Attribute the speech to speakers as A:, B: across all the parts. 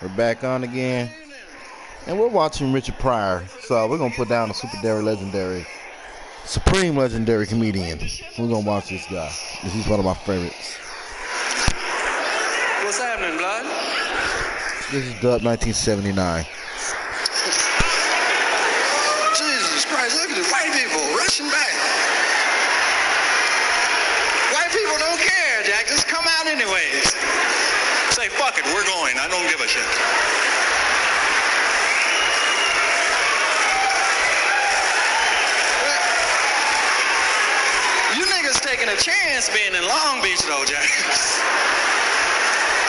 A: We're back on again. And we're watching Richard Pryor. So we're going to put down a supreme legendary comedian. We're going to watch this guy. He's one of my favorites.
B: What's happening, blood?
A: This is Dub 1979.
B: Jesus Christ, look at the white people rushing back. White people don't care, Jack. Just come out anyways. Say, fuck it, we're going. I don't give a shit. You niggas taking a chance being in Long Beach, though, Jack.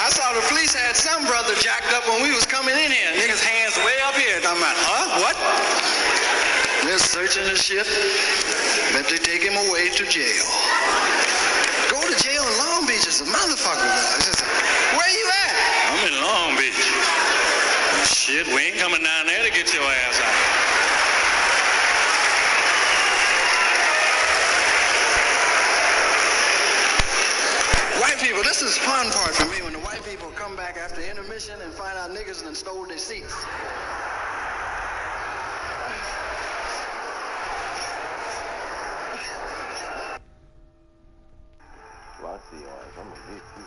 B: I saw the police had some brother jacked up when we was coming in here. Niggas' hands way up here. I'm like, huh? What? They're searching the shit. Bet they take him away to jail. Go to jail in Long Beach is a motherfucker. Where you at? I'm in Long Beach. Shit, we ain't coming down there to get your ass out. White people, this is the fun part for me when the white people come back after intermission and find out niggas done stole their seats.
A: Well, I see yours. I'm a big too.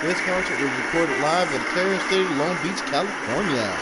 A: This concert was recorded live at Terrace City, Long Beach, California.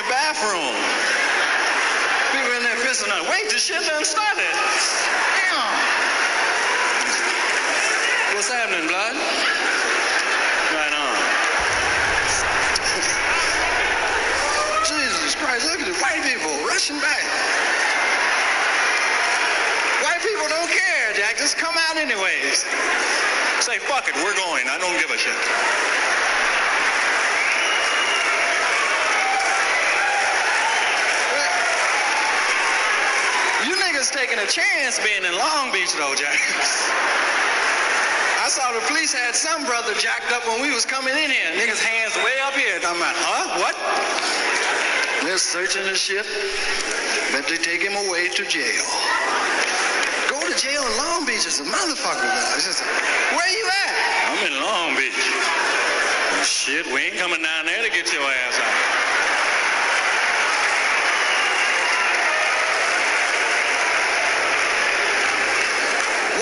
B: the bathroom. People in there pissing on. Wait, the shit done started. Damn. What's happening, blood? Right on. Jesus Christ, look at the white people rushing back. White people don't care, Jack. Just come out anyways. Say, fuck it, we're going. I don't give a shit. You niggas taking a chance being in Long Beach, though, Jack. I saw the police had some brother jacked up when we was coming in here. Niggas' hands way up here. Talking about, huh? What? They're searching the shit. Bet they take him away to jail. Go to jail in Long Beach is a motherfucker. Where you at? I'm in Long Beach. Oh, shit, we ain't coming down there to get your ass out.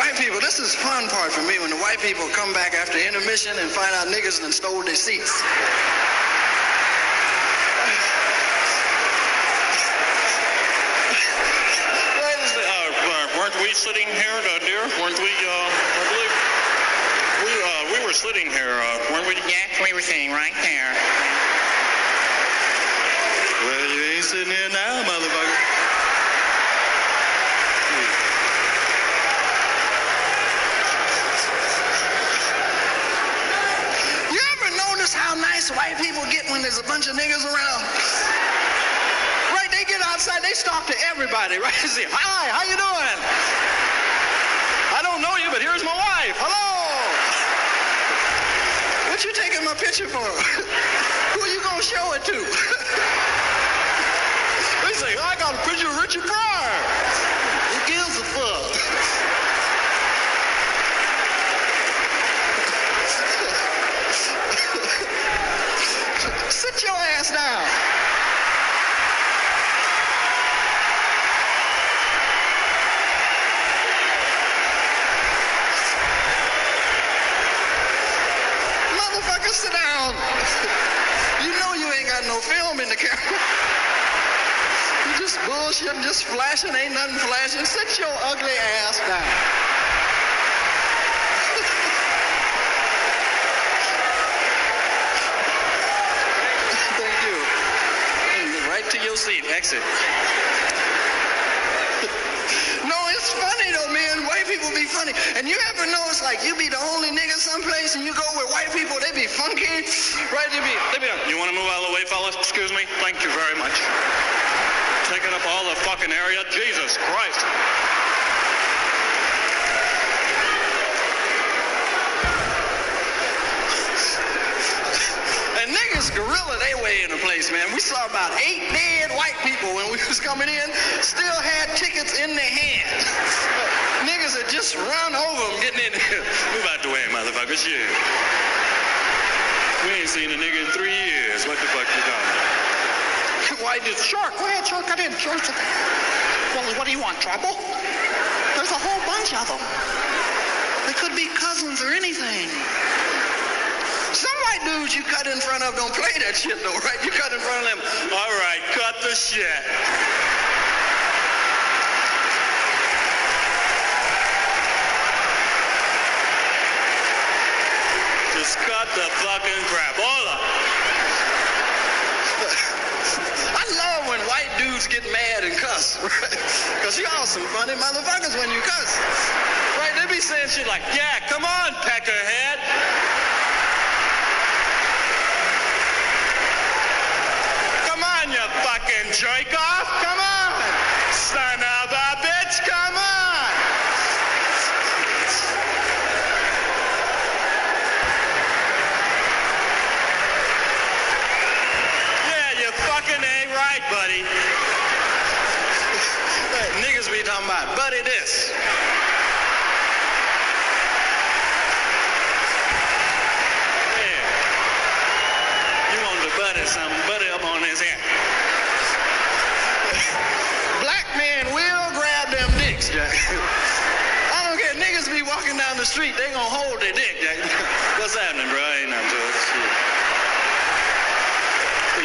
B: White people, this is the fun part for me when the white people come back after intermission and find out niggas done stole their seats. Weren't we sitting here, dear? Weren't we, I believe, we were sitting here, weren't we?
C: Yes, we were sitting right there.
B: Well, you ain't sitting here now, motherfucker. You ever notice how nice white people get when there's a bunch of niggas around? Right, they get outside, they talk to everybody, right? They say, hi, how you doing? I don't know you, but here's my wife. Hello. What you taking my picture for? Who you gonna show it to? They say, I got a picture of Richard Pryor. Who gives a fuck? Sit your ass down. Motherfucker, sit down. You know you ain't got no film in the camera. You just bullshitting, just flashing, ain't nothing flashing. Sit your ugly ass down. Thank you. Right to your seat, exit. No, it's funny though, man. White people be funny. And you ever notice, like, you be the only nigga someplace and you go with white people, they be funky, right? They be you want to move out of the way, fellas? Excuse me? Thank you very much. Taking up all the fucking area. Jesus Christ. And niggas gorilla they way in the place, man. We saw about 8 dead white people when we was coming in, still had tickets in their hands. Niggas had just run over them getting in there. Move out the way, motherfucker. Shit. We ain't seen a nigga in 3 years. What the fuck you talking about? White dude, sure, go ahead, sure, cut in, sure.
C: Well, what do you want, trouble? There's a whole bunch of them.
B: They could be cousins or anything. Some white dudes you cut in front of don't play that shit though, right? You cut in front of them, all right, cut the shit. Just cut the fucking crap. Hold up. I love when white dudes get mad and cuss, right? Because y'all some funny motherfuckers when you cuss. Right? They be saying shit like, yeah, come on, peckerhead. Come on, you fucking jerk off. Come on. Son of a bitch, come on. Yeah, you fucking ain't right, buddy. Niggas be talking about, buddy this. Yeah. You want to buddy something, buddy up on his head. Black men will grab them dicks, Jack. I don't care. Niggas be walking down the street, they gonna hold their dick, Jack. What's happening, bro? Ain't nothing to it. Shit.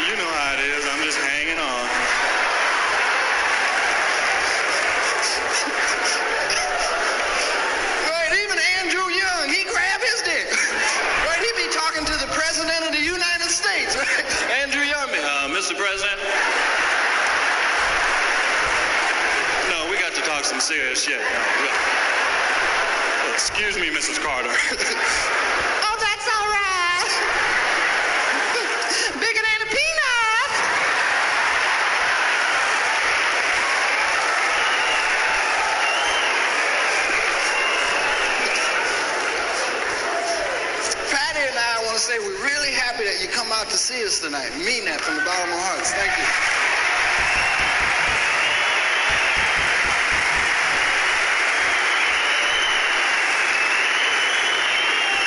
B: You know how it is. I'm just hanging on. Right, even Andrew Young, he grabbed his dick. Right, he be talking to the President of the United States. Right? Andrew Young, Mr. President. No, we got to talk some serious shit. No, excuse me, Mrs. Carter.
C: Oh, that's all right. Bigger than a peanut.
B: Patty and I want to say we're really happy that you come out to see us tonight. We mean that from the bottom of our hearts. Thank you.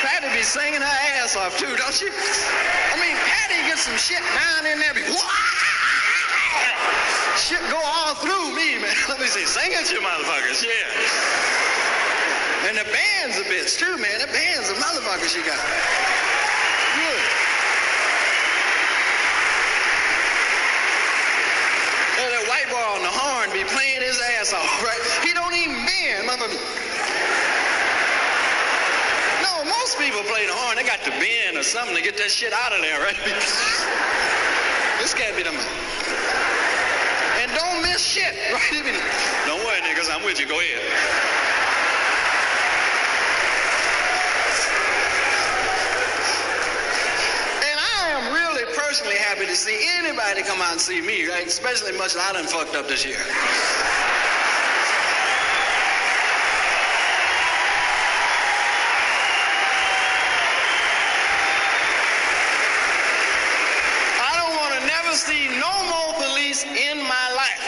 B: Patty be singing her ass off too, don't she? I mean, Patty gets some shit down in there. Shit go all through me, man. Let me see. Sing it, you motherfuckers. Yeah. And the band's a bitch too, man. The band's a motherfucker she got. Good. And that white boy on the horn be playing his ass off, right? He don't even bend, motherfucker. No, most people play the horn. They got to bend or something to get that shit out of there, right? This can't be the man. And don't miss shit, right? Don't worry, niggas. I'm with you. Go ahead. Personally happy to see anybody come out and see me, right? Especially much that I done fucked up this year. I don't want to never see no more police in my life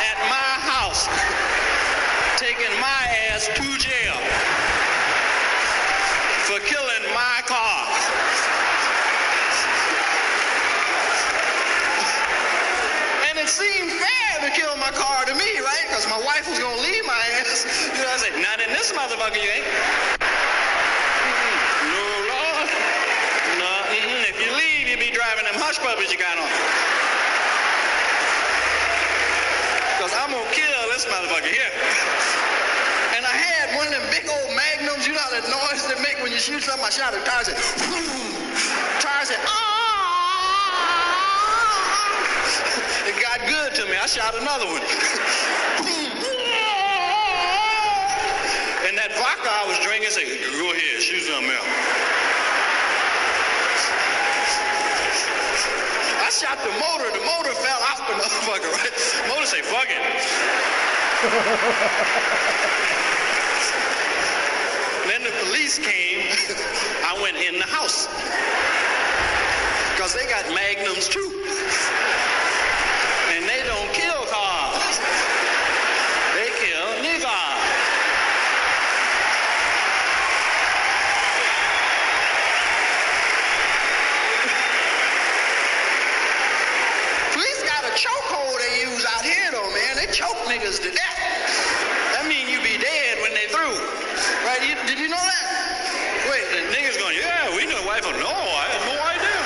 B: at my house taking my ass to jail for killing my car. It seemed fair to kill my car to me, right? Because my wife was gonna leave my ass. You know, I said, not in this motherfucker, you ain't. No, Lord. No, if you leave, you be driving them hush puppies you got on. Because I'm gonna kill this motherfucker here. And I had one of them big old magnums, you know that noise they make when you shoot something. I shot a tire, I said, tire said, It got good to me. I shot another one. And that vodka I was drinking said, go ahead, shoot something else. I shot the motor. The motor fell out the motherfucker, right? The motor said, fuck it. Then the police came. I went in the house. Because they got magnums too. And they don't kill cars. They kill niggas. Police got a chokehold they use out here though, man. They choke niggas to death. That mean you be dead when they through. Right? Did you know that? Wait, the niggas going, yeah, we know wife. No, I had no idea.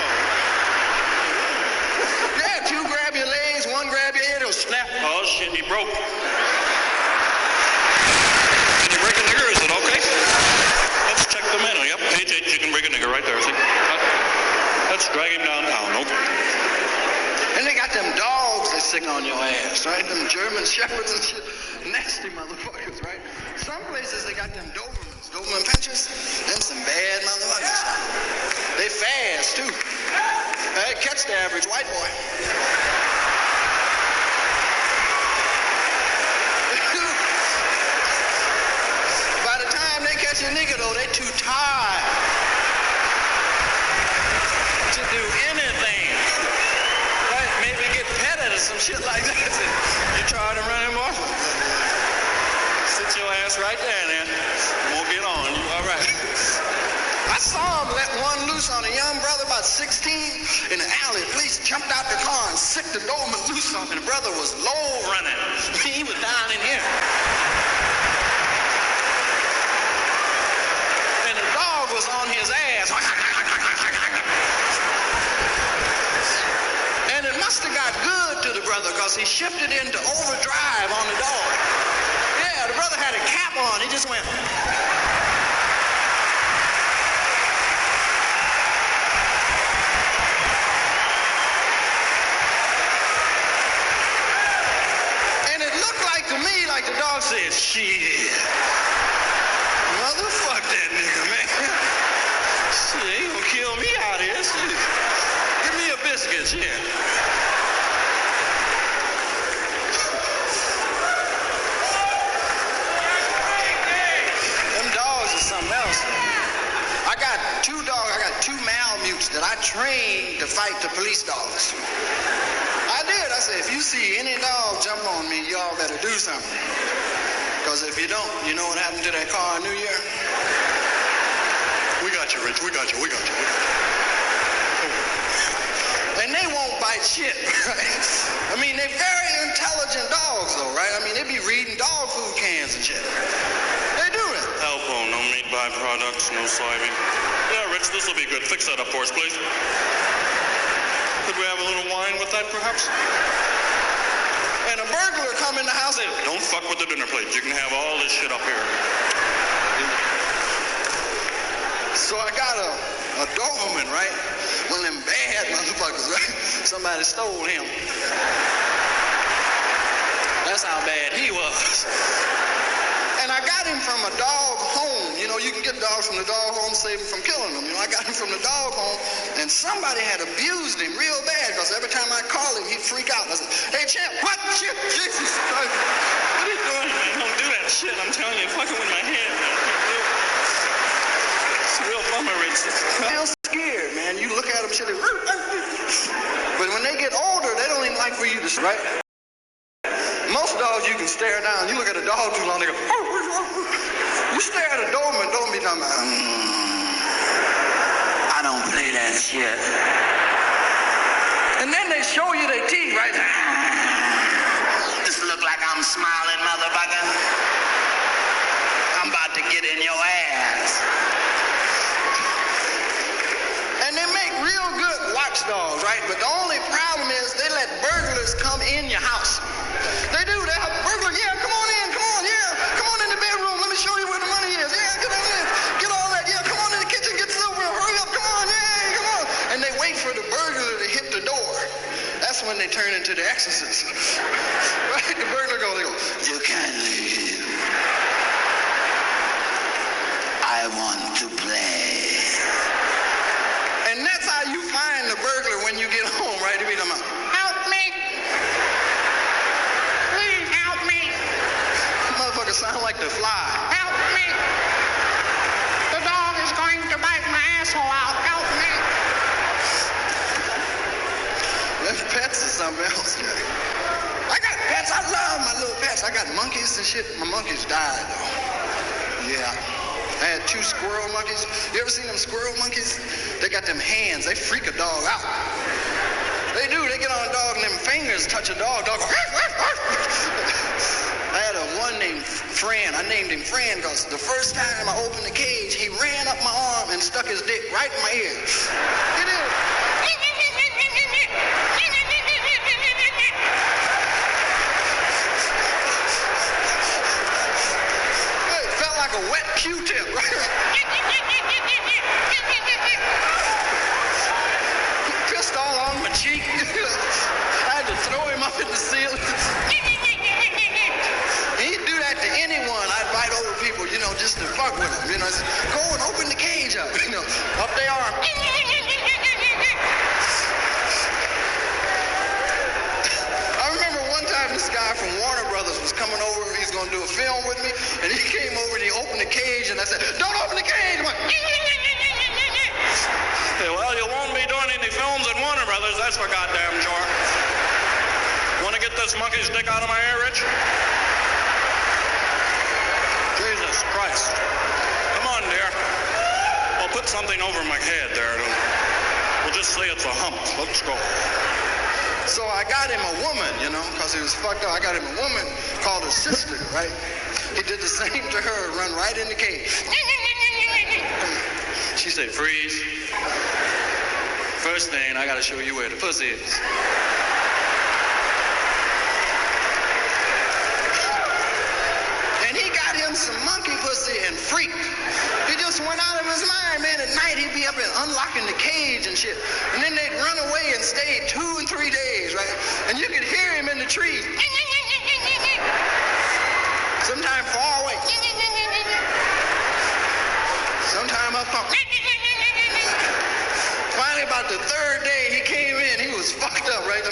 B: Yeah, two grab your legs, one grab your head, it'll snap. Oh shit, he broke. Can you break a nigger? Is it okay? Let's check the menu. Yep, H, you can break a nigger right there. See? Let's drag him downtown. Nope. And they got them dogs that sick on your ass, right? Them German shepherds and shit. Nasty motherfuckers, right? Some places they got them Dobermans, Doberman pinchers. Them some bad motherfuckers. They fast too. They catch the average white boy. By the time they catch a nigga though, they too tired to do anything. Right? Maybe get petted or some shit like that. You try to run him off? Sit your ass right there, man. Won't get on. You all right? I saw him let one loose on a young brother about 16 in the alley. Police jumped out the car and sicked the Doberman loose on him. The brother was low running. He was down in here. And the dog was on his ass. brother because he shifted into overdrive on the dog. Yeah, the brother had a cap on. He just went. And it looked like to me like the dog said, shit. Motherfuck that nigga, man. Shit, he gonna kill me out here. Shit. Give me a biscuit, shit. Them dogs are something else. I got two dogs. I got two Malamutes that I trained to fight the police dogs. I did. I said, if you see any dog jump on me, y'all better do something. Because if you don't, you know what happened to that car on New Year? We got you, Rich. We got you. We got you. And they won't bite shit, right? I mean, they're very intelligent dogs, though, right? I mean, they be reading dog food cans and shit. They do it.
D: Alpo, no meat byproducts, no soybean. Yeah, Rich, this will be good. Fix that up for us, please. Could we have a little wine with that, perhaps?
B: And a burglar come in the house and,
D: Don't fuck with the dinner plate. You can have all this shit up here.
B: so I got a Doberman, right? One of them bad motherfuckers, right? Somebody stole him. That's how bad he was. And I got him from a dog home. You know, you can get dogs from the dog home, save him from killing them. You know, I got him from the dog home, and somebody had abused him real bad, because every time I call him, he'd freak out. I said, hey, champ, what? Shit, Jesus Christ.
D: What are you doing, man? Don't do that shit. I'm telling you, fucking with my head, man. It's a real bummer, Rich.
B: They're scared, man. You look at them, shit, but when they get older, they don't even like for you to, right? Most dogs you can stare down. You look at a dog too long, they go, you stare at a Doberman, don't be talking about, I don't play that shit. And then they show you their teeth, right? This look like I'm smiling, motherfucker. I'm about to get in your ass. And they make real good watchdogs, right? But the only problem is they let burglars come in your house. They do. They have burglars. Yeah, come on in. Come on. Yeah, come on in the bedroom. Let me show you where the money is. Yeah, get on in. Get all that. Yeah, come on in the kitchen. Get silver. Hurry up. Come on. Yeah, come on. And they wait for the burglar to hit the door. That's when they turn into the exorcist. Right? The burglar goes, they go, you can't leave. I want to play. And that's how you find the burglar when you get home, right? To be the man. Help me. Please help me. Motherfucker sound like the fly. Help me. The dog is going to bite my asshole out. Help me. Them pets is something else, man. I got pets. I love my little pets. I got monkeys and shit. My monkeys died, though. Yeah. I had two squirrel monkeys. You ever seen them squirrel monkeys? They got them hands. They freak a dog out. They do. They get on a dog and them fingers touch a dog. Dog go, I had one named Fran. I named him Fran because the first time I opened the cage, he ran up my arm and stuck his dick right in my ear. Get in. It felt like a wet Q-tip, right? He pissed all on my cheek. I had to throw him up in the ceiling. He'd do that to anyone. I'd invite over people, you know, just to fuck with them. You know, say, go and open the cage up. You know, up they are. I remember one time this guy from Warner Brothers was coming over. He's going to do a film with me. And he came over and he opened the cage. And I said, don't open the cage. I'm like,
D: Hey, well, you won't be doing any films at Warner Brothers. That's for goddamn sure. Want to get this monkey's dick out of my ear, Rich? Jesus Christ. Come on, dear. Well, put something over my head there. We'll just say it's a hump. Let's go.
B: so I got him a woman, you know, because he was fucked up. I got him a woman called her sister, right? He did the same to her, run right in the cage. She said, freeze. First thing, I got to show you where the pussy is. freak. He just went out of his mind, man. At night, he'd be up and unlocking the cage and shit. And then they'd run away and stay 2 and 3 days, right? And you could hear him in the trees. Sometime far away. Sometime up top. Finally, about the 3rd day, he came in. He was fucked up, right?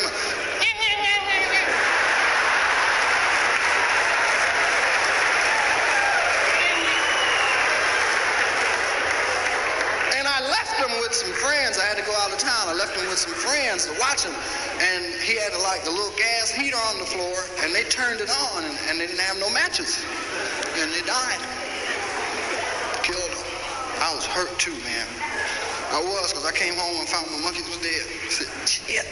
B: I left him with some friends. I had to go out of town. I left him with some friends to watch him. And he had like the little gas heater on the floor, and they turned it on, and they didn't have no matches. And they died. Killed him. I was hurt too, man. I was, because I came home and found my monkey was dead. I said, shit.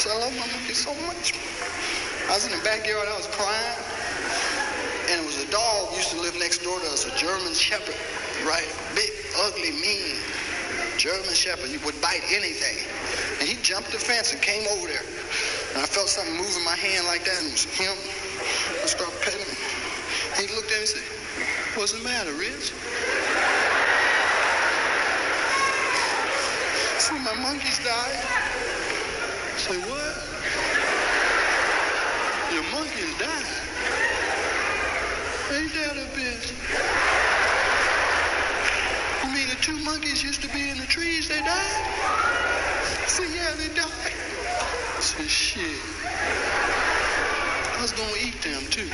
B: So I love my monkey so much. I was in the backyard, I was crying. And it was a dog used to live next door to us, a German Shepherd, right? Big, ugly, mean German Shepherd. He would bite anything. And he jumped the fence and came over there. And I felt something moving my hand like that, and it was him. I started petting him. He looked at me and said, what's the matter, Rich? I said, my monkeys died. I said, what? Your monkeys died? Ain't that a bitch? You mean the 2 monkeys used to be in the trees, they died? I said, yeah, they died. I said, shit. I was gonna eat them too.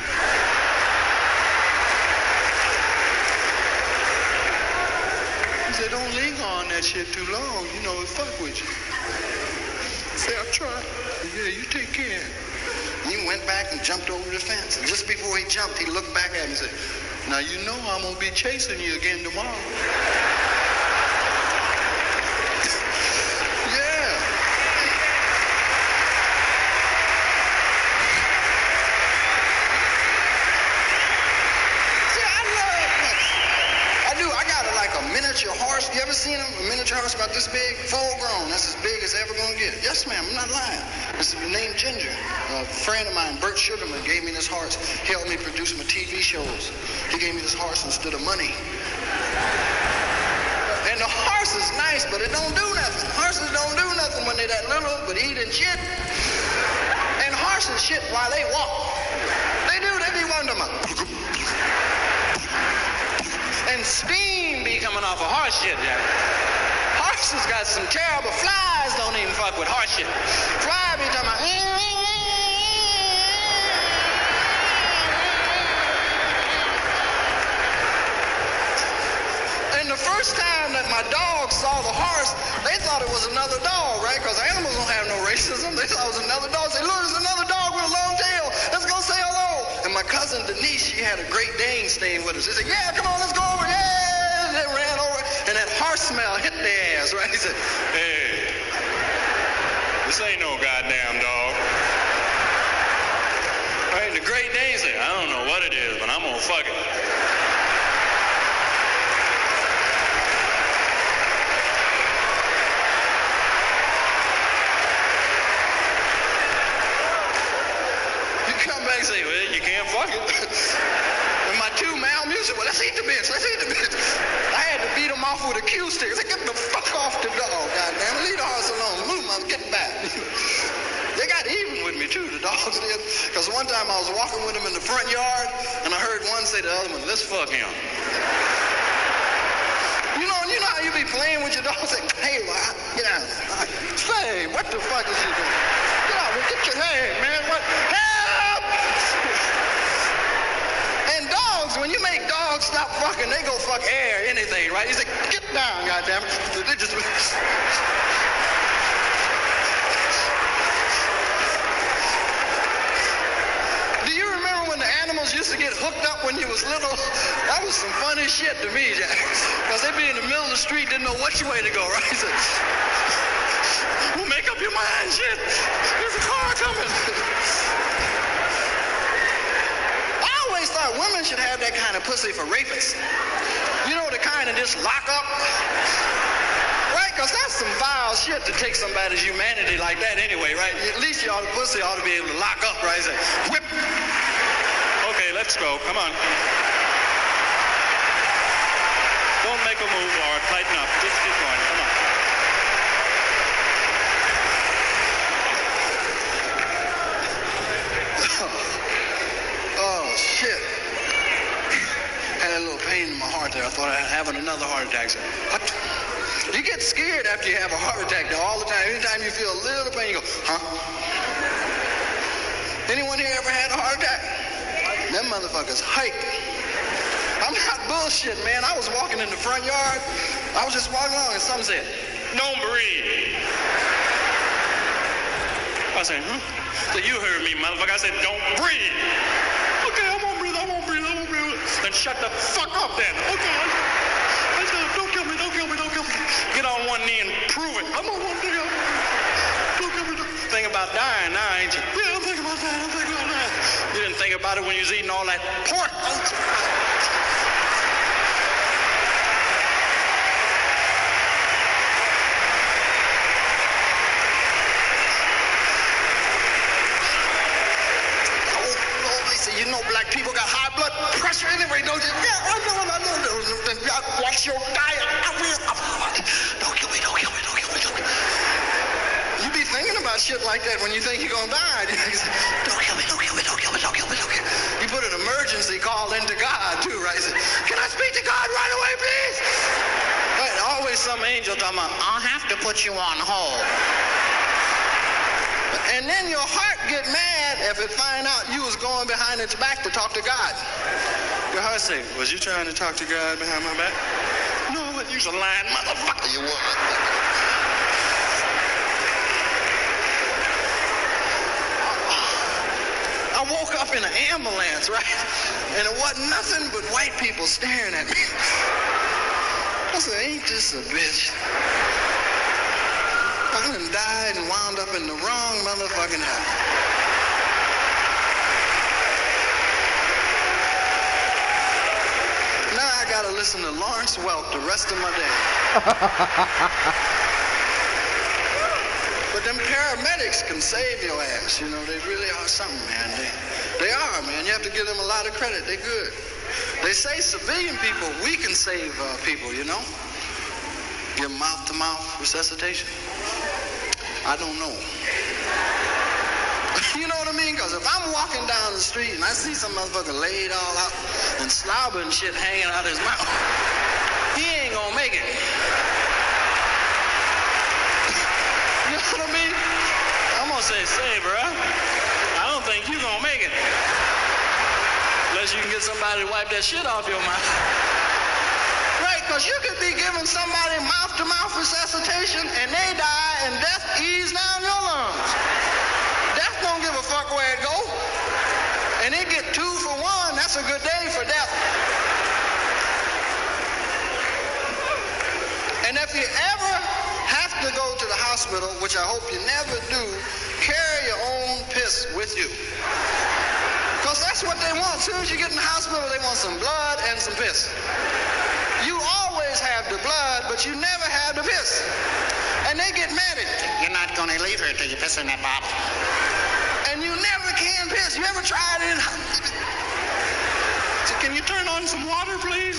B: He said, don't linger on that shit too long. You know, it fuck with you. I said, I'll try. Yeah, you take care. He went back and jumped over the fence. And just before he jumped, he looked back at me and said, now you know I'm going to be chasing you again tomorrow. Yeah. See, I love pets. I do. I got like a miniature horse. You ever seen them? A miniature horse about this big? Full grown. That's as big as ever going to get. Yes, ma'am. I'm not lying. This is named Ginger. A friend of mine, Bert Sugarman, gave me this horse. He helped me produce my TV shows. He gave me this horse instead of money. And the horse is nice, but it don't do nothing. Horses don't do nothing when they're that little, but eat and shit. And horses shit while they walk. They do. They be wondering. And steam be coming off of horse shit, yeah. Horses got some terrible flies, don't even fuck with horse shit. Fly be talking about, and the first time that my dog saw the horse, they thought it was another dog, right? Because animals don't have no racism. They thought it was another dog. They said, look, there's another dog with a long tail. Let's go say hello. And my cousin Denise, she had a Great Dane staying with us. She said, yeah, come on, let's go over. Yeah. And they ran over, and that horse smell hit their ass, right? He said,
D: Hey, this ain't no goddamn dog. Right? The Great Dane said, I don't know what it is, but I'm gonna fuck it. Come back and say, well, you can't fuck it. And my 2 Malamutes said, well, let's eat the bitch. Let's eat the bitch. I had to beat them off with a cue stick. I said, get the fuck off the dog, goddamn. Leave the horse alone. Move, I'm getting back. They got even with me, too, the dogs did. Because one time I was walking with them in the front yard, and I heard one say to the other one, let's fuck him. You know how you be playing with your dog? Say, hey, get out. Say, what the fuck is he doing? Get out, get your head, man. What? Help! And dogs, when you make dogs stop fucking, they go fuck air, anything, right? He said, get down, goddammit. They just... Do you remember when the animals used to get hooked up when you was little? That was some funny shit to me, Jack. Because they'd be in the middle of the street, didn't know which way to go, right? He said, well, make up your mind, shit. There's a car coming. I always thought women should have that kind of pussy for rapists. You know, the kind of just lock up. Right? Because that's some vile shit to take somebody's humanity like that anyway, right? At least y'all, the pussy ought to be able to lock up, right? Say, whip. Okay, let's go. Come on.
B: tighten up. Just keep going. Come on.
D: Oh, shit. Had a little pain in my heart there. I thought I was having another heart attack. So, what? You get scared after you have a heart attack though, all the time. Anytime you feel a little pain, you go, huh? Anyone here ever had a heart attack? Them motherfuckers hype. I'm not bullshit, man. I was walking in the front yard. I was just walking along and something said, "Don't breathe." I said, huh? So you heard me, motherfucker. I said, "Don't breathe." Okay, I won't breathe. Then shut the fuck up then. Okay. I said, don't kill me. Get on one knee and prove it. I'm on one knee. Don't kill me. Think about dying now, ain't you? Yeah, I'm thinking about that. You didn't think about it when you was eating all that pork. You know black people got high blood pressure anyway, don't you? Yeah, I know. Watch your diet. Don't kill me. You be thinking about shit like that when you think you're gonna die. Don't kill me. You put an emergency call into God too, right? Can I speak to God right away, please? Right, always some angel talking about, I'll have to put you on hold. And then your heart get mad if it find out you was going behind its back to talk to God. Your heart say, was you trying to talk to God behind my back? No, you's a lying motherfucker, you was. I woke up in an ambulance, right? And it wasn't nothing but white people staring at me. I said, ain't this a bitch? I done died and wound up in the wrong motherfucking house. Now I gotta listen to Lawrence Welk the rest of my day. But them paramedics can save your ass, you know, they really are something, man. They are, man. You have to give them a lot of credit. They're good. They say civilian people, we can save people, you know? Give mouth-to-mouth resuscitation. I don't know. You know what I mean? Because if I'm walking down the street and I see some motherfucker laid all out and slobber and shit hanging out his mouth, he ain't gonna make it. You know what I mean? I'm gonna say, bro, I don't think you gonna make it. Unless you can get somebody to wipe that shit off your mouth. Because you could be giving somebody mouth-to-mouth resuscitation and they die and death ease down your lungs. Death don't give a fuck where it go. And it get 2 for 1. That's a good day for death. And if you ever have to go to the hospital, which I hope you never do, carry your own piss with you. Because that's what they want. As soon as you get in the hospital, they want some blood and some piss. You always have the blood, but you never have the piss. And they get mad at you. You're not going to leave her till you piss in that bottle. And you never can piss. You ever tried it? So can you turn on some water, please?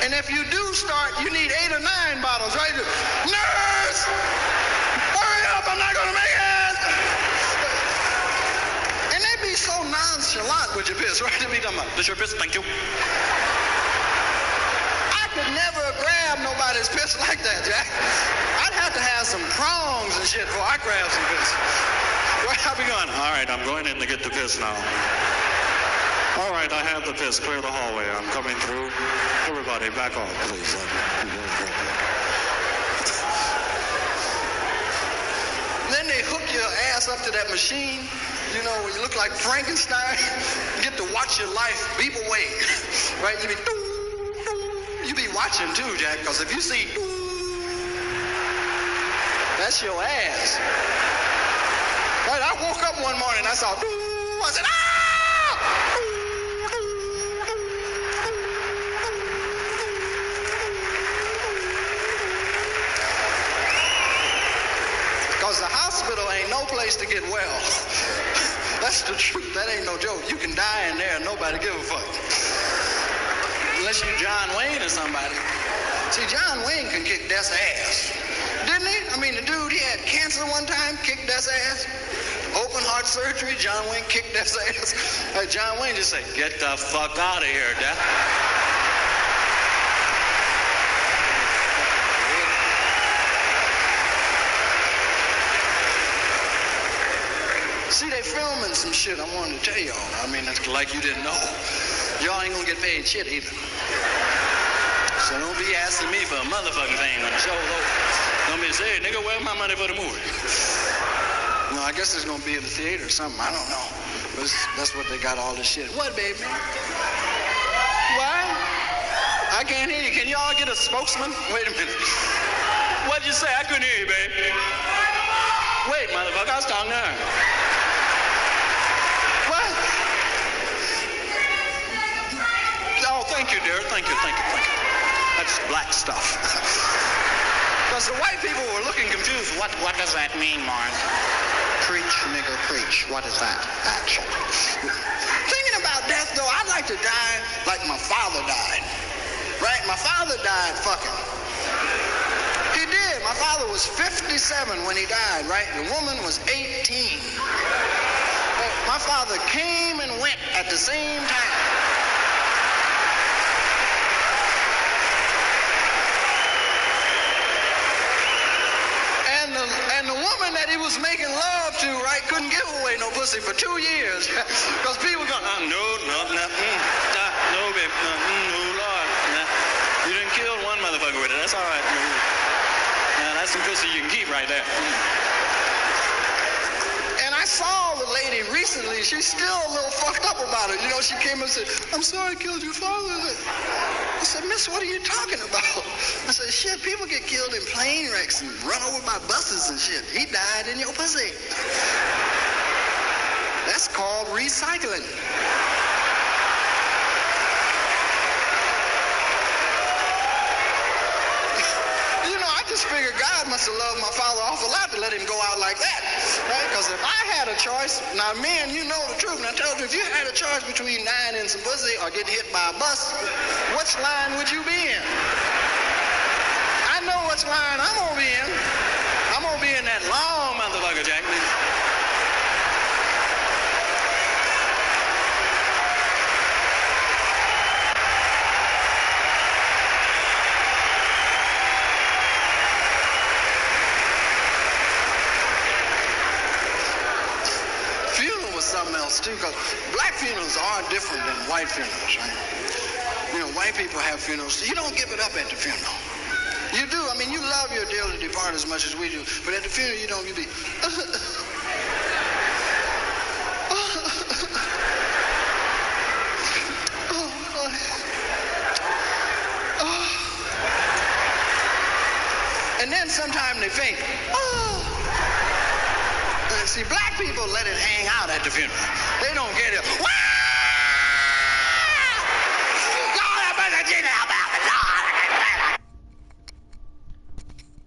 D: And if you do start, you need 8 or 9 bottles, right? Nurse! Hurry up, I'm not going to make it! And they be so nonchalant with your piss, right? They be talking about, this your piss? Thank you. Could never grab nobody's piss like that, Jack. I'd have to have some prongs and shit before I grab some piss. Where I be going? All right, I'm going in to get the piss now. All right, I have the piss. Clear the hallway. I'm coming through. Everybody, back off, please. Then they hook your ass up to that machine, you know, where you look like Frankenstein. You get to watch your life beep away, right? You be watching too, Jack, because if you see, that's your ass. Right? I woke up one morning, I saw, I said, ah! Because the hospital ain't no place to get well. That's the truth. That ain't no joke. You can die in there and nobody give a fuck.
B: unless you're John Wayne or somebody. See, John Wayne can kick death's ass. Didn't he? I mean, the dude, he had cancer one time, kicked death's ass. Open heart surgery, John Wayne kicked death's ass. John Wayne just said, get the fuck out of here, Death. See, they filming some shit I wanted to tell y'all. I mean, it's like you didn't know. Y'all ain't gonna get paid shit either. So don't be asking me for a motherfucking thing when the show's over. Don't be saying, nigga, where's my money for the movie? No, I guess it's gonna be in the theater or something. I don't know. But that's what they got all this shit. What, baby? What? I can't hear you. Can y'all get a spokesman? Wait a minute. What'd you say? I couldn't hear you, babe. Wait, motherfucker, I was talking to her. What? Oh, thank you, dear. Thank you. That's black stuff. Because the white people were looking confused. What does that mean, Mark? Preach, nigga, preach. What is that, actually? Thinking about death, though, I'd like to die like my father died. Right? My father died fucking. He did. My father was 57 when he died, right? The woman was 18. My father came and went at the same time. And the woman that he was making love to, right, couldn't give away no pussy for 2 years. Because people going, no, baby, no, Lord. Nah. You didn't kill one motherfucker with it. That's all right. Now, that's some pussy you can keep right there. And I saw the lady recently. She's still a little fucked up about it. You know, she came and said, I'm sorry I killed your father. I said, miss, what are you talking about? I said, shit, people get killed in plane wrecks and run over by buses and shit. He died in your pussy. That's called recycling. You know, I just figured God must have loved my father awful lot to let him go out like that. Right? Because if I had a choice, now men, you know the truth. And I tell you, if you had a choice between dying in some pussy or getting hit by a bus, which line would you be in? I know which line I'm gonna be in. I'm gonna be in that long motherfucker, Jack. Something else too, because black funerals are different than white funerals, right? You know, white people have funerals. You don't give it up at the funeral. You do. I mean, you love your dearly departed as much as we do, but at the funeral, you don't. You be. And then sometimes they faint. See, black people let it hang out at the funeral. They don't get it.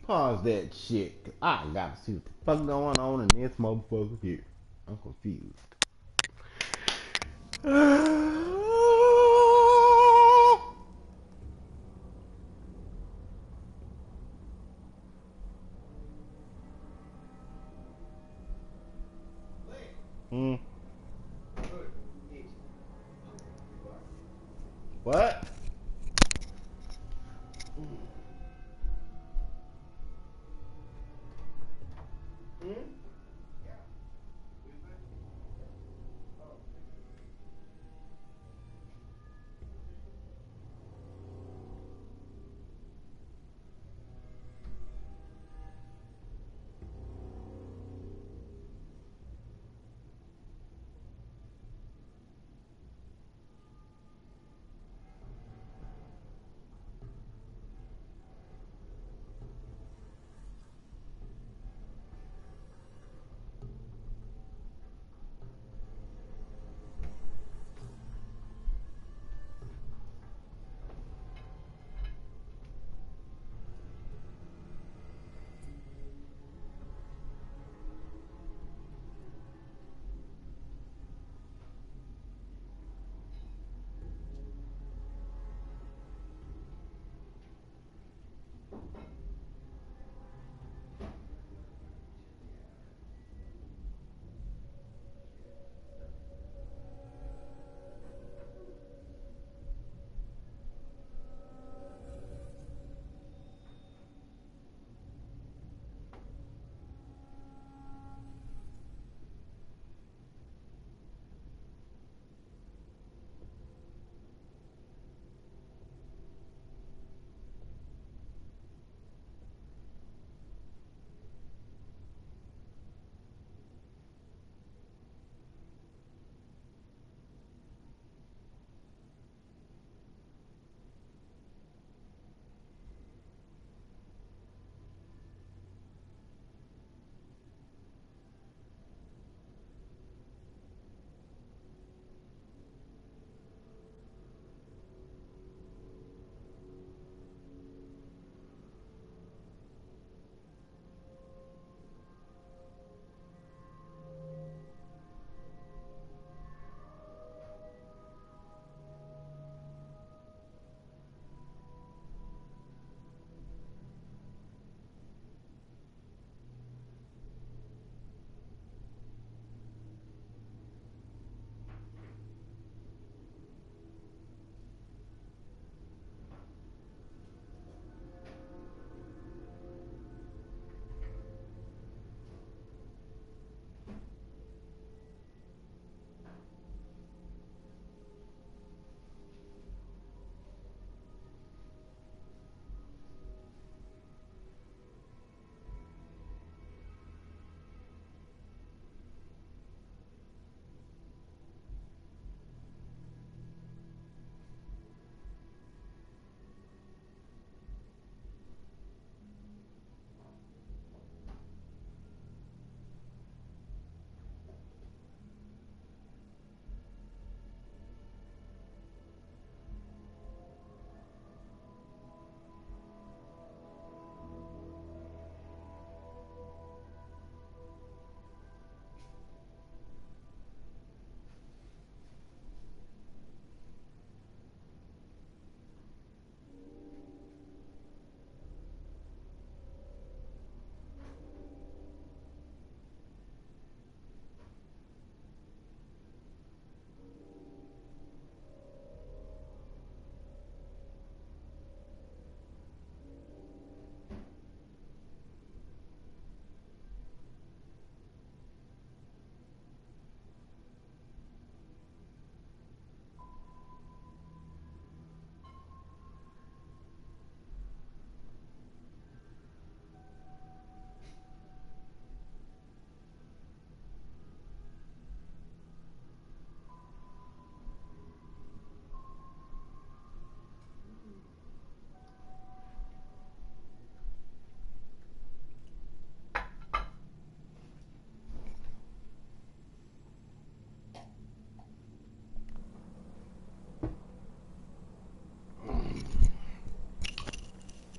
A: Pause that shit. 'Cause I gotta see what the fuck going on in this motherfucker here. I'm confused. What?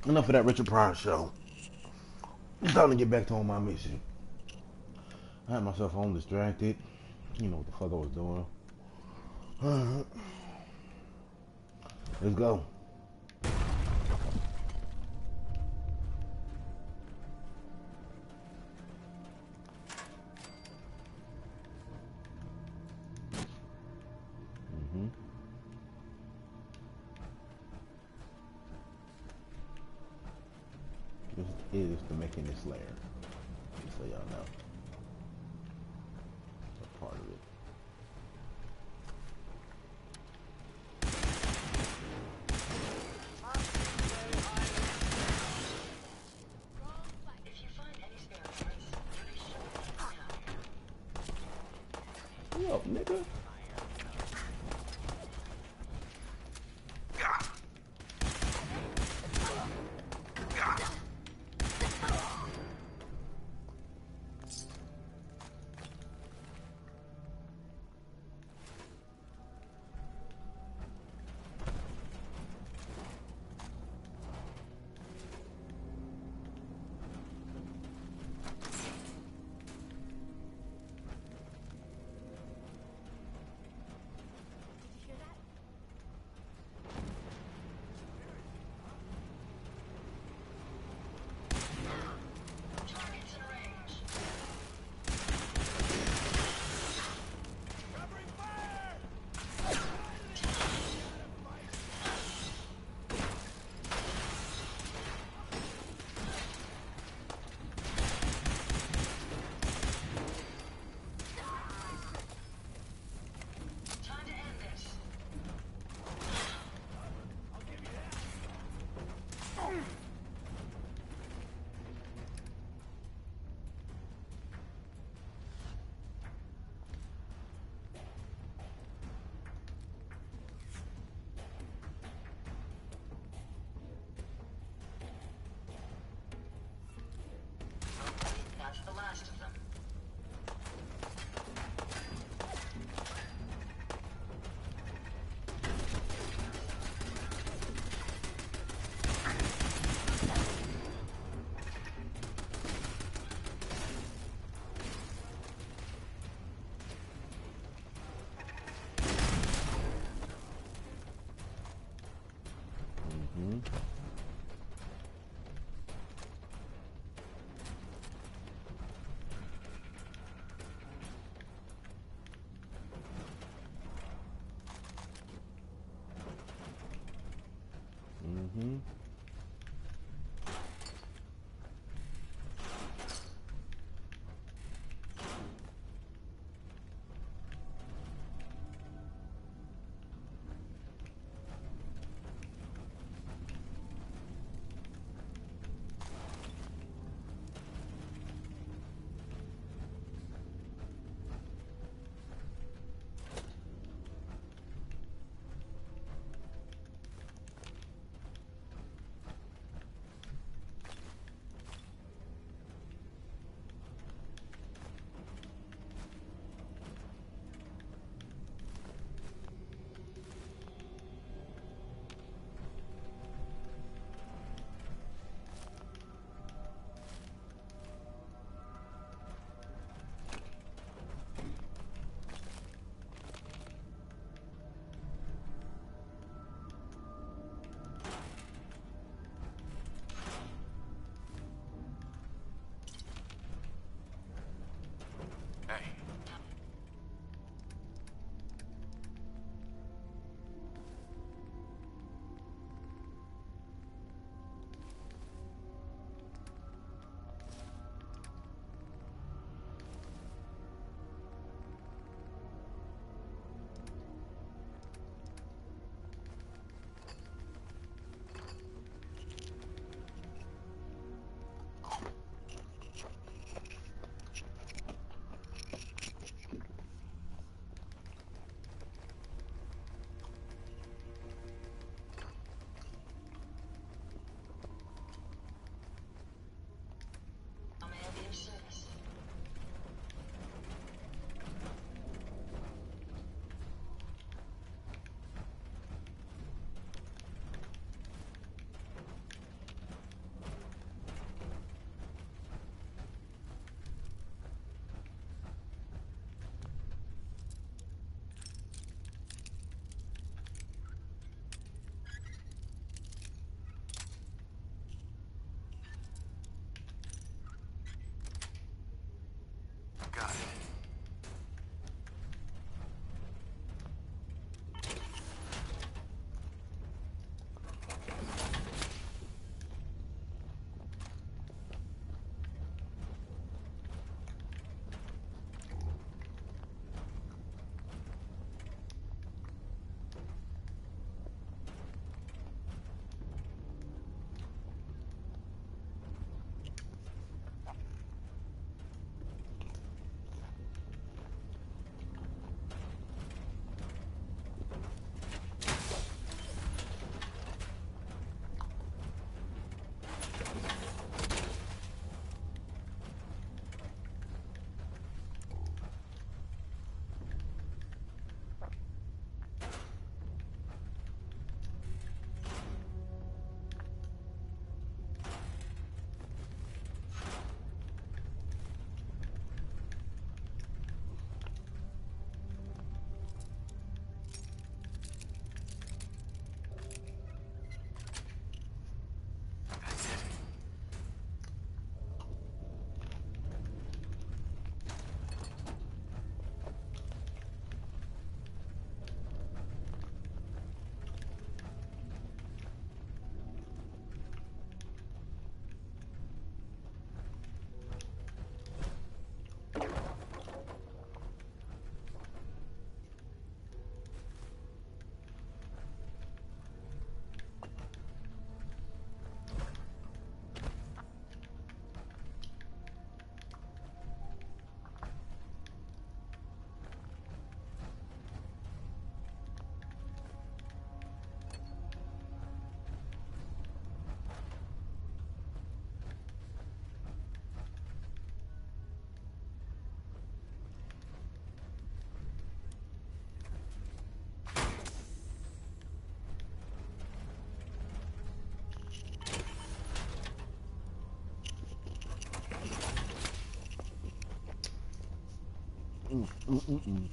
A: Enough of that Richard Pryor show. It's time to get back to on my mission. I had myself home distracted. You know what the fuck I was doing. Alright. Let's go. This is the making this layer. Just so y'all know. A part of it. What up, nigga? Mm-hmm. Mm-mm-mm.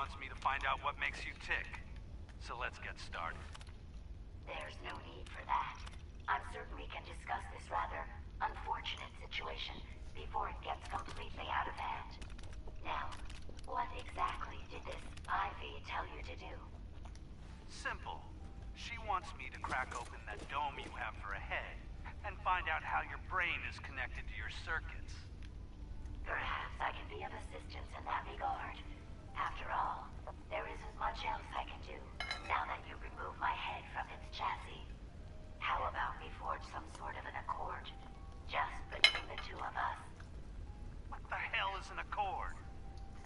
E: wants me to find out what makes you tick. So let's get started.
F: There's no need for that. I'm certain we can discuss this rather unfortunate situation before it gets completely out of hand. Now, what exactly did this Ivy tell you to do?
E: Simple. She wants me to crack open that dome you have for a head and find out how your brain is connected to your circuits.
F: Perhaps I can be of assistance in that regard. After all, there isn't much else I can do now that you remove my head from its chassis. How about we forge some sort of an accord, just between the two of us?
E: What the hell is an accord?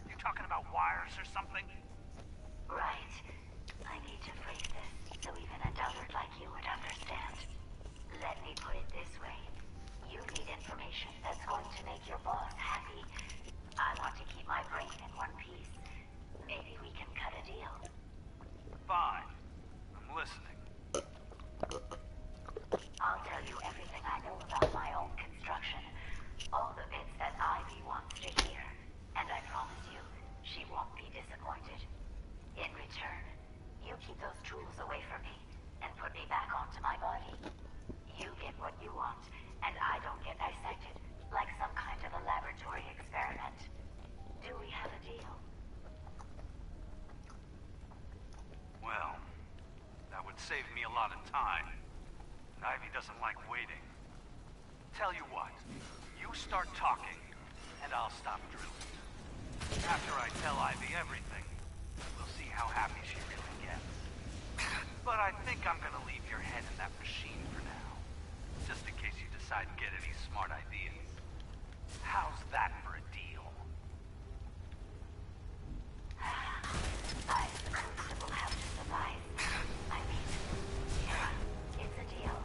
E: You talking about wires or something?
F: Right. I need to phrase this so even a dullard like you would understand. Let me put it this way. You need information that's going to make your boss happy. I want to keep my brain in one piece. Maybe we can cut a deal.
E: Fine. I'm listening.
F: I'll tell you everything I know about my own construction. All the bits that Ivy wants to hear. And I promise you, she won't be disappointed. In return, you keep those tools away from me and put me back onto my body. You get what you want, and I don't get dissected like some kind of a laboratory experiment. Do we have a deal?
E: Well, that would save me a lot of time. Ivy doesn't like waiting. Tell you what, you start talking, and I'll stop drilling. After I tell Ivy everything, we'll see how happy she really gets. But I think I'm gonna leave your head in that machine for now. Just in case you decide to get any smart ideas. How's that for a deal?
F: I suppose it will have to survive. I mean, yeah, it's a deal.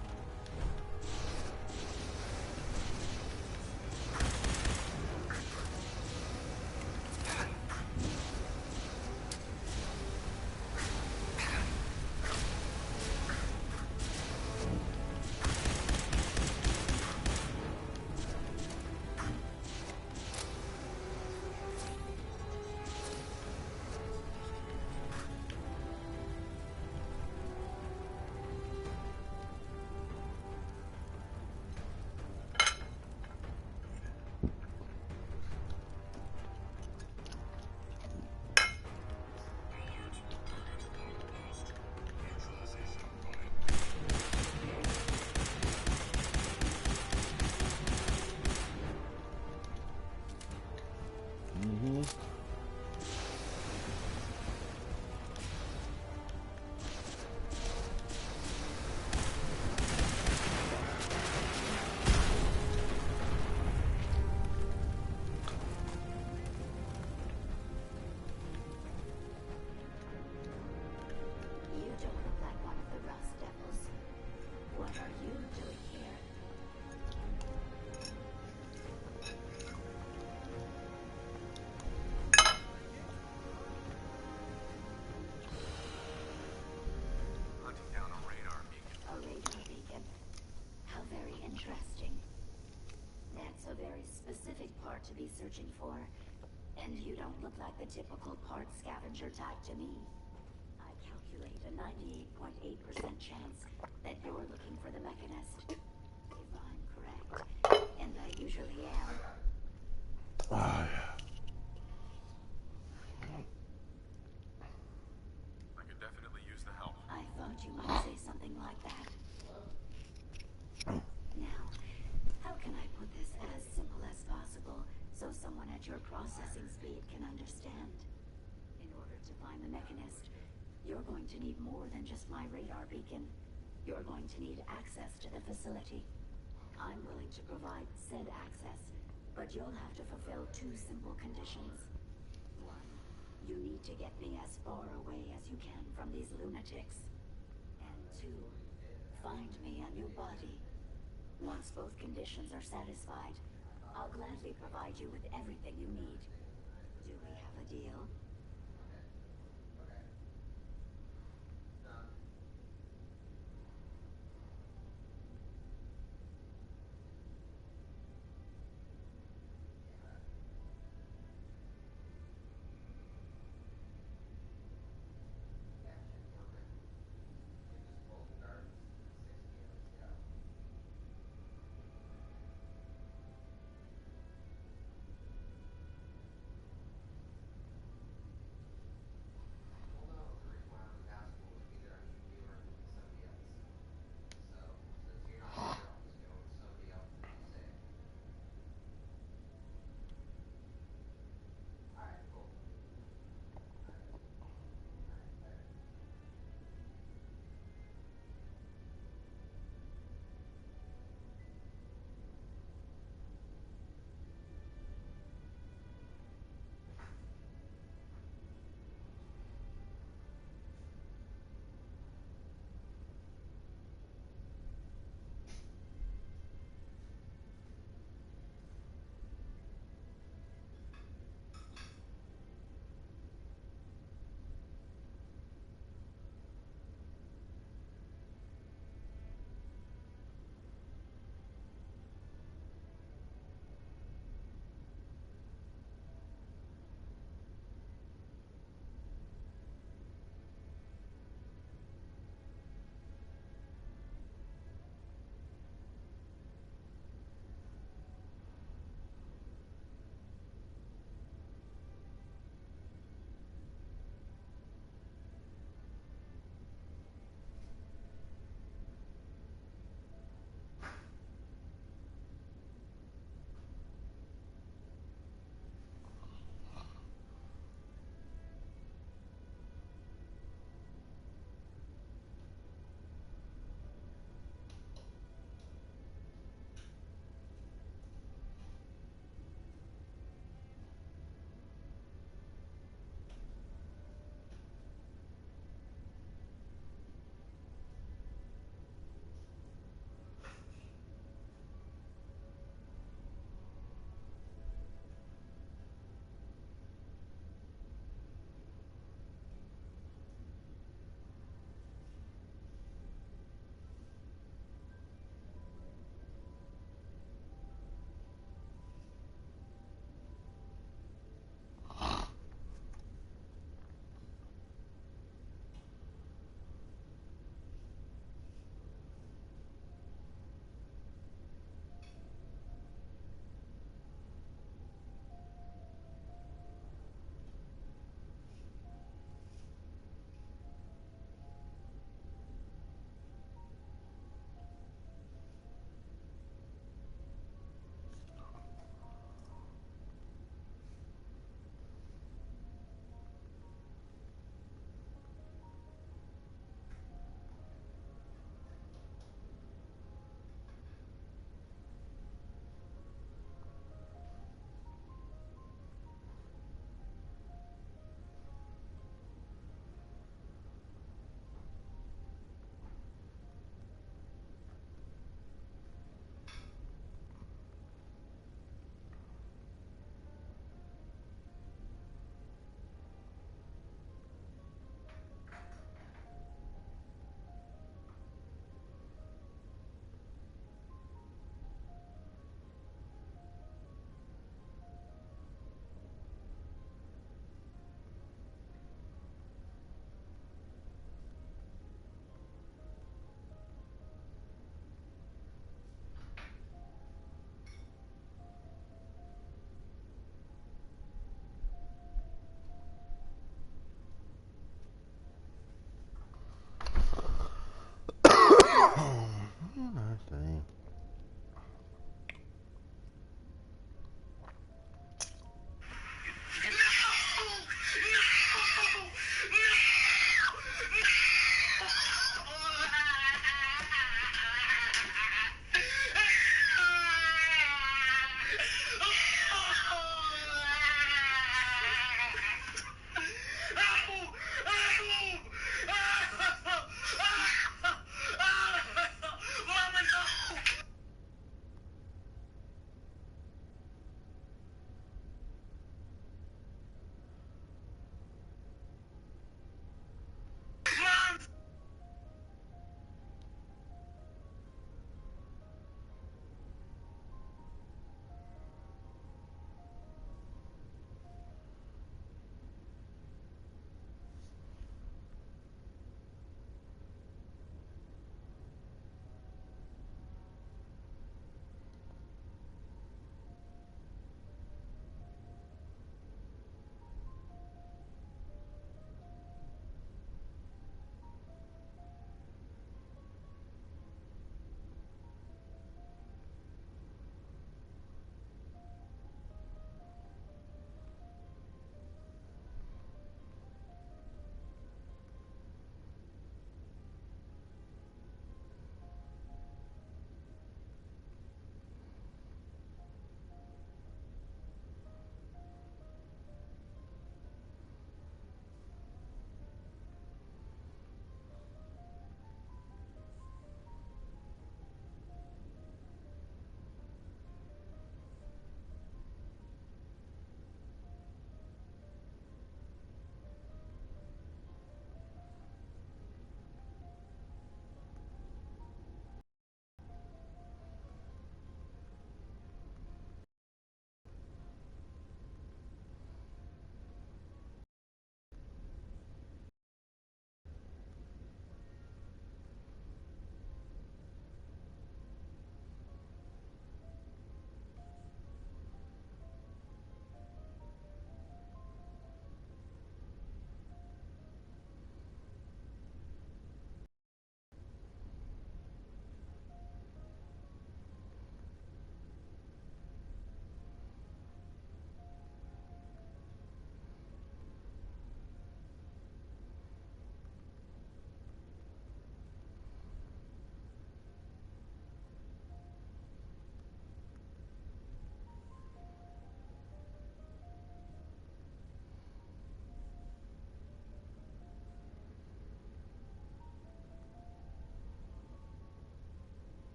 F: don't look like the typical parts scavenger type to me. I calculate a 98.8% chance that you're looking for the mechanist. If I'm correct, and I usually am.
A: Ah,
G: I could definitely use the help.
F: I thought you might say something like that. Now, how can I put this as simple as possible so someone at your processing speed can understand? In order to find the mechanist, you're going to need more than just my radar beacon. You're going to need access to the facility. I'm willing to provide said access, but you'll have to fulfill two simple conditions. One, you need to get me as far away as you can from these lunatics. And two, find me a new body. Once both conditions are satisfied, I'll gladly provide you with everything you need. Do we have a deal?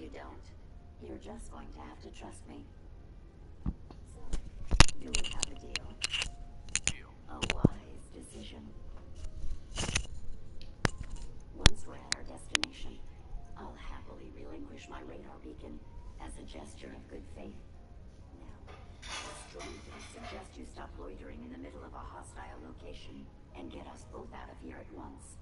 F: You don't. You're just going to have to trust me. So, do we have a deal?
G: Deal.
F: A wise decision. Once we're at our destination, I'll happily relinquish my radar beacon as a gesture of good faith. Now, I strongly suggest you stop loitering in the middle of a hostile location and get us both out of here at once.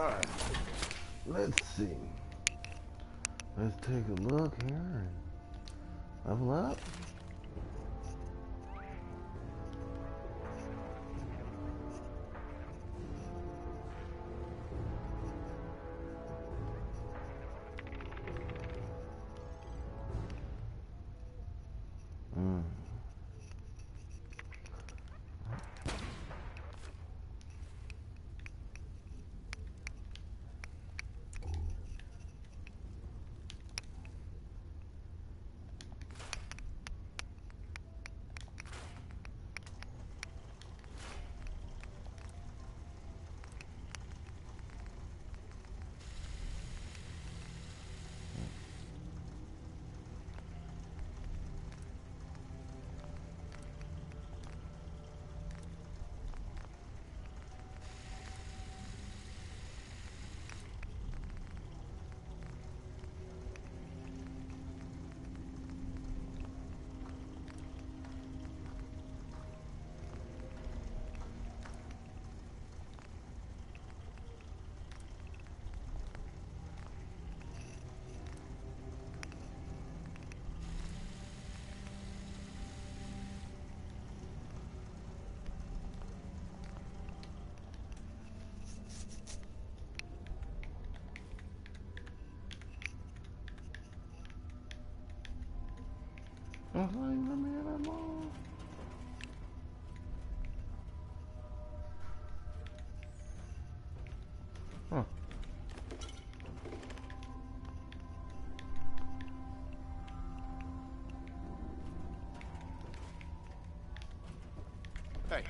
A: Alright. Let's see. Let's take a look here and level up. Huh.
G: Hey,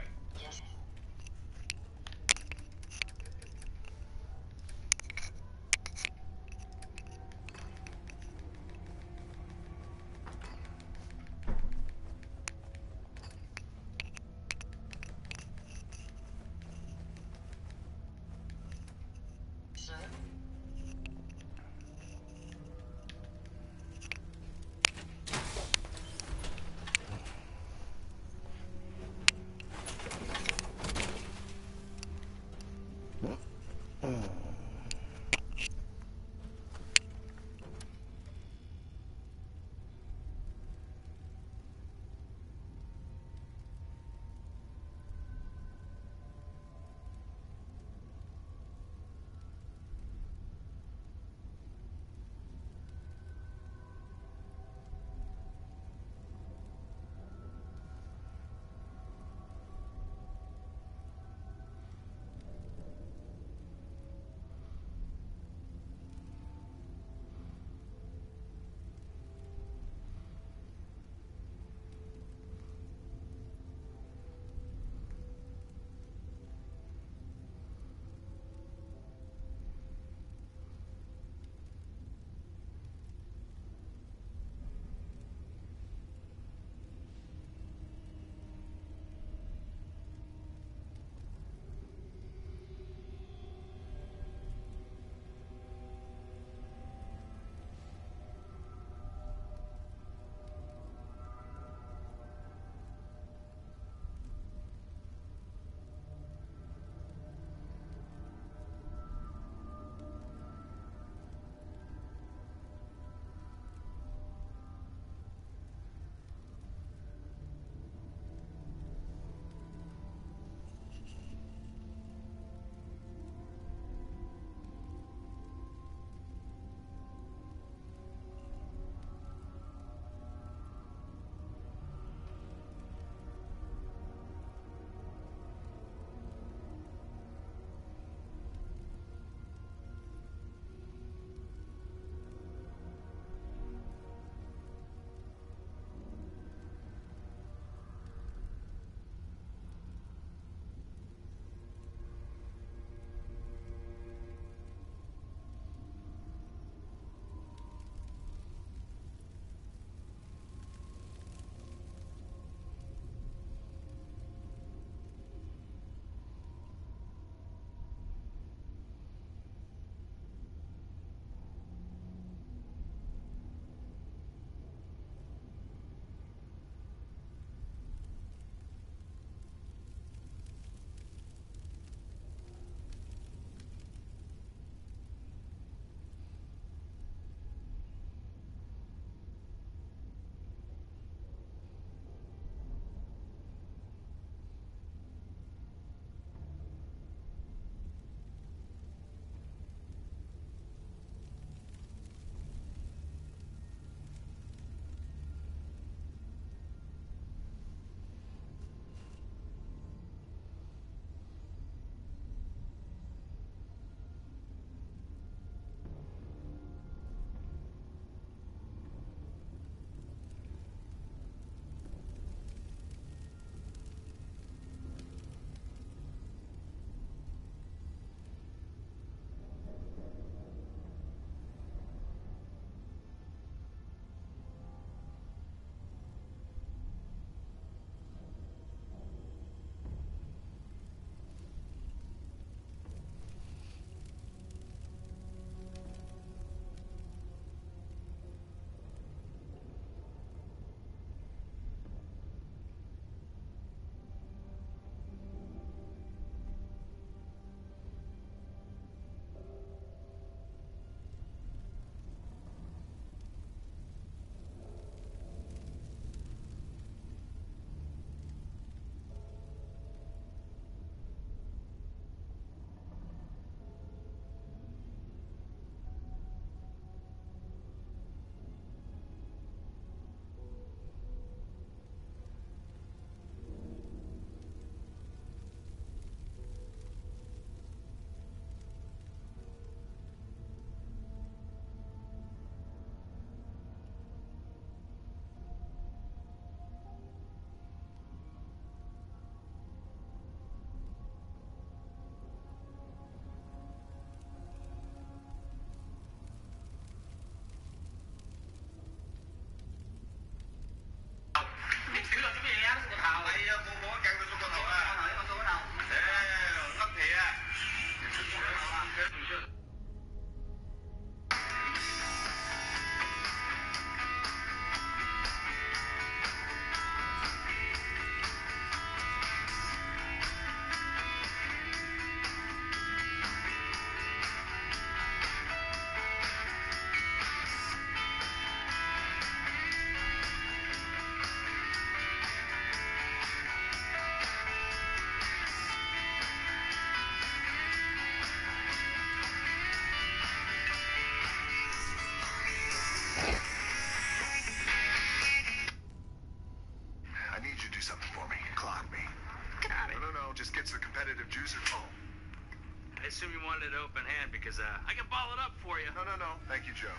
H: assume you wanted it open hand because I can ball it up for you.
G: No. Thank you, Joe.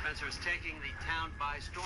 H: Spencer is taking the town by storm.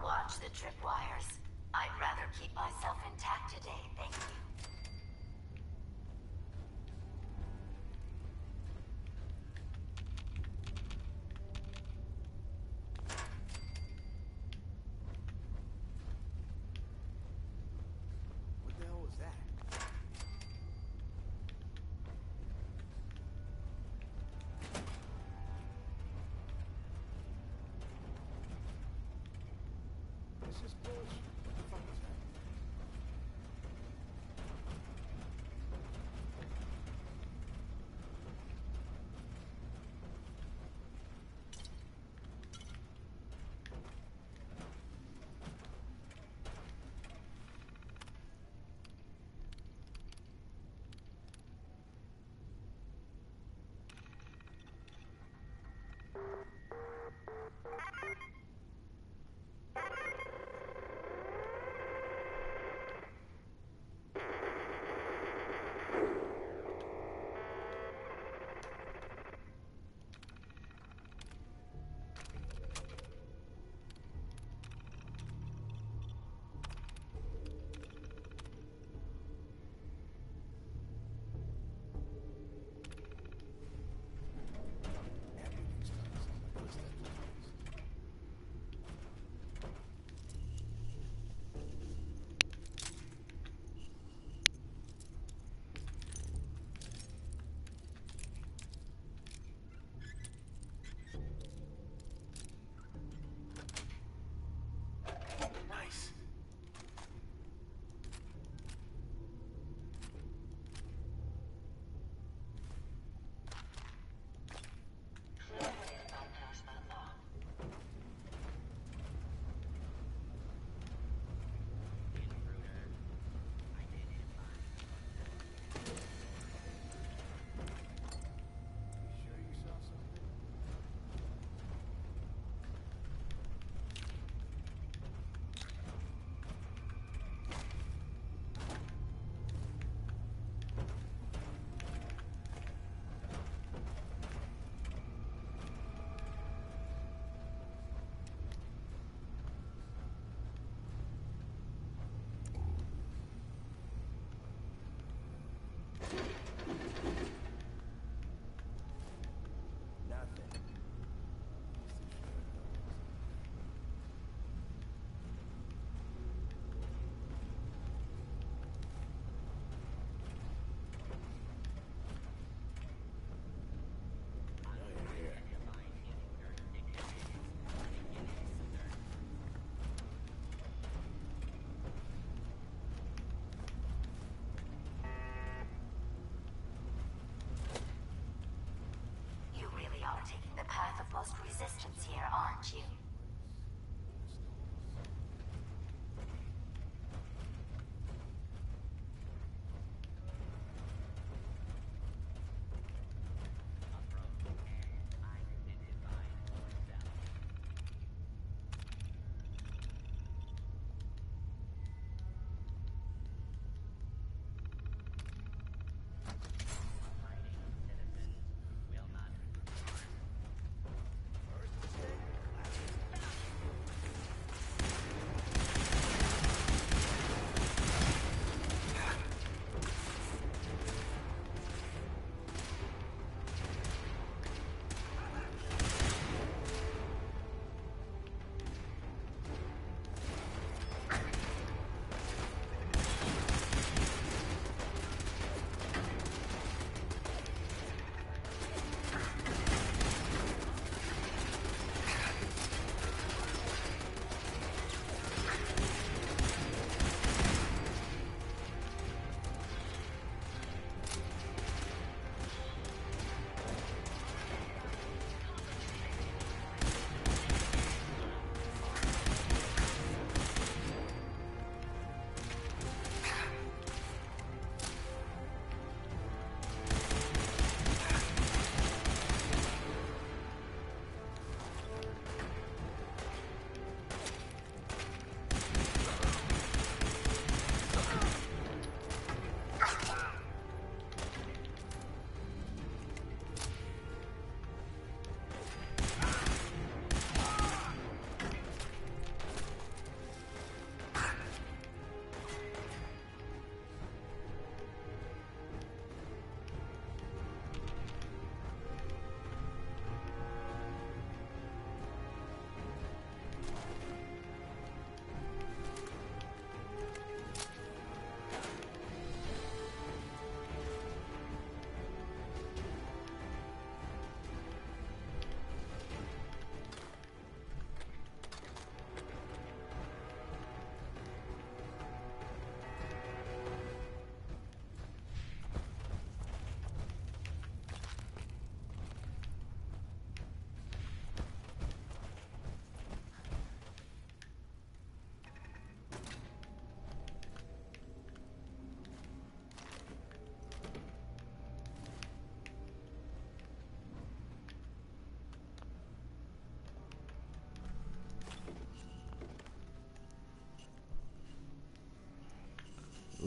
F: Watch the tripwires. I'd rather keep myself intact today, thank you.
I: What the hell was that? This is bullshit. What the fuck was that?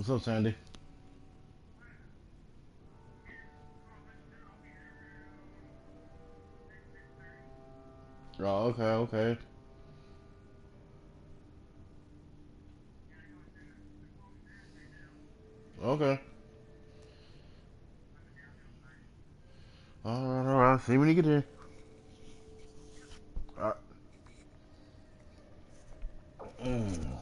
A: What's up, Sandy? Oh, okay, okay. Okay. Alright, alright. See you when you get there. Alright. Mmm.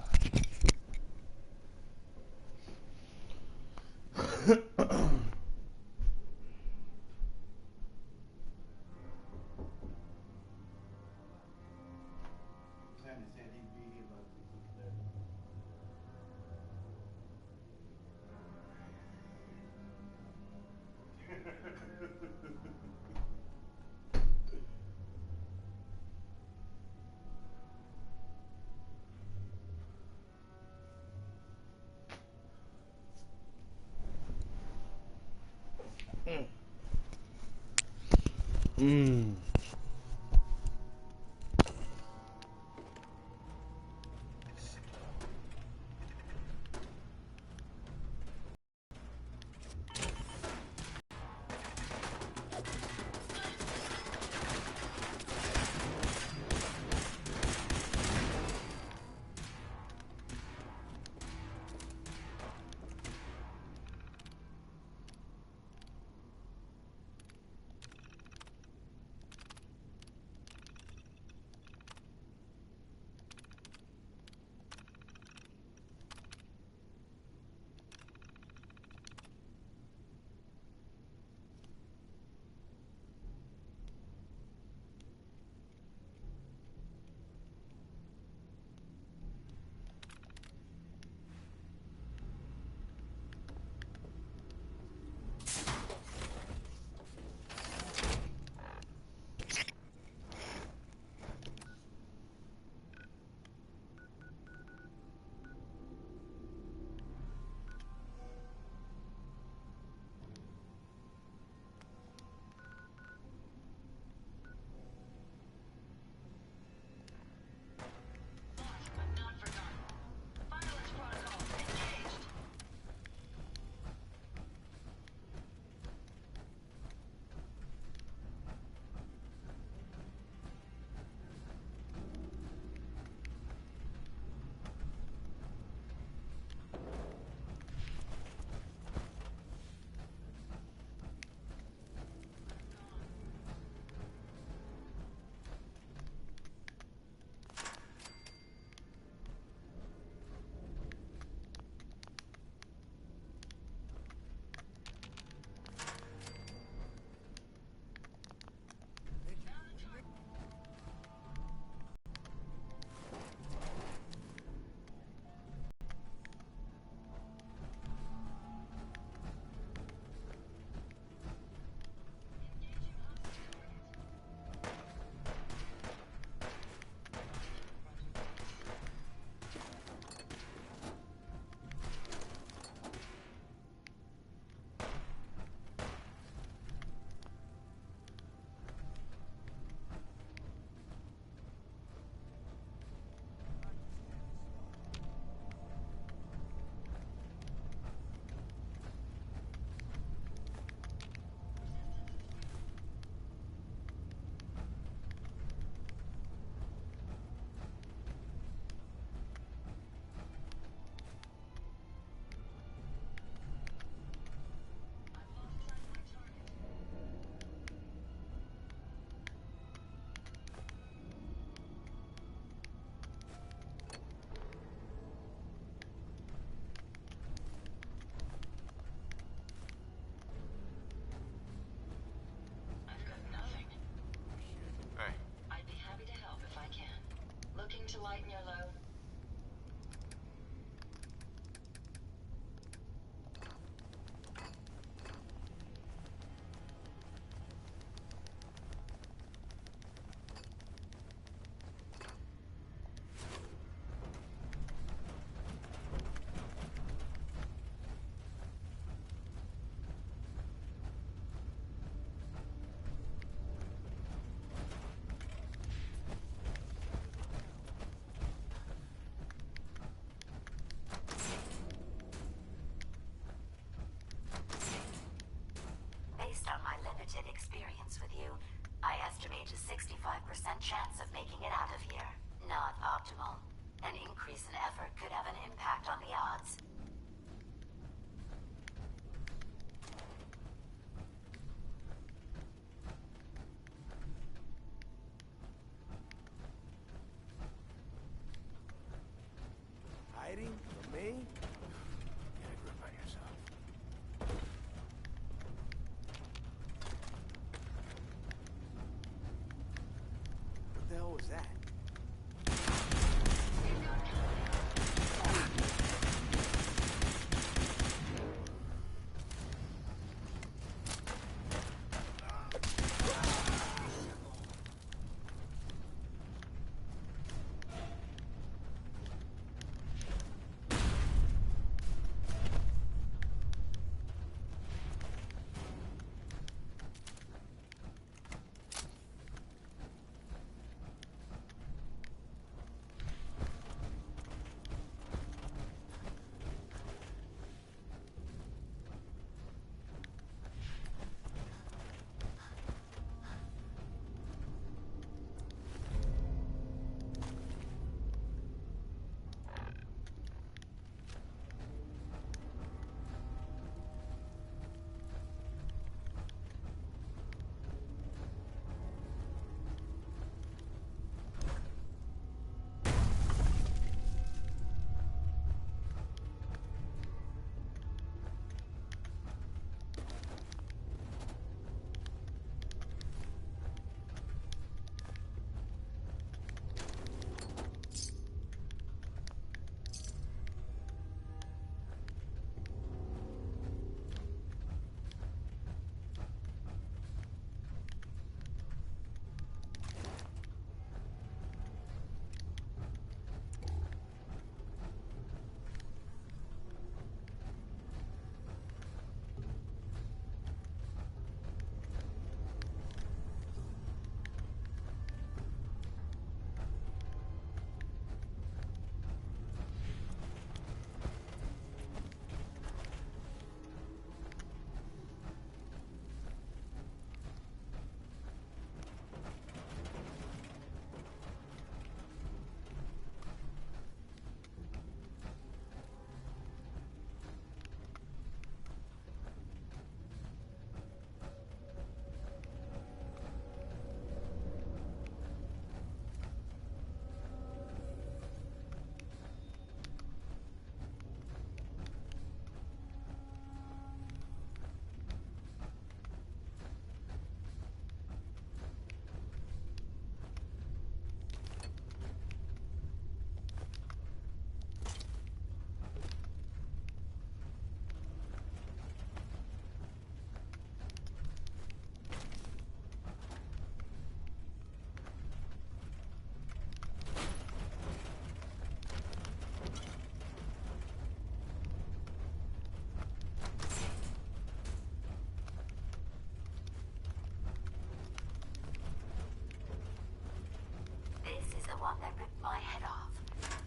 F: effort could have an impact on the odds.
I: Hiding from me? Get a grip on yourself. What the hell was that?
F: one that ripped my head off.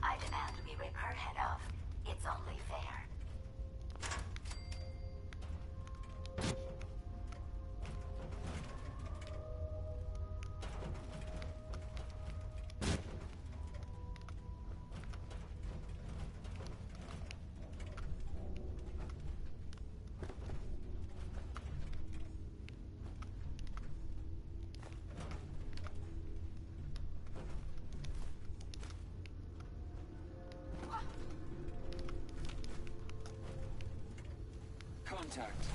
F: I demand we rip her head off. It's only fair.
J: Contact.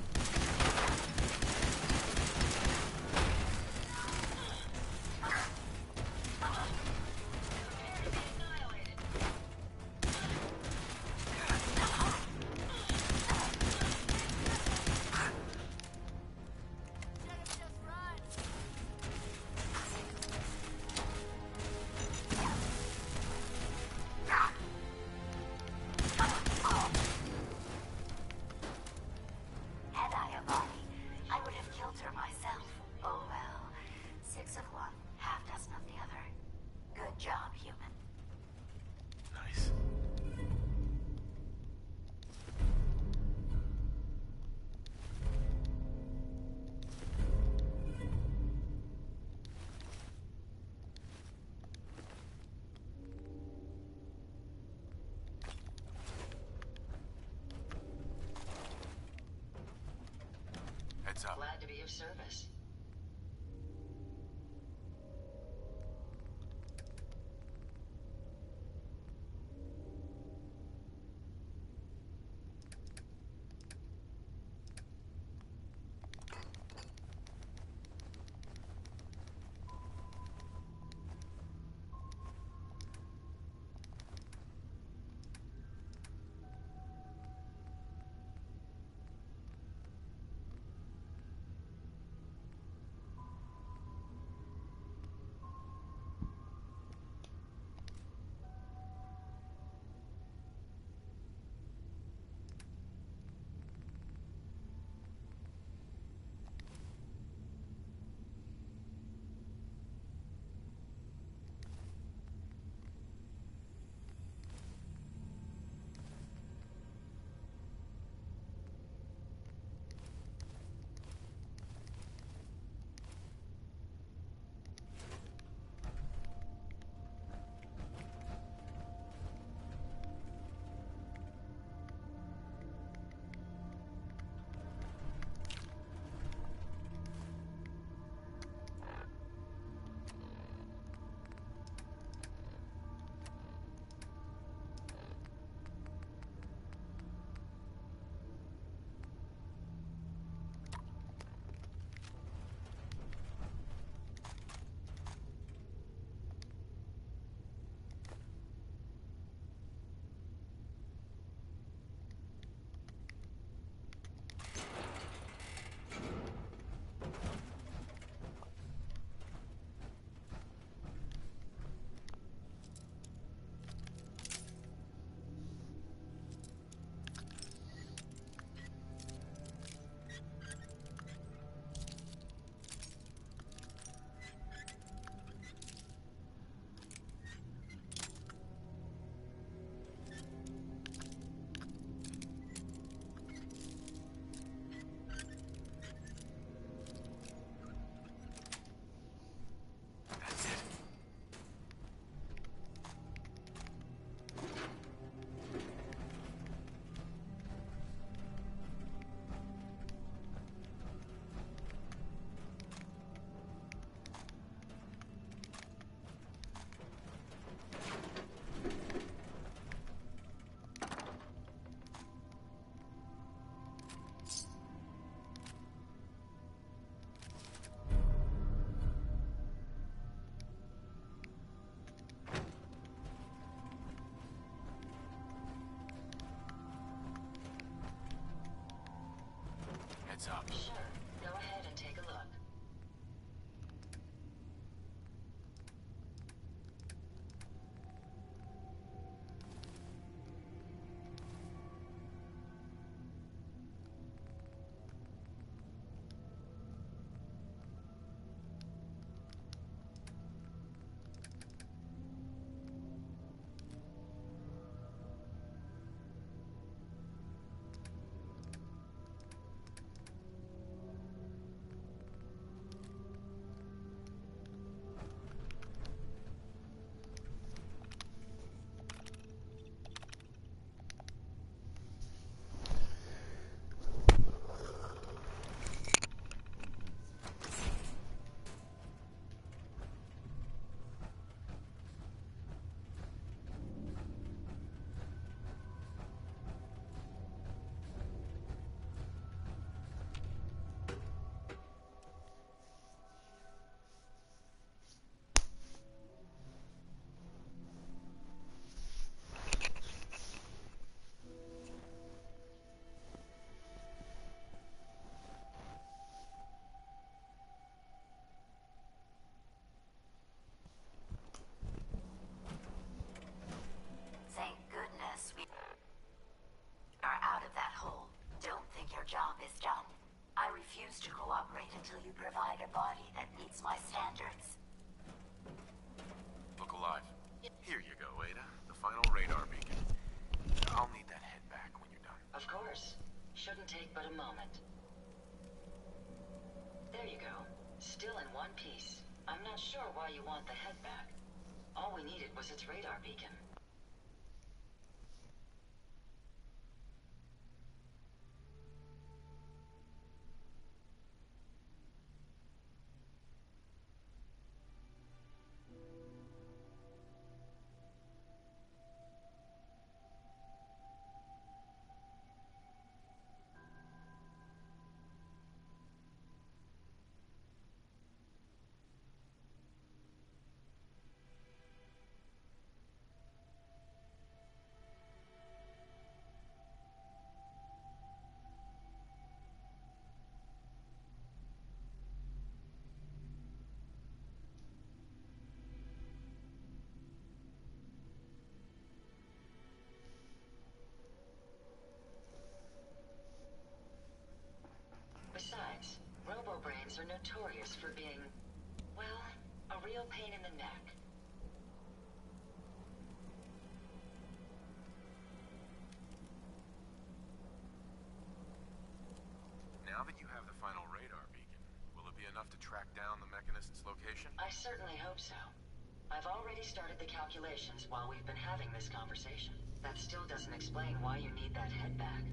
F: Had I of service.
G: Heads up.
F: Sure. Go ahead and take a look. Thank goodness we are out of that hole. Don't think your job is done. I refuse to cooperate until you provide a body that meets my standards.
G: Look alive. Here you go, Ada. The final radar beacon. I'll need that head back when you're done.
F: Of course. Shouldn't take but a moment. There you go. Still in one piece. I'm not sure why you want the head back. All we needed was its radar beacon. are notorious for being, well, a real pain in the neck.
G: Now that you have the final radar beacon, will it be enough to track down the Mechanist's location?
F: I certainly hope so. I've already started the calculations while we've been having this conversation. That still doesn't explain why you need that head back.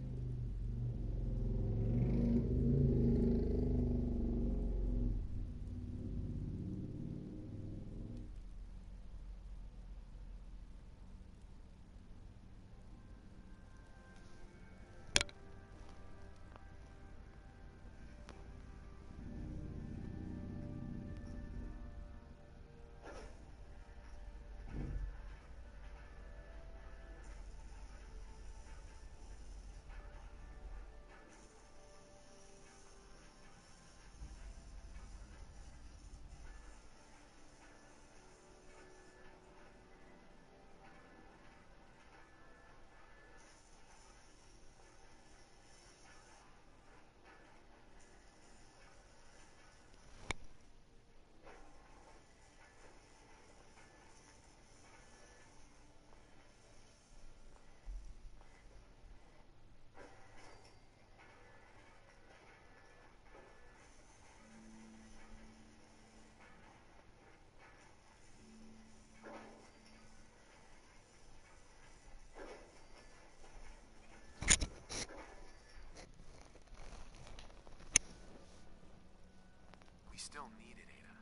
G: We still need it, Ada.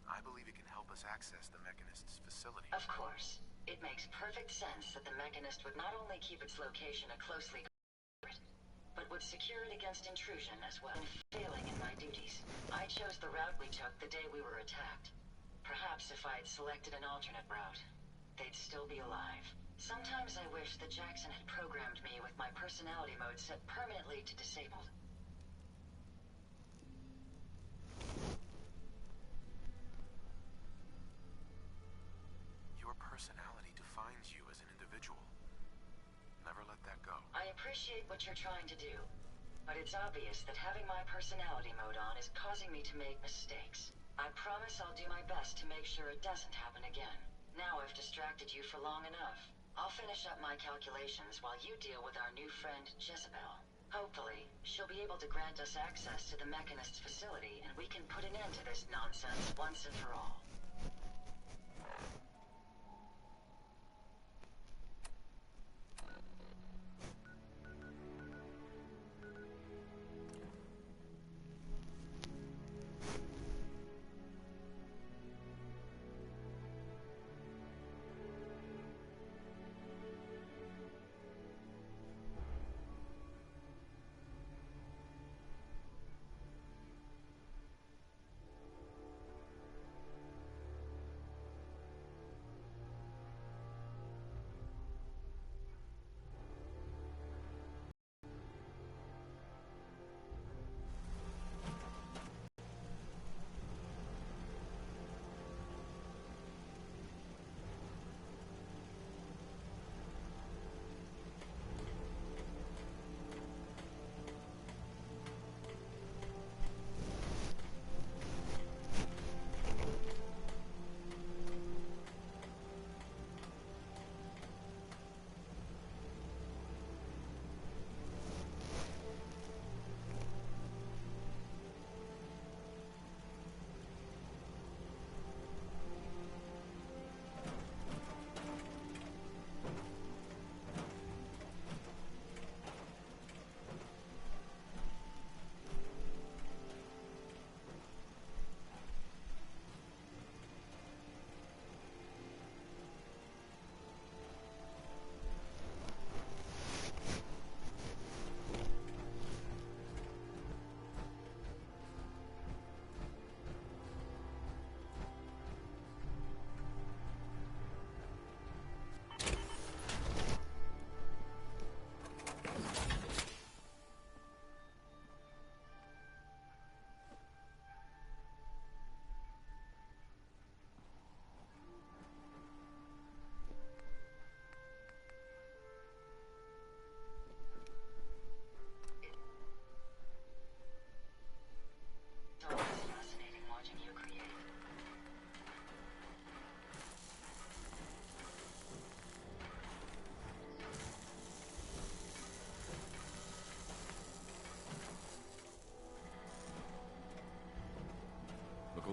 G: I believe it can help us access the Mechanist's facility.
F: Of course. It makes perfect sense that the Mechanist would not only keep its location a closely guarded, but would secure it against intrusion as well. Failing in my duties, I chose the route we took the day we were attacked. Perhaps if I had selected an alternate route, they'd still be alive. Sometimes I wish that Jackson had programmed me with my personality mode set permanently to disabled.
G: Your personality defines you as an individual. Never let that go.
F: I appreciate what you're trying to do, but it's obvious that having my personality mode on is causing me to make mistakes. I promise I'll do my best to make sure it doesn't happen again. Now I've distracted you for long enough. I'll finish up my calculations while you deal with our new friend, Jezebel. Hopefully, she'll be able to grant us access to the Mechanist's facility, and we can put an end to this nonsense once and for all.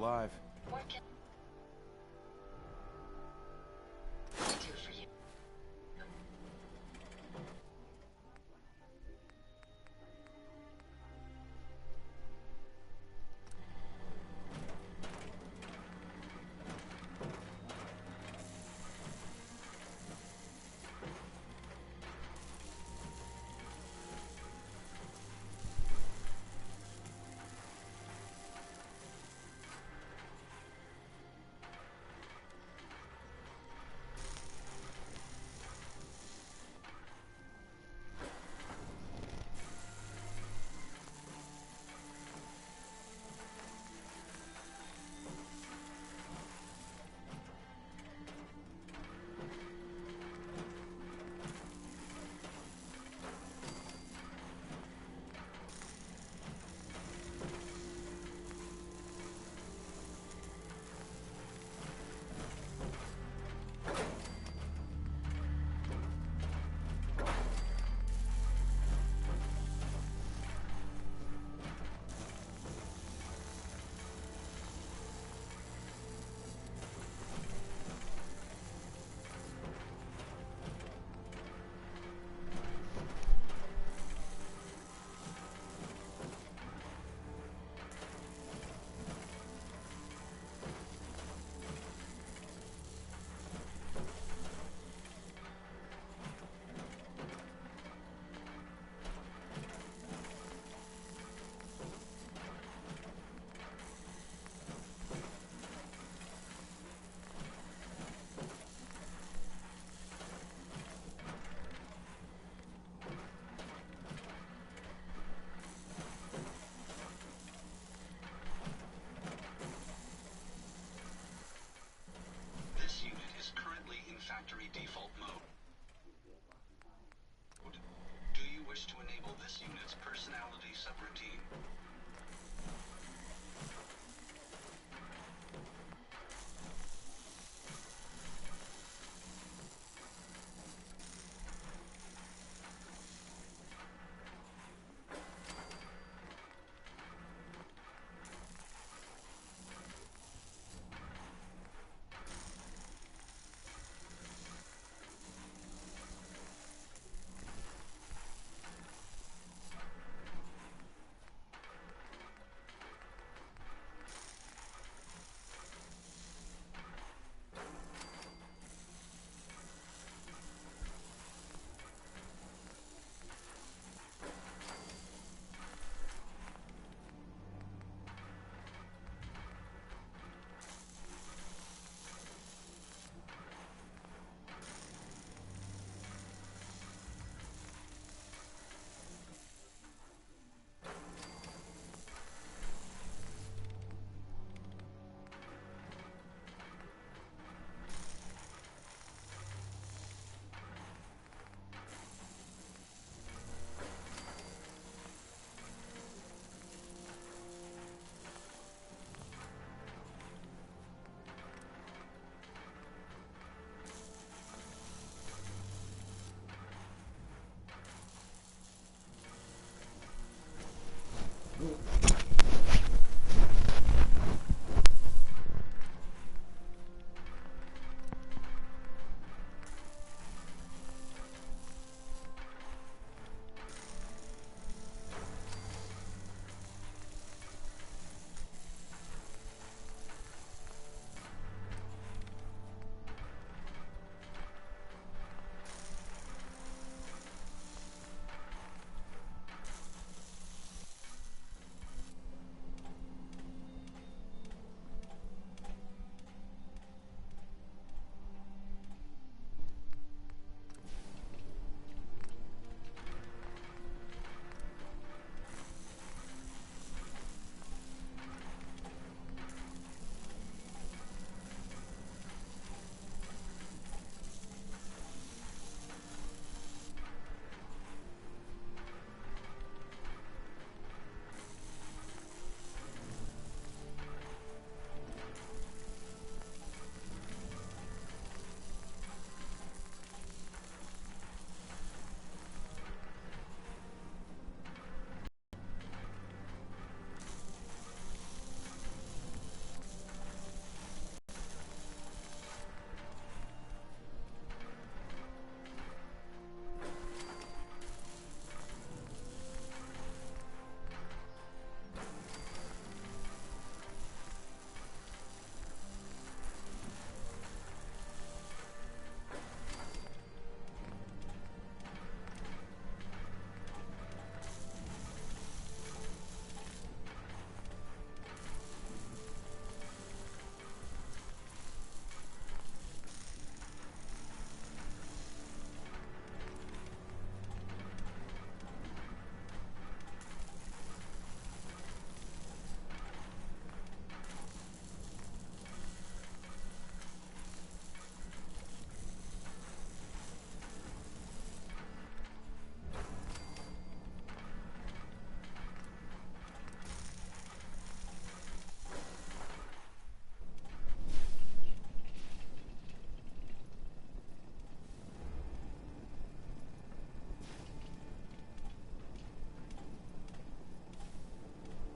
I: alive.
F: What can I do for you?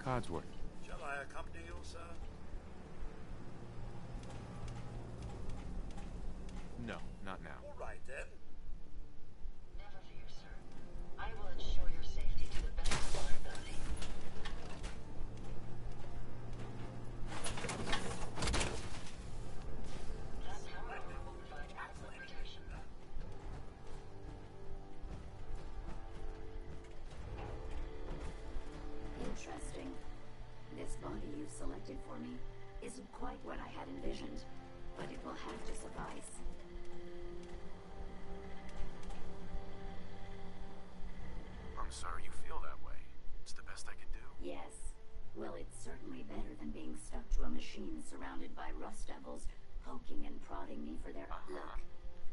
G: Codsworth.
I: Shall I accompany you, sir?
G: No, not now.
I: All right, then.
F: Never fear, sir. I will ensure your safety to the best of our ability. That power will provide adequate protection. Interesting. This body you've selected for me isn't quite what I had envisioned, but it will have to suffice.
G: I'm sorry you feel that way. It's the best I could do.
F: Yes. Well, it's certainly better than being stuck to a machine surrounded by rust devils poking and prodding me for their look.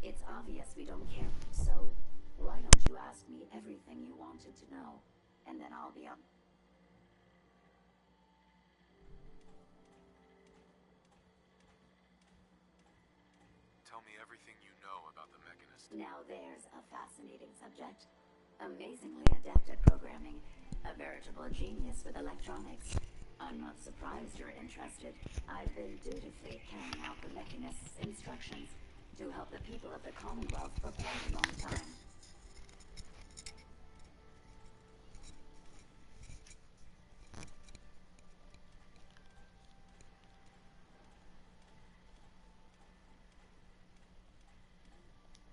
F: It's obvious we don't care, so why don't you ask me everything you wanted to know, and then I'll be up.
G: Tell me everything you know about the Mechanist.
F: Now there's a fascinating subject. Amazingly adept at programming. A veritable genius with electronics. I'm not surprised you're interested. I've been dutifully carrying out the Mechanist's instructions to help the people of the Commonwealth for quite a long time.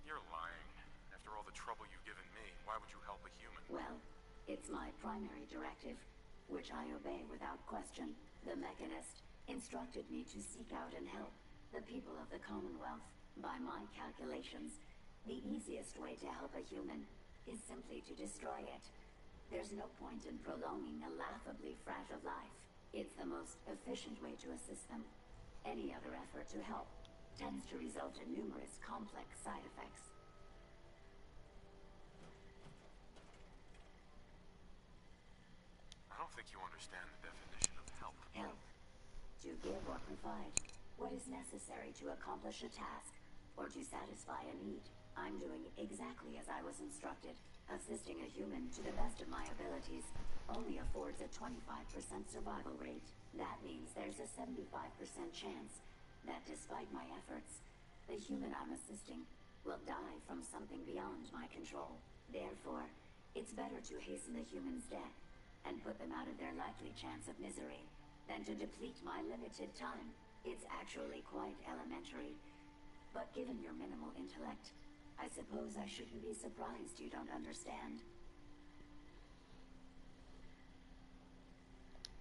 G: You're lying. After all the trouble you've given me, why would you help a human?
F: Well, it's my primary directive, which I obey without question. The Mechanist instructed me to seek out and help the people of the Commonwealth. By my calculations, the easiest way to help a human is simply to destroy it. There's no point in prolonging a laughably fragile life. It's the most efficient way to assist them. Any other effort to help tends to result in numerous complex side effects.
G: I don't think you understand the definition of help.
F: Help. To give or provide what is necessary to accomplish a task or to satisfy a need. I'm doing exactly as I was instructed. Assisting a human to the best of my abilities only affords a 25% survival rate. That means there's a 75% chance that despite my efforts, the human I'm assisting will die from something beyond my control. Therefore, it's better to hasten the human's death and put them out of their likely chance of misery than to deplete my limited time. It's actually quite elementary, but given your minimal intellect, I suppose I shouldn't be surprised you don't understand.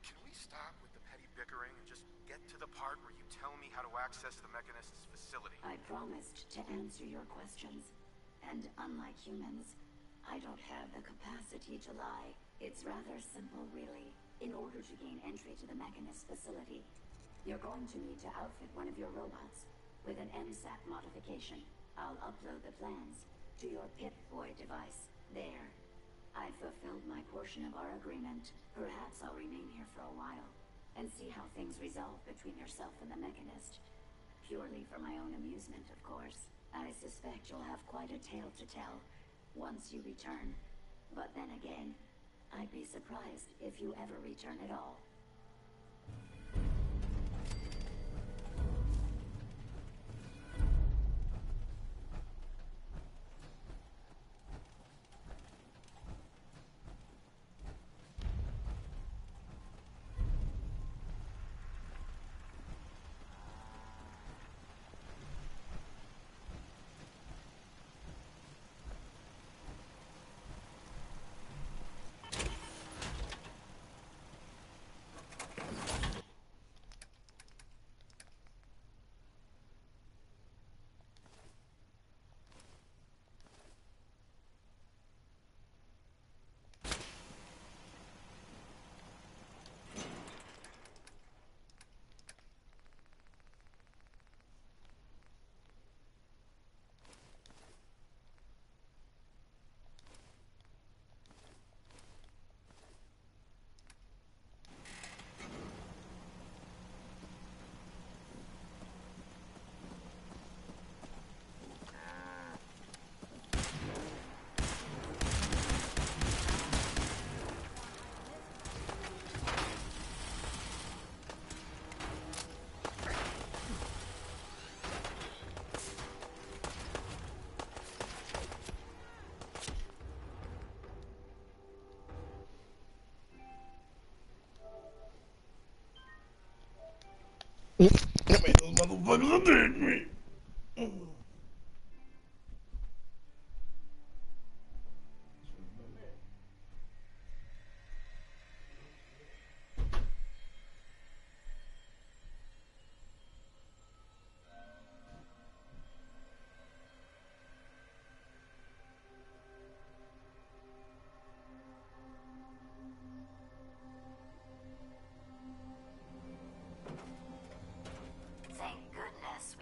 G: Can we stop with the petty bickering and just get to the part where you tell me how to access the Mechanist's facility?
F: I promised to answer your questions, and unlike humans, I don't have the capacity to lie. It's rather simple, really. In order to gain entry to the Mechanist facility, you're going to need to outfit one of your robots with an MSAT modification. I'll upload the plans to your Pip-Boy device. There. I've fulfilled my portion of our agreement. Perhaps I'll remain here for a while and see how things resolve between yourself and the Mechanist. Purely for my own amusement, of course. I suspect you'll have quite a tale to tell once you return. But then again, I'd be surprised if you ever return at all.
A: Man, those motherfuckers are dead, man.
F: Thank goodness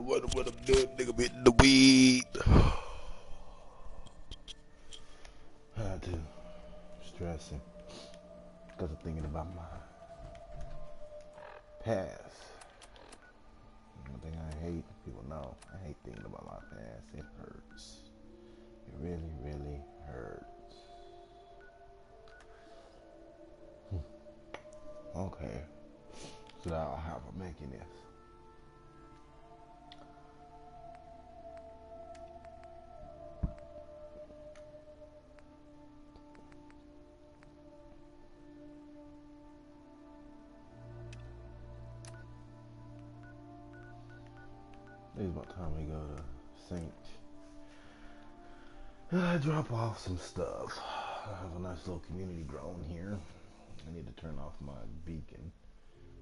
A: what I'm doing, nigga, I'm hitting the weed. Had to. Stressing. Because I'm thinking about my past. One thing I hate, people know, I hate thinking about my past. It hurts. It really, really hurts. Okay. So now how I'm making this. It's about time we go to St. Drop off some stuff. I have a nice little community growing here. I need to turn off my beacon.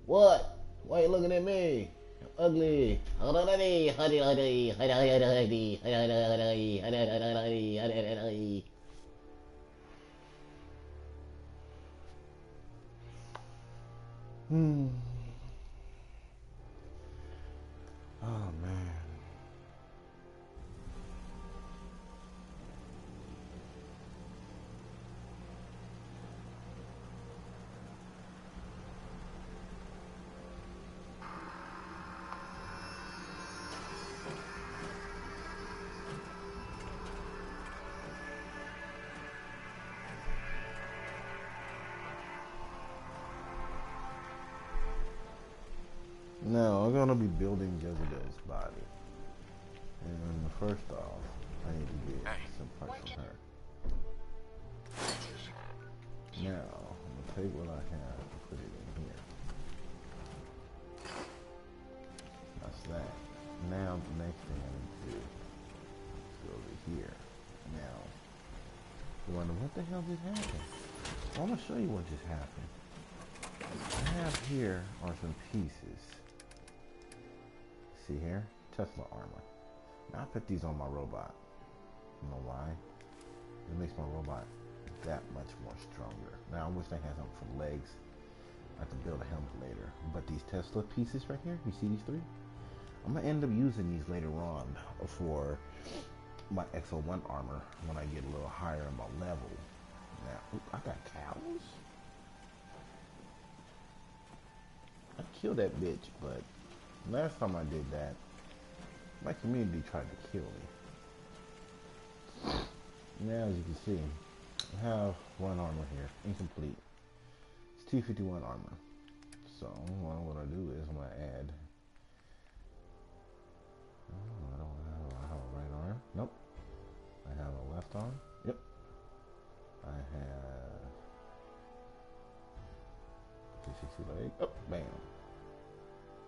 A: What? Why are you looking at me? I'm ugly. Oh man. Now, I'm gonna be building Jezebel's body. And first off, I need to get some parts from her. Now, I'm gonna take what I have and put it in here. That's that. Now, the next thing I need to do is go over here. Now, you wonder what the hell just happened? Well, I'm gonna show you what just happened. I have here are some pieces. See here? Tesla armor. Now I put these on my robot. You know why? It makes my robot that much more stronger. Now I wish I had something for legs. I could build a helmet later. But these Tesla pieces right here, you see these three? I'm gonna end up using these later on for my XO1 armor when I get a little higher in my level. Now, I got cows? I killed that bitch, but last time I did that, my community tried to kill me. Now, as you can see, I have one armor here, incomplete. It's 251 armor. So, what I do is I'm going to add... I don't have a right arm. Nope. I have a left arm. Yep. I have... T60 leg. Oh, bam.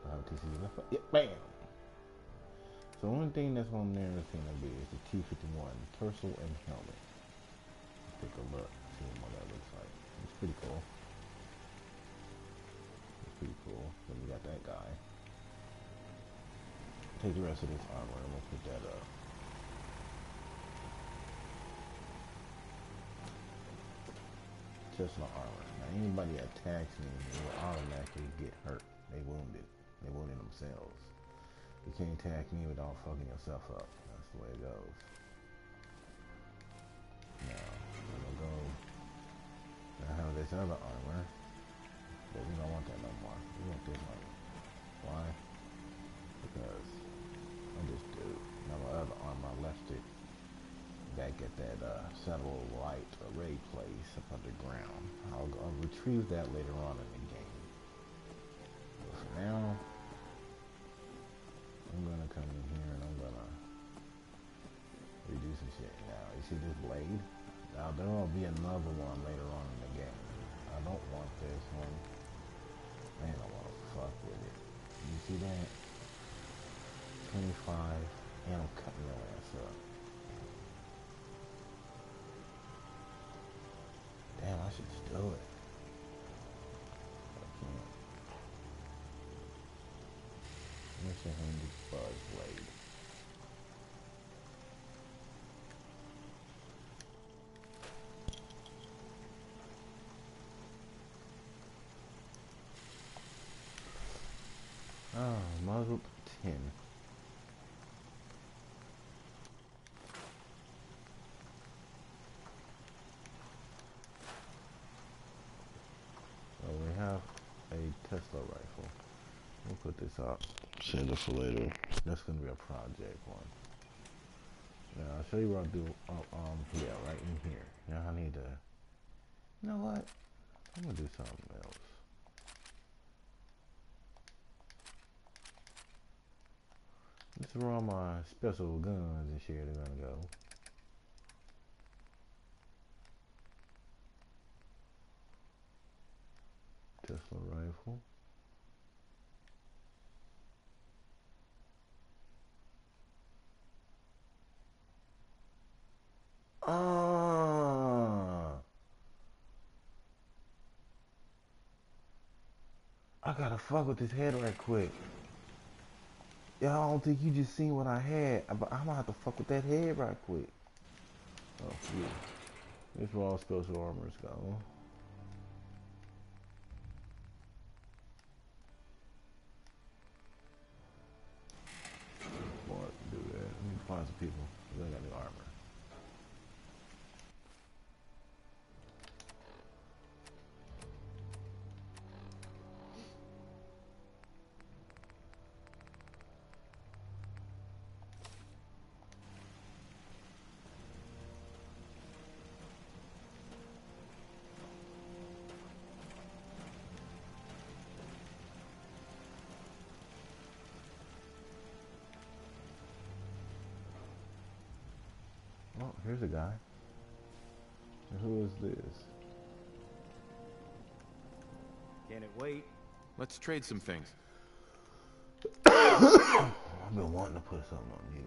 A: I have a T60 left foot. Yep, bam. So the only thing that's on there is going to be is the T51 torso and helmet. Let's take a look, see what that looks like. It's pretty cool. It's pretty cool. Then we got that guy. Take the rest of this armor and we'll put that up. Tesla armor. Now anybody that attacks me will automatically get hurt. They wounded. They wounded themselves. You can't attack me without fucking yourself up. That's the way it goes. Now, I'm gonna go. I have this other armor, but we don't want that no more. We want this one. Why? Because I'm just dude. Now my other armor, I left it back at that satellite array place up underground. I'll retrieve that later on in the game. But for now, I'm gonna come in here and I'm gonna redo some shit. Now, you see this blade? Now, there will be another one later on in the game. I don't want this one. Man, I want to fuck with it. You see that? 25, and I'm cutting your ass up. Damn, I should just do it. I can't. Mission Handy Buzz Blade. Muzzle 10. Tesla rifle. We'll put this up. Save it for later. That's gonna be a project one. Now I'll show you what I'll do. Yeah, right in here. Now I need to. You know what? I'm gonna do something else. This is where all my special guns and shit are gonna go. Tesla rifle. I gotta fuck with this head right quick. Y'all don't think you just seen what I had, but I'm gonna have to fuck with that head right quick. Oh, yeah. This is where all special armors go. What do that? Let me find some people. They got new armor. Oh, here's a guy. And who is this?
I: Can it wait?
G: Let's trade some things.
A: I've been wanting to put something on you.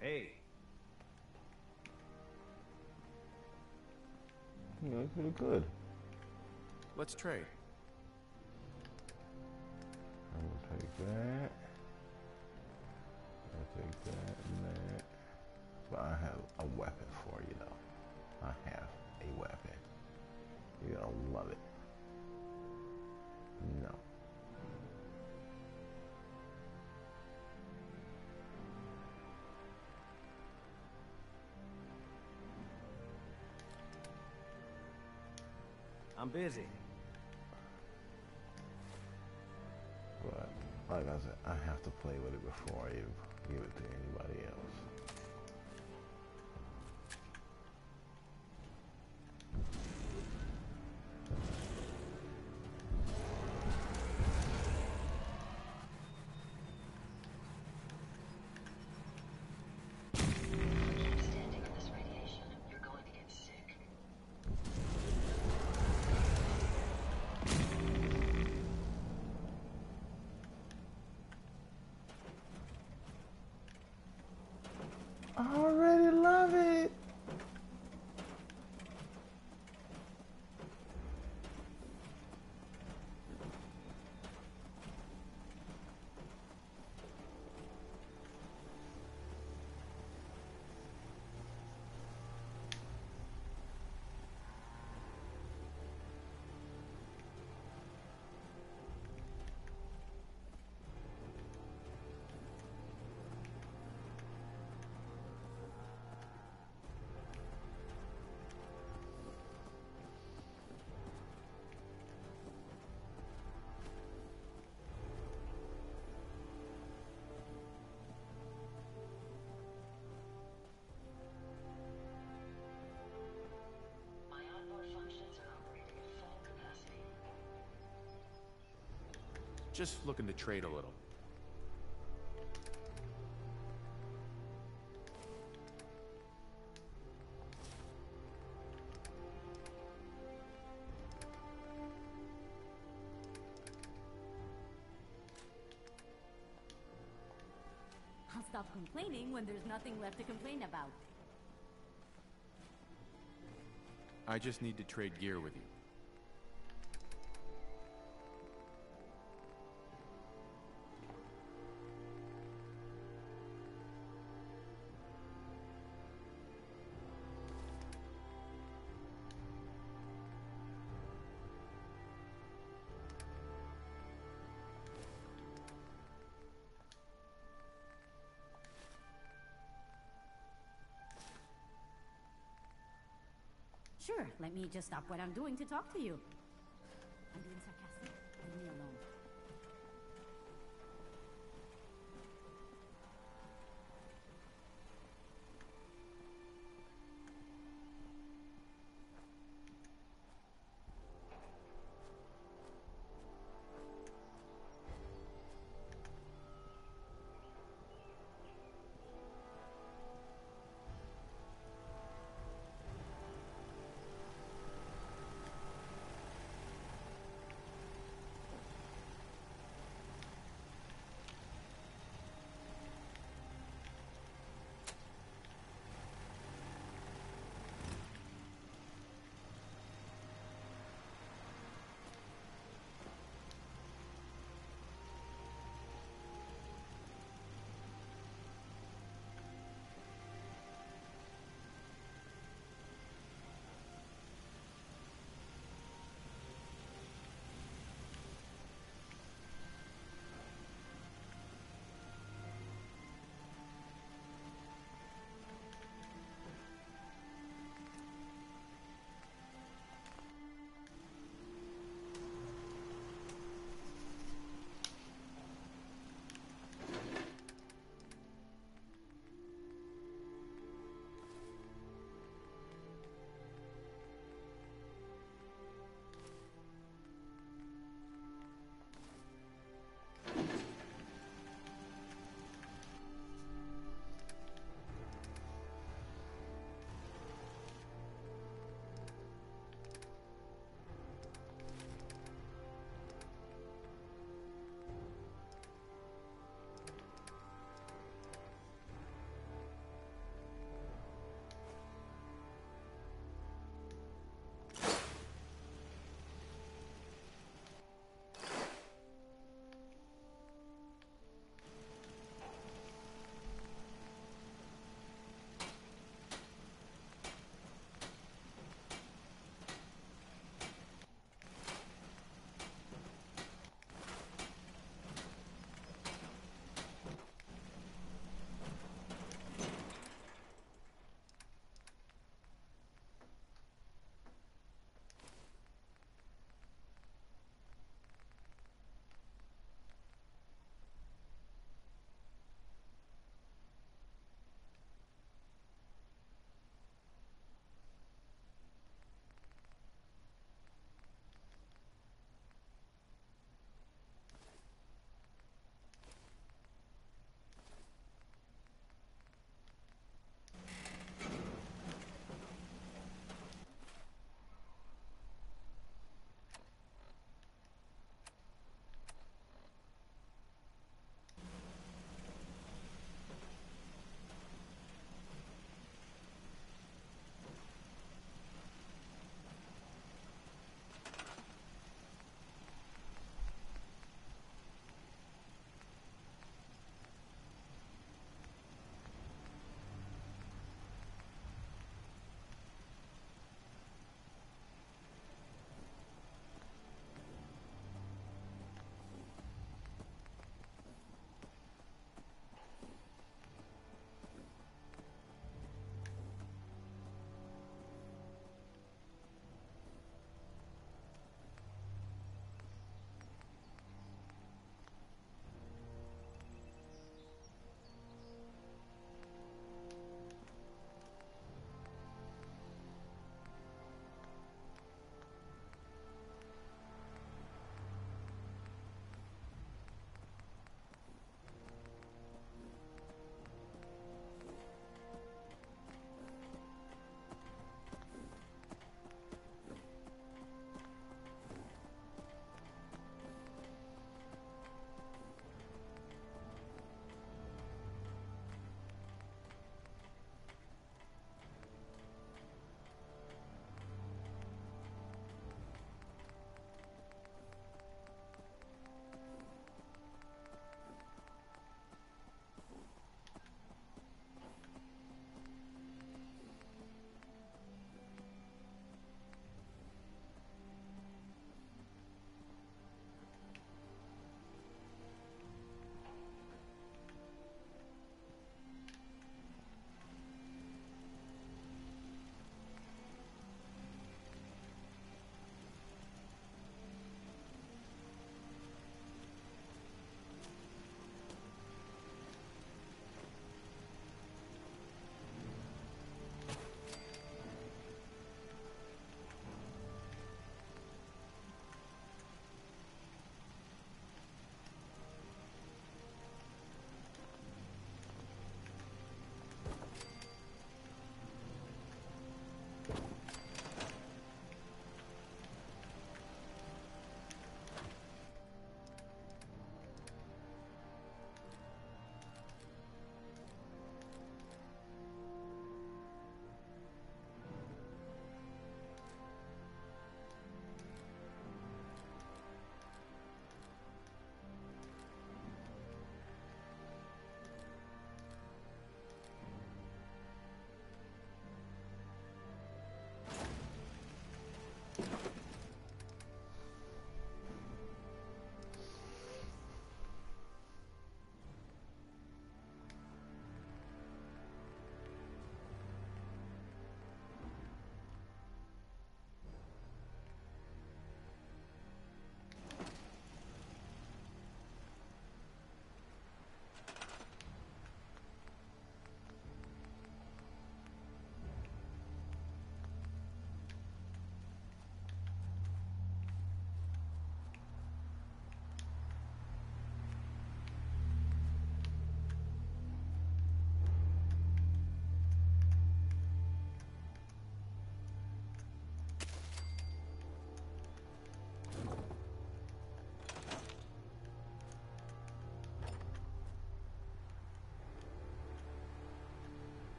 I: Hey.
A: You know, pretty good.
G: Let's trade.
A: I'm gonna take that. I'll take that and that. But I have a weapon for you though. I have a weapon. You're gonna love it. No.
I: I'm busy.
A: But like I said, I have to play with it before I give it to anybody else.
G: Just looking to trade a little.
J: I'll stop complaining when there's nothing left to complain about.
G: I just need to trade gear with you.
J: Sure, let me just stop what I'm doing to talk to you. I'm being sarcastic. Leave me alone.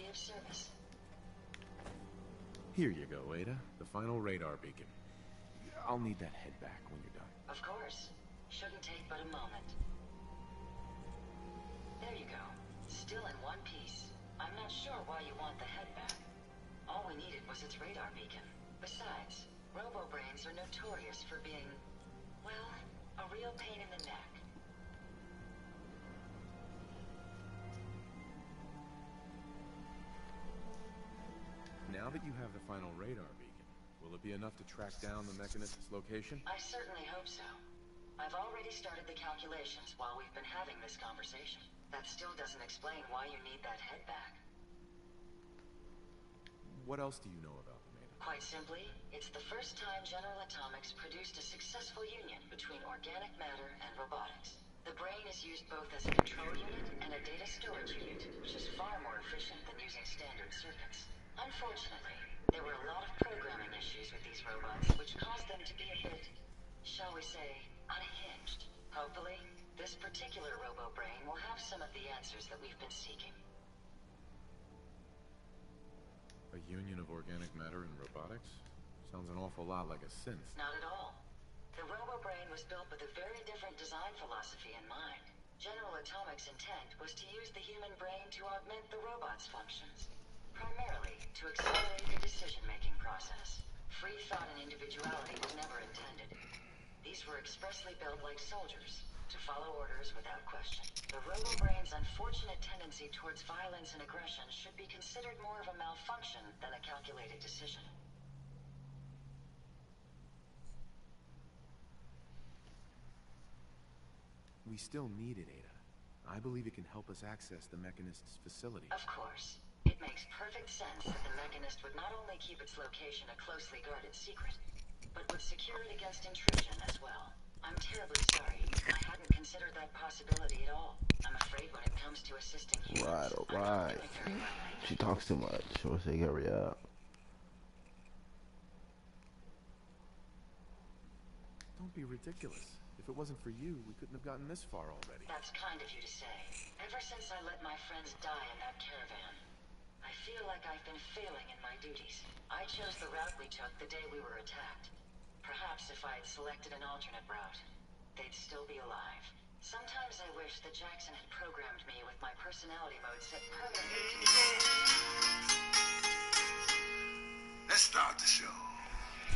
K: of service.
G: Here you go, Ada. The final radar beacon. I'll need that head back when you're done.
K: Of course. Shouldn't take but a moment. There you go. Still in one piece. I'm not sure why you want the head back. All we needed was its radar beacon. Besides, robo-brains are notorious for being, well, a real pain in the neck.
G: Now that you have the final radar beacon, will it be enough to track down the Mechanist's location?
K: I certainly hope so. I've already started the calculations while we've been having this conversation. That still doesn't explain why you need that head back.
G: What else do you know about them, Ada?
K: Quite simply, it's the first time General Atomics produced a successful union between organic matter and robotics. The brain is used both as a control unit and a data storage unit, which is far more efficient than using standard circuits. Unfortunately, there were a lot of programming issues with these robots, which caused them to be a bit, shall we say, unhinged. Hopefully, this particular robo-brain will have some of the answers that we've been seeking.
G: A union of organic matter and robotics? Sounds an awful lot like a synth.
K: Not at all. The robo-brain was built with a very different design philosophy in mind. General Atomics' intent was to use the human brain to augment the robot's functions, primarily to accelerate the decision-making process. Free thought and individuality was never intended. These were expressly built like soldiers, to follow orders without question. The robo-brain's unfortunate tendency towards violence and aggression should be considered more of a malfunction than a calculated decision.
G: We still need it, Ada. I believe it can help us access the Mechanist's facility.
K: Of course. It makes perfect sense that the Mechanist would not only keep its location a closely guarded secret, but would secure it against intrusion as well. I'm terribly sorry. I hadn't considered that possibility at all. I'm afraid when it comes to assisting humans,
A: Right,
K: I'm not
A: alright.
K: doing very well.
A: She talks too much. She'll say hurry up.
G: Don't be ridiculous. If it wasn't for you, we couldn't have gotten this far already.
K: That's kind of you to say. Ever since I let my friends die in that caravan, I feel like I've been failing in my duties. I chose the route we took the day we were attacked. Perhaps if I had selected an alternate route, they'd still be alive. Sometimes I wish that Jackson had programmed me with my personality mode set permanently to the
D: Let's start the show.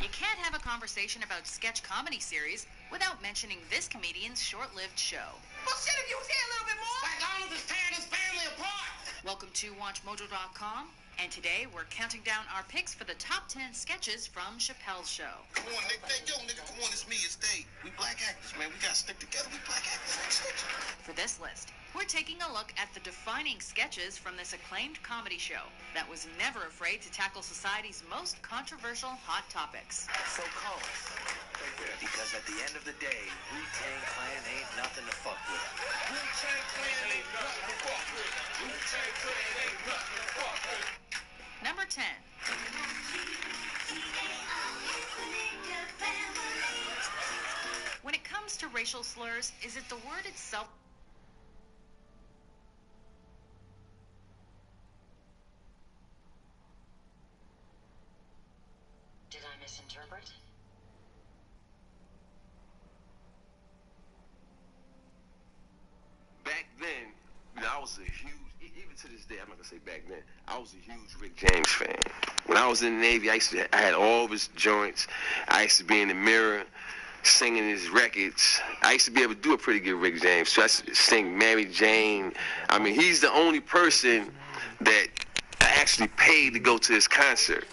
L: You can't have a conversation about sketch comedy series without mentioning this comedian's short-lived show.
C: Well, shit, if you was here a little bit more. Like Arnold is tearing his family apart.
L: Welcome to WatchMojo.com, and today we're counting down our picks for the top 10 sketches from Chappelle's show.
D: Come on, nigga. Yo, nigga, come on, it's me, it's Dave. We black actors, man. We gotta stick together. We black actors.
L: For this list, we're taking a look at the defining sketches from this acclaimed comedy show that was never afraid to tackle society's most controversial hot topics.
H: So call us. Because at the end of the day, Wu-Tang Clan ain't nothing to fuck with.
D: Wu-Tang Clan ain't nothing to fuck with. Wu-Tang Clan ain't nothing to fuck with.
L: Number 10. When it comes to racial slurs, is it the word itself?
K: Did I misinterpret?
M: Back then, you know, I was a huge, even to this day, I'm not gonna say back then, I was a huge Rick James fan. When I was in the Navy, I had all of his joints. I used to be in the mirror singing his records. I used to be able to do a pretty good Rick James. So I used to sing Mary Jane. I mean, he's the only person that I actually paid to go to his concert.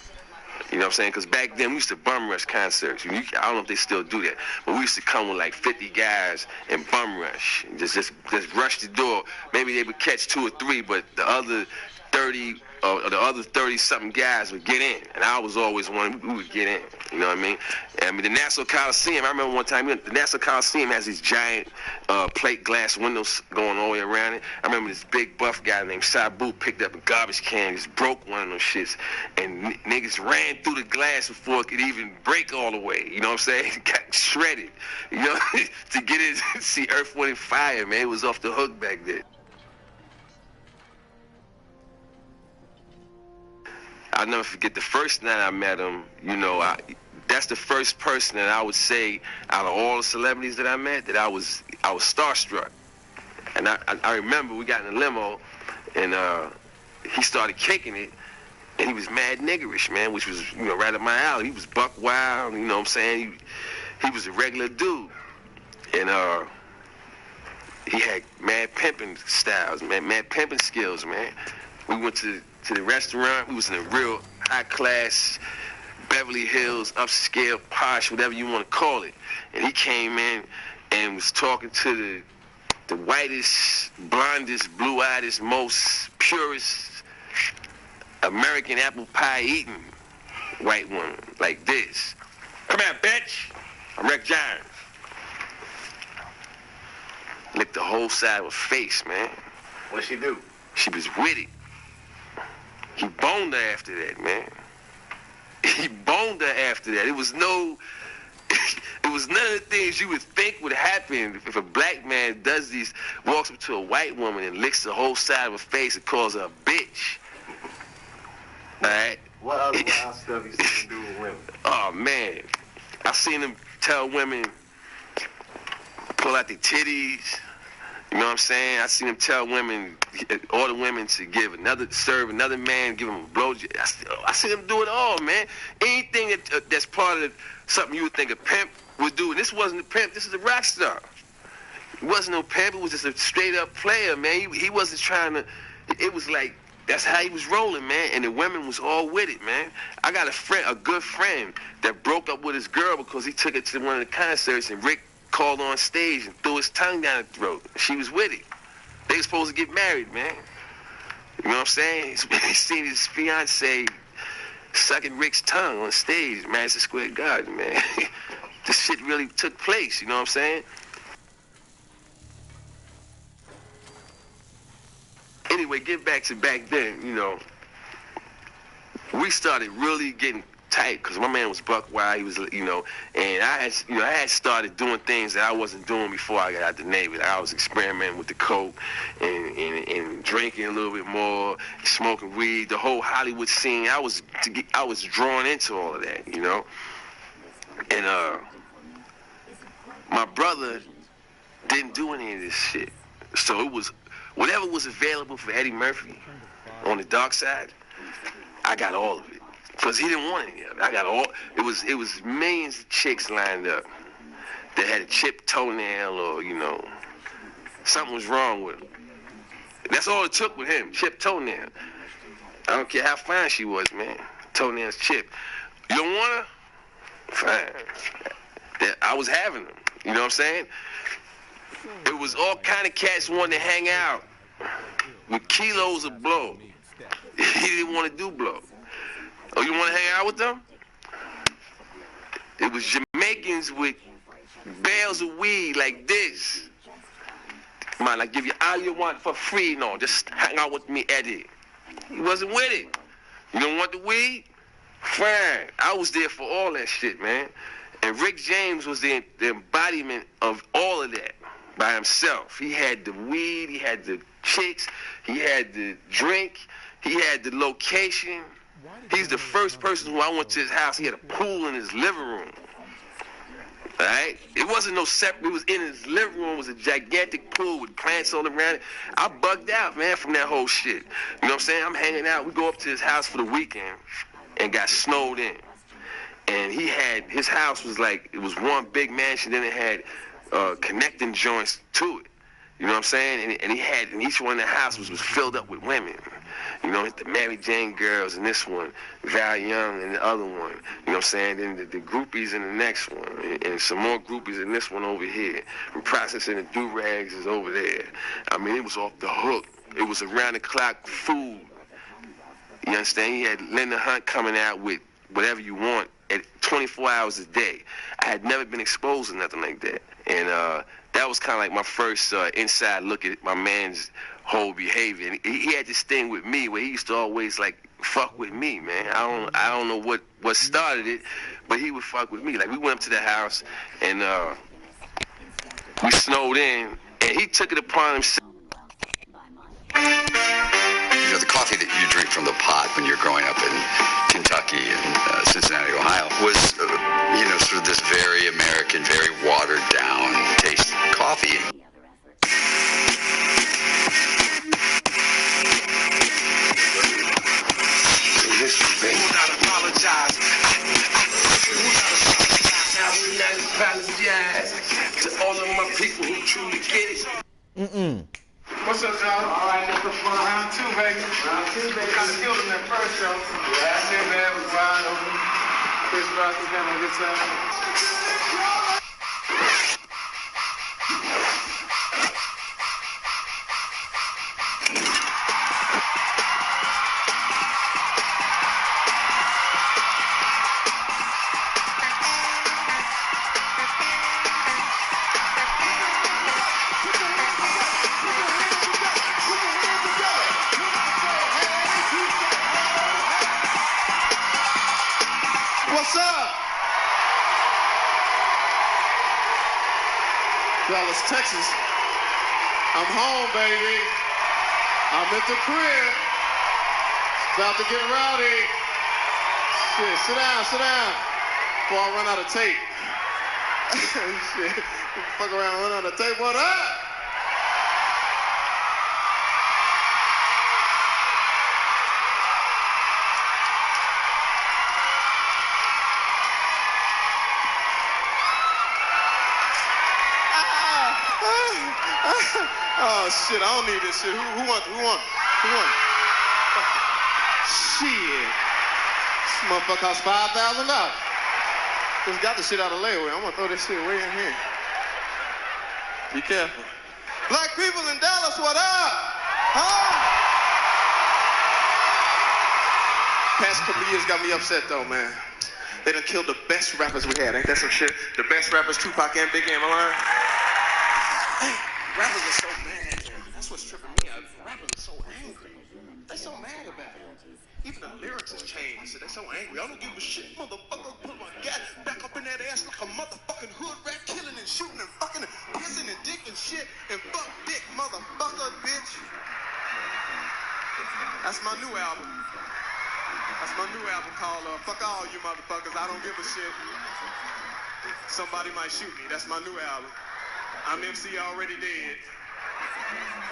M: You know what I'm saying? Because back then we used to bum rush concerts. I don't know if they still do that, but we used to come with like 50 guys and bum rush, and just rush the door. Maybe they would catch 2 or 3, but the other 30 or the other 30-something guys would get in, and I was always one who would get in. You know what I mean? And I mean, the Nassau Coliseum. I remember one time the Nassau Coliseum has these giant plate glass windows going all the way around it. I remember this big buff guy named Sabu picked up a garbage can, just broke one of those shits, and niggas ran through the glass before it could even break all the way. You know what I'm saying? Got shredded. You know, to get in to see Earth, Wind, and Fire, man, it was off the hook back then. I'll never forget the first night I met him. You know, that's the first person that I would say out of all the celebrities that I met that I was starstruck. And I remember we got in a limo, and he started kicking it, and he was mad niggerish, man, which was, you know, right up my alley. He was buck wild, you know what I'm saying? He was a regular dude, and he had mad pimping styles, man, mad pimping skills, man. We went to the restaurant. We was in a real high class, Beverly Hills, upscale, posh, whatever you want to call it. And he came in and was talking to the whitest, blondest, blue-eyedest, most purest American apple pie eating white woman, like this. Come here, bitch. I'm Rick James. Licked the whole side of her face, man.
N: What'd she do?
M: She was with it. He boned her after that, man. He boned her after that. It was none of the things you would think would happen if a black man does these, walks up to a white woman and licks the whole side of her face and calls her a bitch. All right?
N: What other wild stuff you seen him do with women?
M: Oh, man. I seen him tell women, pull out their titties. You know what I'm saying? I seen him tell women, order women to serve another man, give him a blowjob. I seen him do it all, man. Anything that's part of something you would think a pimp would do. And this wasn't a pimp, this is a rock star. It wasn't no pimp, it was just a straight up player, man. He wasn't trying to, it was like, that's how he was rolling, man. And the women was all with it, man. I got a good friend that broke up with his girl because he took her to one of the concerts and Rick called on stage and threw his tongue down her throat. She was with it. They were supposed to get married, man. You know what I'm saying? He seen his fiance sucking Rick's tongue on stage, Madison Square Garden, man. This shit really took place, you know what I'm saying? Anyway, get back to back then, you know. We started really getting tight because my man was buck wild. He was, you know, and I had started doing things that I wasn't doing before I got out the Navy. Like I was experimenting with the coke and drinking a little bit more, smoking weed. The whole Hollywood scene. I was drawn into all of that, you know. And my brother didn't do any of this shit, so it was whatever was available for Eddie Murphy on the dark side. I got all of it. Because he didn't want any of it. I got all, it was millions of chicks lined up that had a chipped toenail or, you know, something was wrong with them. That's all it took with him, chipped toenail. I don't care how fine she was, man. Toenails chipped. You don't want her? Fine. I was having them. You know what I'm saying? It was all kind of cats wanting to hang out with kilos of blow. He didn't want to do blow. Oh, you want to hang out with them? It was Jamaicans with bales of weed like this. Man, I give you all you want for free. No, just hang out with me, Eddie. He wasn't with it. You don't want the weed? Fine. I was there for all that shit, man. And Rick James was the embodiment of all of that by himself. He had the weed, he had the chicks, he had the drink, he had the location. He's the first person who I went to his house. He had a pool in his living room. All right? It wasn't no separate. It was in his living room. It was a gigantic pool with plants all around it. I bugged out, man, from that whole shit. You know what I'm saying? I'm hanging out. We go up to his house for the weekend and got snowed in. And his house was like, it was one big mansion. Then it had connecting joints to it. You know what I'm saying? And each one in the house was filled up with women. You know, the Mary Jane girls in this one, Val Young in the other one. You know what I'm saying? Then the groupies in the next one, and some more groupies in this one over here. And Processing the do-rags is over there. I mean, it was off the hook. It was around-the-clock food. You understand? He had Linda Hunt coming out with whatever you want at 24 hours a day. I had never been exposed to nothing like that. And that was kind of like my first inside look at my man's whole behavior. And he had this thing with me where he used to always like fuck with me, man. I don't know what started it, but he would fuck with me. Like we went up to the house and we snowed in, and he took it upon himself.
O: You know, the coffee
B: that you drink from the pot when you're growing up in Kentucky and Cincinnati, Ohio, was, sort of this very American, very watered down taste coffee.
M: Will not apologize. I will not apologize to all of my people who truly get it.
D: What's up, y'all? All right, this is for round two, baby. Round two, baby. Kind of killed him that first show. Yeah, that's it, man. It was wide open. Chris Rock was having a good time. What's up? Dallas, Texas. I'm home, baby. I'm at the crib. It's about to get rowdy. Shit, sit down. Before I run out of tape. Shit, fuck around and run out of tape. What up? Oh shit, I don't need this shit. Who won? Shit. This motherfucker costs $5,000. Just got the shit out of layaway. I'm gonna throw this shit way in here. Be careful. Black people in Dallas, what up? Past couple years got me upset though, man. They done killed the best rappers we had. Ain't that some shit? The best rappers, Tupac and Biggie, am I lying? Hey, rappers are so mad. That's what's tripping me out. Rappers are so angry. They so mad about it. Even the lyrics has changed. They're so angry. I don't give a shit, motherfucker. Put my gat back up in that ass like a motherfucking hood rat, killing and shooting and fucking and pissing and dick and shit and fuck dick, motherfucker, bitch. That's my new album. That's my new album called Fuck All You Motherfuckers. I don't give a shit. Somebody might shoot me. That's my new album. I'm MC Already Dead.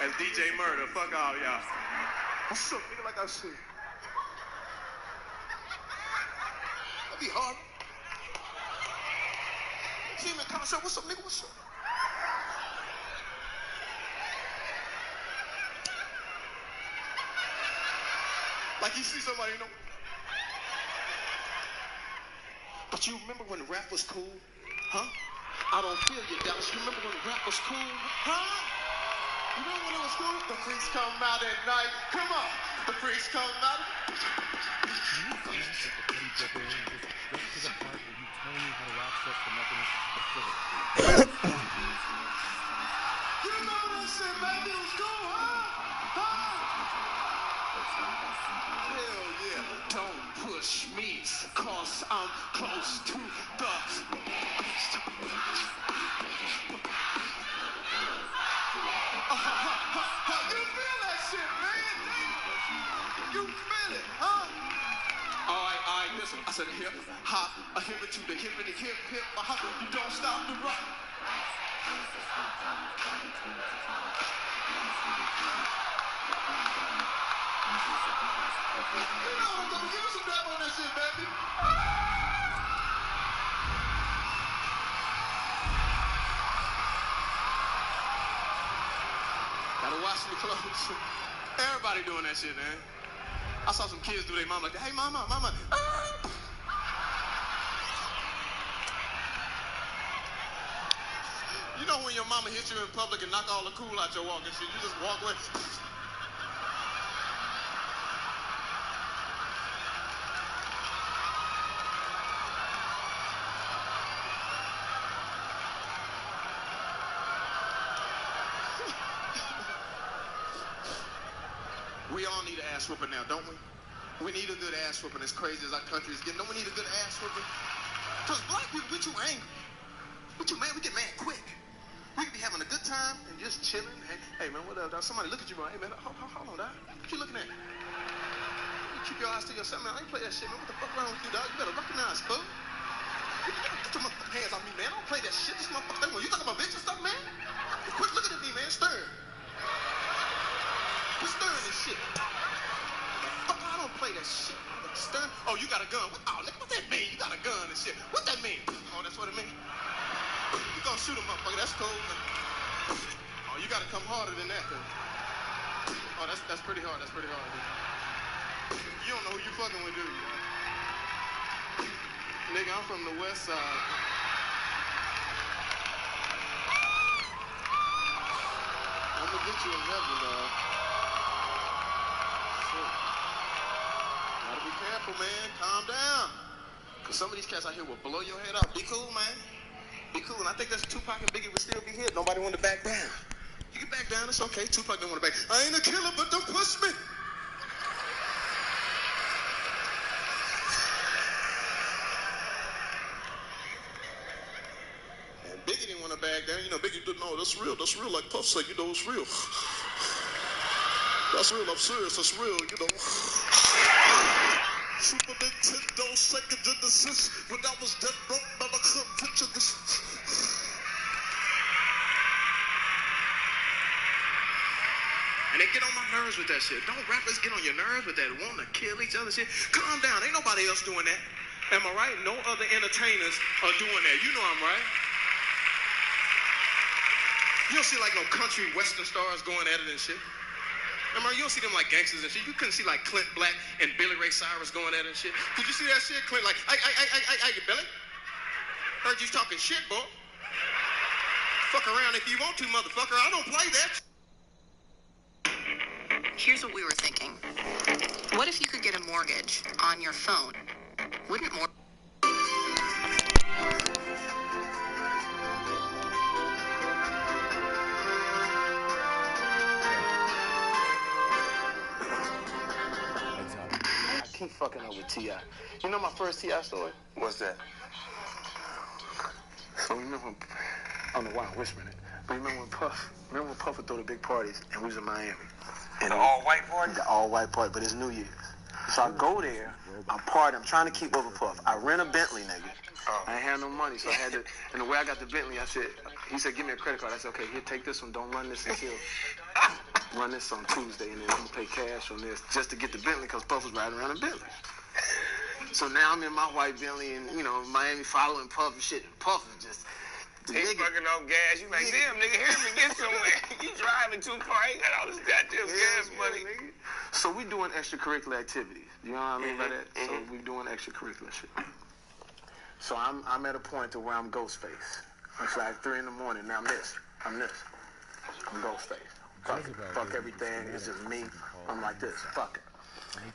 D: That's DJ Murder. Fuck all y'all. What's up, nigga? Like I said. That'd be hard. See me in concert. What's up, nigga? What's up? Like you see somebody, you know. But you remember when rap was cool? Huh? I don't feel you, Dallas. You remember when rap was cool? Huh? You remember when it was cool? The freaks come out at night. Come on. The freaks come out. You remember that shit, baby? It was cool, huh? Hell yeah. Don't push me, cause I'm close to the... You feel that shit, man? You feel it, huh? All right, listen. I said hip, hop, a hip it to the hip and the hip, a hop. You don't stop the rock. You know I'm gonna give you some rap on that shit, baby. Gotta wash my clothes. Everybody doing that shit, man. I saw some kids do their mama like that. Hey, mama. You know when your mama hits you in public and knock all the cool out your walk and shit, you just walk away. We all need an ass whooping now, don't we? We need a good ass whooping as crazy as our country is getting. Don't we need a good ass whooping? Because black people, we too angry. We too mad. We get mad quick. We can be having a good time and just chilling. Hey man, what up, dog? Somebody look at you, bro. Hey man, hold on, dog. What you looking at? keep your eyes to yourself, man. I ain't play that shit, man. What the fuck wrong with you, dog? You better recognize, fool. Get your motherfucking hands off me, man. I don't play that shit. This motherfucker, you talking about bitch and stuff, man? Quit looking at me, man. Stern. Quit stirring this shit. Fuck, I don't play that shit. Stern. Oh, you got a gun. Oh, nigga, what that mean? You got a gun and shit. What that mean? Oh, that's what it mean? You gonna shoot a motherfucker. That's cool, man. Oh, you gotta come harder than that, though. Oh, that's pretty hard. That's pretty hard, dude. You don't know who you fucking with, do you? Nigga, I'm from the west side. I'm gonna get you in heaven, dog. Shit. Gotta be careful, man. Calm down. Cause some of these cats out here will blow your head off. Be cool, man. Be cool. And I think that's Tupac and Biggie would still be here. Nobody wanted to back down. You can back down, it's okay. Tupac don't want to back. I ain't a killer, but don't push me. And Biggie didn't want to back down. You know, Biggie didn't know that's real. That's real. Like Puff said, you know, it's real. That's real. I'm serious. That's real. You know. Super Nintendo, Sega Genesis. When I was dead broke, man, I couldn't picture this. And they get on my nerves with that shit. Don't rappers get on your nerves with that wanting to kill each other shit? Calm down. Ain't nobody else doing that. Am I right? No other entertainers are doing that. You know I'm right. You don't see like no country western stars going at it and shit. Am I right? You don't see them like gangsters and shit. You couldn't see like Clint Black and Billy Ray Cyrus going at it and shit. Did you see that shit? Clint like, I, Billy? Heard you talking shit, boy. Fuck around if you want to, motherfucker. I don't play that.
O: Here's what we were thinking. What if you could get a mortgage on your phone? Wouldn't more...
G: I keep fucking up with T.I. You know my first T.I. story?
M: What's that?
G: So remember when... I don't know why I'm whispering it. But remember when Puff would throw the big parties and we was in Miami? And
M: the all-white party?
G: The all-white party, but it's New Year's. So I go there, I'm partying, I'm trying to keep up with Puff. I rent a Bentley, nigga. I ain't had no money, so I had to, and the way I got the Bentley, he said, give me a credit card. I said, okay, here, take this one, don't run this until, run this on Tuesday, and then I'm gonna pay cash on this, just to get the Bentley, because Puff was riding around in Bentley. So now I'm in my white Bentley, and, you know, Miami following Puff and shit. Puff is just...
M: He fucking off gas. You like, damn, nigga, hear me get somewhere. You driving too far. I ain't got all this goddamn gas money.
G: Nigga. So we doing extracurricular activities. You know what I mean by that? So we doing extracurricular shit. So I'm at a point to where I'm Ghostface. It's like 3 in the morning. Now I'm this. I'm Ghostface. Fuck everything. It's just me. I'm like this. Fuck it.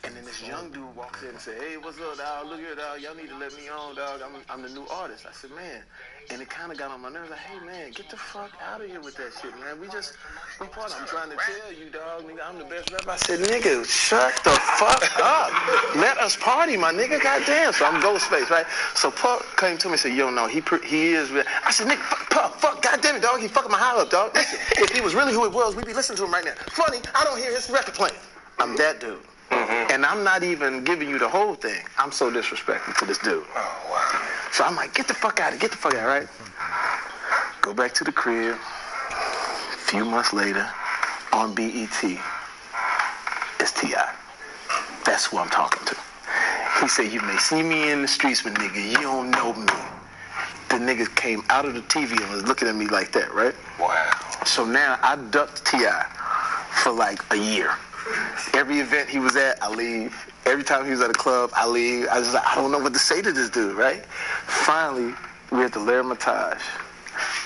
G: And then this young dude walks in and said, hey, what's up, dog? Look here, dog. Y'all need to let me on, dog. I'm the new artist. I said, man. And it kind of got on my nerves. Like, hey, man, get the fuck out of here with that shit, man. We party. I'm trying to tell you, dog, nigga, I'm the best rapper. I said, nigga, shut the fuck up. Let us party, my nigga. Goddamn. So I'm Ghostface, right? So Puff came to me and said, yo, no, he is real. I said, nigga, fuck, goddamn it, dog. He fucking my high up, dog. Listen, if he was really who it was, we'd be listening to him right now. Funny, I don't hear his record playing. I'm that dude. And I'm not even giving you the whole thing. I'm so disrespectful to this dude.
M: Oh, wow.
G: So I'm like, get the fuck out, right? Go back to the crib. A few months later, on BET, it's T.I. That's who I'm talking to. He said, you may see me in the streets, but nigga, you don't know me. The nigga came out of the TV and was looking at me like that, right?
M: Wow.
G: So now I ducked T.I. for like a year. Every event he was at, I leave. Every time he was at a club, I leave. I was like, I don't know what to say to this dude, right? Finally, we're at the L'Hermitage.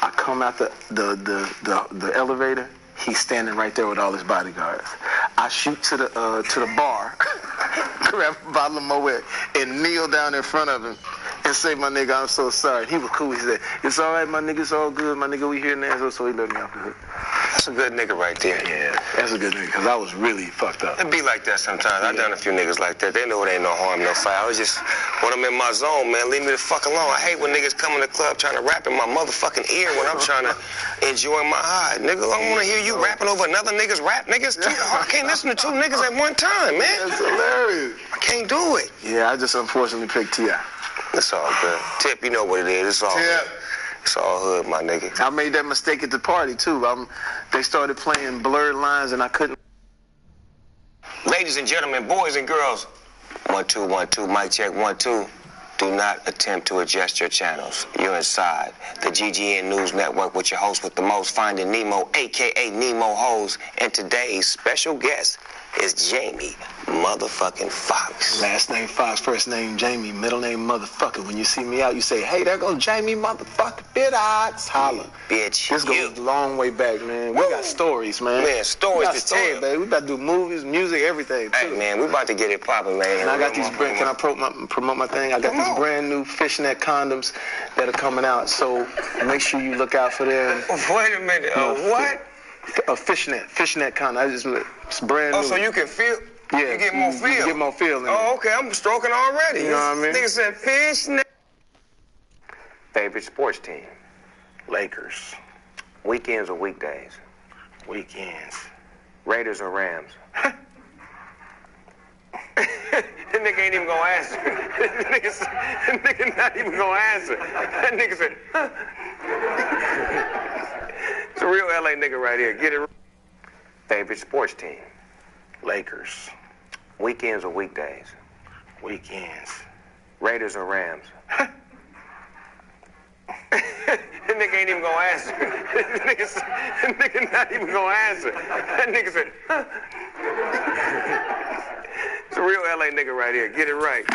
G: I come out the elevator. He's standing right there with all his bodyguards. I shoot to the bar, grab a bottle of Moet, and kneel down in front of him and say, my nigga, I'm so sorry. And he was cool. He said, it's all right, my nigga, it's all good. My nigga, we here now. So he let me off the hook.
M: That's a good nigga right there.
G: Yeah, that's a good nigga, because I was really fucked up.
M: It be like that sometimes. I done a few niggas like that. They know it ain't no harm, no foul. It's just when I'm in my zone, man, leave me the fuck alone. I hate when niggas come in the club trying to rap in my motherfucking ear when I'm trying to enjoy my high. Nigga, I don't want to hear you rapping over another nigga's rap. Niggas, I can't listen to two niggas at one time, man.
G: That's hilarious.
M: I can't do it.
G: Yeah, I just unfortunately picked T.I.
M: It's all good. Tip, you know what it is. It's all
G: Tip.
M: It's all hood, my nigga.
G: I made that mistake at the party, too. They started playing Blurred Lines, and I couldn't.
M: Ladies and gentlemen, boys and girls, 1 2 1 2, mic check 1 2. Do not attempt to adjust your channels. You're inside the GGN News Network with your host with the most, Finding Nemo, a.k.a. Nemo Hose. And today's special guest is Jamie motherfucking Foxx.
G: Last name Fox, first name Jamie, middle name motherfucker. When you see me out, you say, hey, there goes Jamie motherfucker, Bit-Ox, holla.
M: Bitch,
G: this goes a long way back, man. We got stories, man.
M: Man, stories to tell.
G: Baby. We about to do movies, music, everything, too.
M: Hey, man, we about to get it popping, man.
G: And I got these brand, can I promote my thing? I got these brand new fishnet condoms that are coming out, so make sure you look out for them.
M: Wait a minute, what?
G: A fishnet condom. It's brand new.
M: Oh, so you can feel?
G: Yeah.
M: You get more feel?
G: You get more feel in it.
M: Oh, okay, I'm stroking already.
G: You know what I mean?
M: Nigga said fishnet. Favorite sports team?
G: Lakers.
M: Weekends or weekdays?
G: Weekends.
M: Raiders or Rams? That nigga ain't even gonna answer. That nigga not even gonna answer. That nigga said, huh? It's a real LA nigga right here. Get it. Favorite sports team?
G: Lakers.
M: Weekends or weekdays?
G: Weekends.
M: Raiders or Rams? That nigga ain't even gonna answer. That nigga not even gonna answer. That nigga said, huh? It's a real LA nigga right here. Get it right.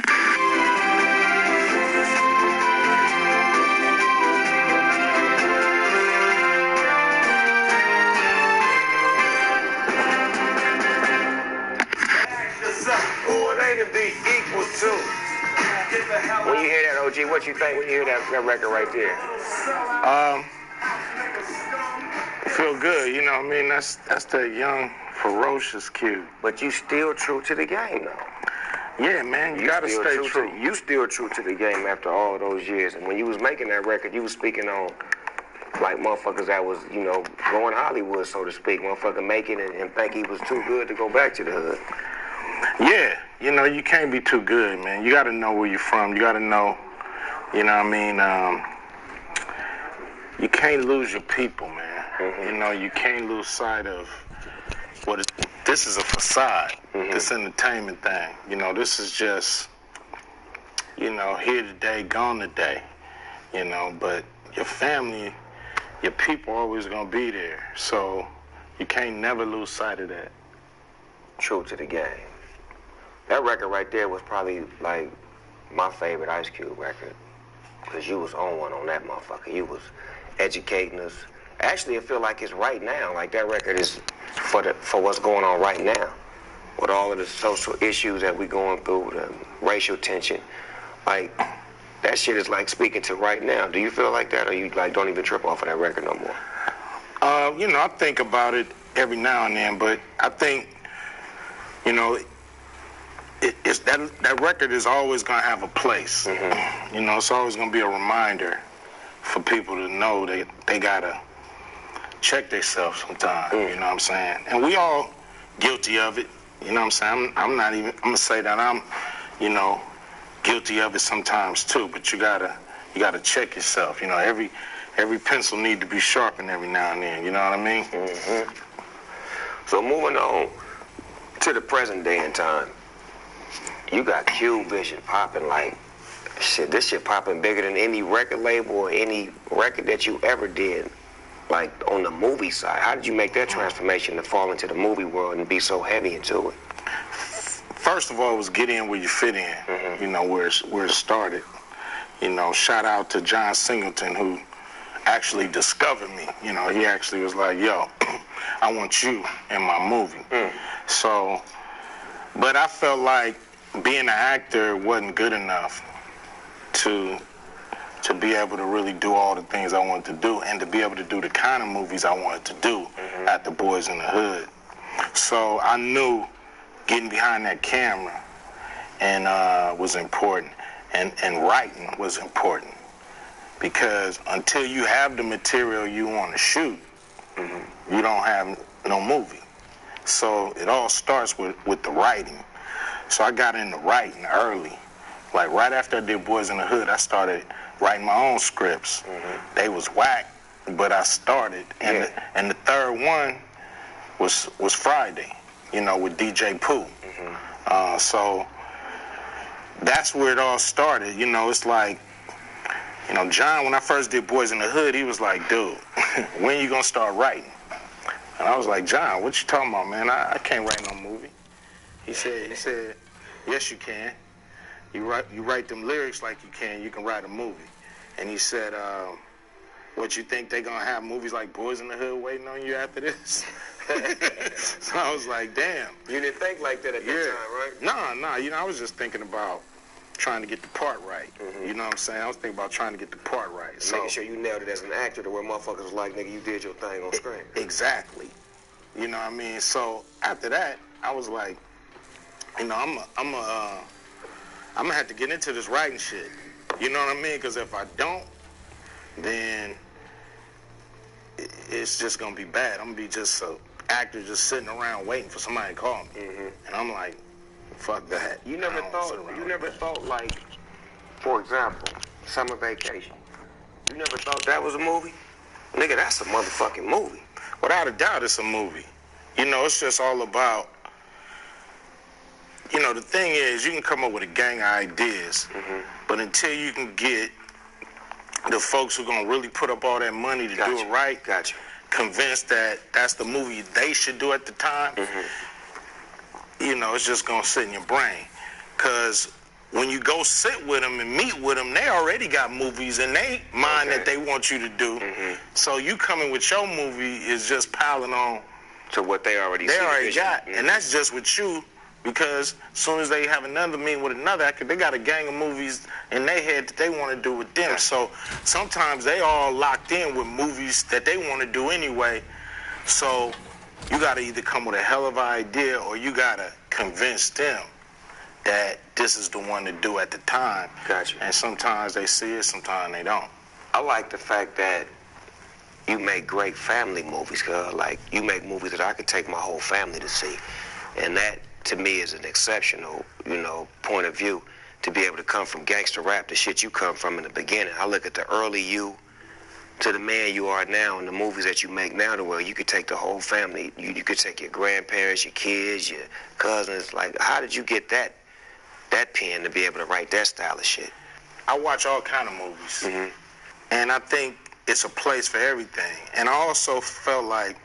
M: To be equal to. When you hear that, OG, what you think when you hear that record right there?
G: Feel good, you know what I mean? That's that young, ferocious kid.
M: But you still true to the game, though.
G: Yeah, man, you gotta stay true.
M: You still true to the game after all those years. And when you was making that record, you was speaking on like motherfuckers that was, you know, going Hollywood, so to speak. Motherfucker making it and think he was too good to go back to the hood.
G: Yeah, you know, you can't be too good, man. You got to know where you're from. You got to know, you know what I mean? You can't lose your people, man. Mm-hmm. You know, you can't lose sight of this is a facade, this entertainment thing. You know, this is just, you know, here today, gone today, you know, but your family, your people always going to be there. So you can't never lose sight of that.
M: True to the game. That record right there was probably like my favorite Ice Cube record, because you was on one on that motherfucker. You was educating us. Actually, I feel like it's right now. Like that record is for what's going on right now, with all of the social issues that we going through, the racial tension. Like that shit is like speaking to right now. Do you feel like that, or you like don't even trip off of that record no more?
G: You know, I think about it every now and then, but I think, you know, it's that record is always going to have a place. You know, it's always going to be a reminder for people to know that they got to check themselves sometimes, you know what I'm saying? And we all guilty of it, you know what I'm saying? I'm going to say that I'm, you know, guilty of it sometimes too, but you got to check yourself. You know, every pencil need to be sharpened every now and then, you know what I mean?
M: So moving on to the present day and time. You got Cube Vision popping like shit. This shit popping bigger than any record label or any record that you ever did, like on the movie side. How did you make that transformation to fall into the movie world and be so heavy into it?
G: First of all, it was get in where you fit in. You know, where it started. You know, shout out to John Singleton, who actually discovered me. You know, he actually was like, yo, I want you in my movie. So, but I felt like being an actor wasn't good enough to
P: to be able to really do all the things I wanted to do and to be able to do the kind of movies I wanted to do at the Boys in the Hood. So I knew getting behind that camera and was important, and writing was important, because until you have the material you want to shoot, you don't have no movie. So it all starts with the writing. So I got into writing early. Like right after I did Boys in the Hood, I started writing my own scripts. They was whack, but I started. And the third one was Friday, you know, with DJ Pooh. So that's where it all started. You know, it's like, you know, John, when I first did Boys in the Hood, he was like, dude, when you gonna start writing? And I was like, John, what you talking about, man? I can't write no movie. He said, yes, you can. You write them lyrics like you can write a movie. And he said, what, you think they gonna have movies like Boys in the Hood waiting on you after this? So I was like, damn.
M: You didn't think like that at that time, right?
P: No, you know, I was just thinking about trying to get the part right. You know what I'm saying? I was thinking about trying to get the part right.
M: So, making sure you nailed it as an actor to where motherfuckers was like, nigga, you did your thing on screen.
P: Exactly. You know what I mean? So after that, I was like, you know, I'm gonna have to get into this writing shit. You know what I mean? Because if I don't, then it's just gonna be bad. I'm gonna be just an actor just sitting around waiting for somebody to call me. And I'm like, fuck that.
M: You never thought like, for example, Summer Vacation. You never thought that was a movie? Nigga, that's a motherfucking movie.
P: Without a doubt, it's a movie. You know, it's just all about, you know, the thing is, you can come up with a gang of ideas, but until you can get the folks who are going to really put up all that money to do it right, convinced that that's the movie they should do at the time, you know, it's just going to sit in your brain. Because when you go sit with them and meet with them, they already got movies in their mind that they want you to do. So you coming with your movie is just piling on
M: to what they already
P: got. And that's just with you, because as soon as they have another meeting with another actor, they got a gang of movies in their head that they want to do with them. So sometimes they all locked in with movies that they want to do anyway. So you got to either come with a hell of an idea, or you got to convince them that this is the one to do at the time. And sometimes they see it, sometimes they don't.
M: I like the fact that you make great family movies, cause like you make movies that I could take my whole family to see, and that to me is an exceptional, you know, point of view to be able to come from gangster rap, the shit you come from in the beginning. I look at the early you to the man you are now, and the movies that you make now, to where you could take the whole family. You could take your grandparents, your kids, your cousins. Like, how did you get that pen to be able to write that style of shit?
P: I watch all kind of movies, and I think it's a place for everything. And I also felt like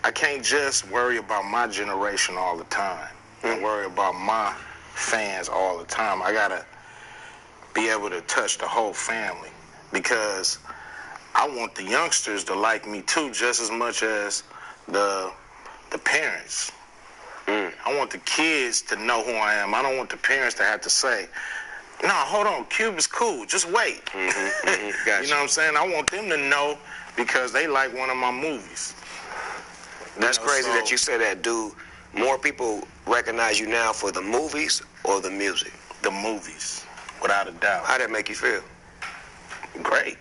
P: I can't just worry about my generation all the time and worry about my fans all the time. I gotta be able to touch the whole family, because I want the youngsters to like me too, just as much as the parents. I want the kids to know who I am. I don't want the parents to have to say, no, hold on, Cube is cool, just wait. You know what I'm saying? I want them to know because they like one of my movies.
M: That's crazy that you said that, dude. More people recognize you now for the movies or the music?
P: The movies, without a doubt.
M: How'd that make you feel?
P: Great,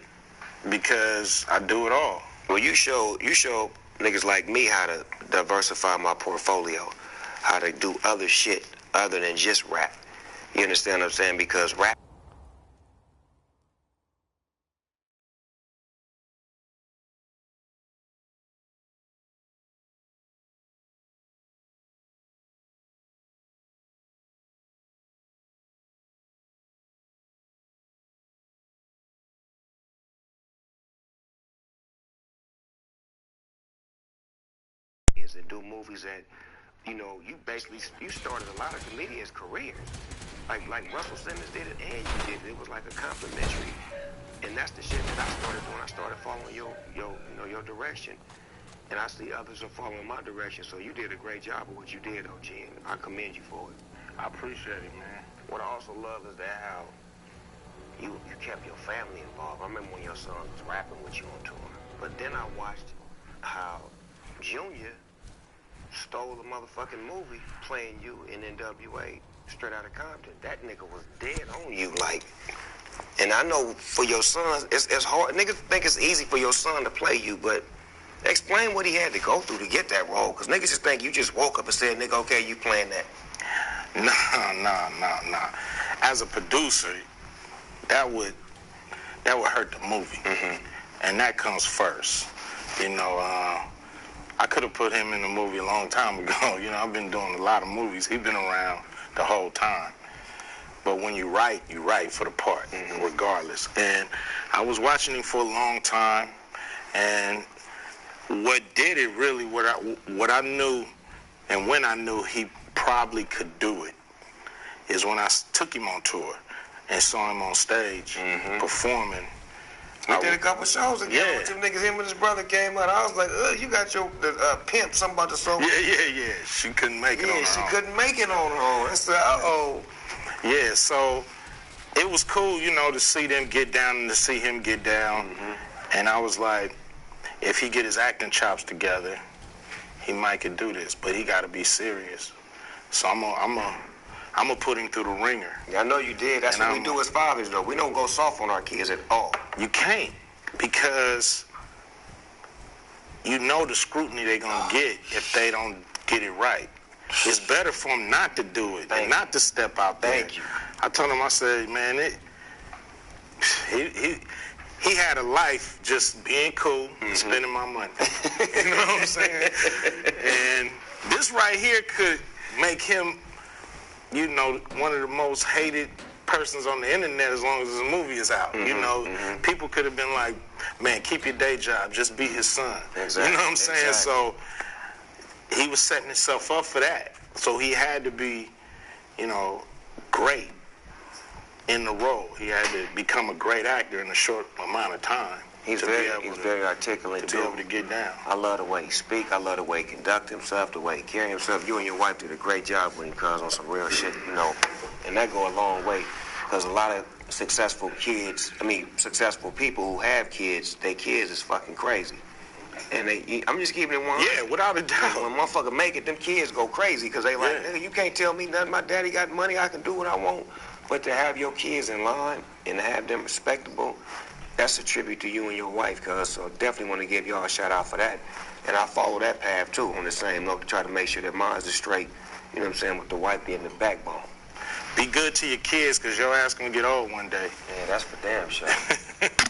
P: because I do it all.
M: Well, you show niggas like me how to diversify my portfolio, how to do other shit other than just rap. You understand what I'm saying? Because rap and do movies that, you know, you started a lot of comedians' careers. Like Russell Simmons did it and you did it. It was like a complimentary. And that's the shit that I started when I started following your direction. And I see others are following my direction. So you did a great job of what you did, OG, and I commend you for it.
P: I appreciate it, man.
M: What I also love is that how you kept your family involved. I remember when your son was rapping with you on tour. But then I watched how Junior stole a motherfucking movie playing you in NWA Straight Outta Compton. That nigga was dead on you, like. And I know for your son, it's hard. Niggas think it's easy for your son to play you, but explain what he had to go through to get that role. Because niggas just think you just woke up and said, nigga, okay, you playing that.
P: Nah. As a producer, that would hurt the movie. And that comes first. You know, I could have put him in the movie a long time ago. You know, I've been doing a lot of movies. He's been around the whole time. But when you write for the part, regardless. And I was watching him for a long time, and what did it really, what I knew, and when I knew he probably could do it, is when I took him on tour and saw him on stage performing.
M: We did a couple shows again with them niggas. Him and his brother came out. I was like, you got your pimp, something about the soul.
P: Yeah. She couldn't make it on her own.
M: Yeah, she couldn't make it on her own. I said, uh-oh.
P: Yeah, so it was cool, you know, to see them get down and to see him get down. And I was like, if he get his acting chops together, he might could do this, but he got to be serious. So I'm gonna put him through the ringer.
M: Yeah, I know you did. That's what we do as fathers, though. We don't go soft on our kids at all.
P: You can't, because you know the scrutiny they're gonna get if they don't get it right. It's better for them not to do it and not to step out there.
M: Thank you.
P: I told him, I said, man, he had a life just being cool and spending my money. You know what I'm saying? And this right here could make him, you know, one of the most hated persons on the internet as long as his movie is out. You know, people could have been like, man, keep your day job, just be his son.
M: Exactly.
P: You know what I'm saying?
M: Exactly.
P: So he was setting himself up for that. So he had to be, you know, great in the role. He had to become a great actor in a short amount of time.
M: He's very articulate,
P: to be able to get down.
M: I love the way he speak. I love the way he conduct himself, the way he carry himself. You and your wife did a great job when he comes on some real shit, you know. And that go a long way, because a lot of successful people who have kids, their kids is fucking crazy. And I'm just keeping it 100.
P: Yeah, without a doubt.
M: When motherfucker make it, them kids go crazy, because they like, nigga, you can't tell me nothing. My daddy got money. I can do what I want. But to have your kids in line and to have them respectable, that's a tribute to you and your wife, cuz. So definitely want to give y'all a shout out for that. And I follow that path, too, on the same note, to try to make sure that mine's is straight, you know what I'm saying, with the wife being the backbone.
P: Be good to your kids, because your ass gonna get old one day.
M: Yeah, that's for damn sure.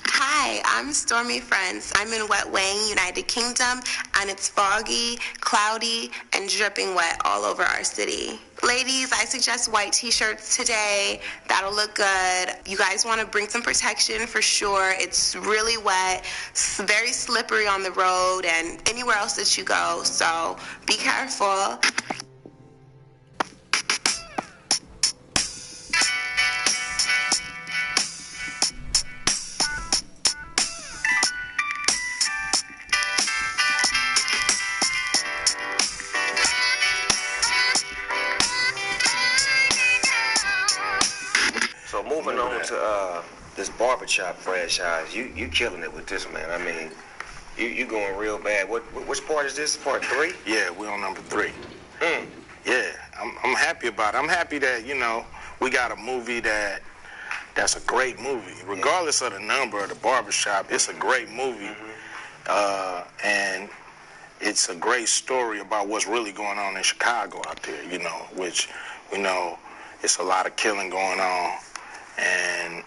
O: Hi, I'm Stormy Friends. I'm in Wet Wayne, United Kingdom, and it's foggy, cloudy, and dripping wet all over our city. Ladies, I suggest white t-shirts today. That'll look good. You guys want to bring some protection for sure. It's really wet, very slippery on the road, and anywhere else that you go, so be careful.
M: So moving on to this barbershop franchise, you killing it with this, man. I mean, you going real bad. Which part is this? Part 3?
P: Yeah, we're on number 3. Yeah, I'm happy about it. I'm happy that, you know, we got a movie that's a great movie. Regardless of the number of the barbershop, it's a great movie. And it's a great story about what's really going on in Chicago out there, you know, which we know it's a lot of killing going on. And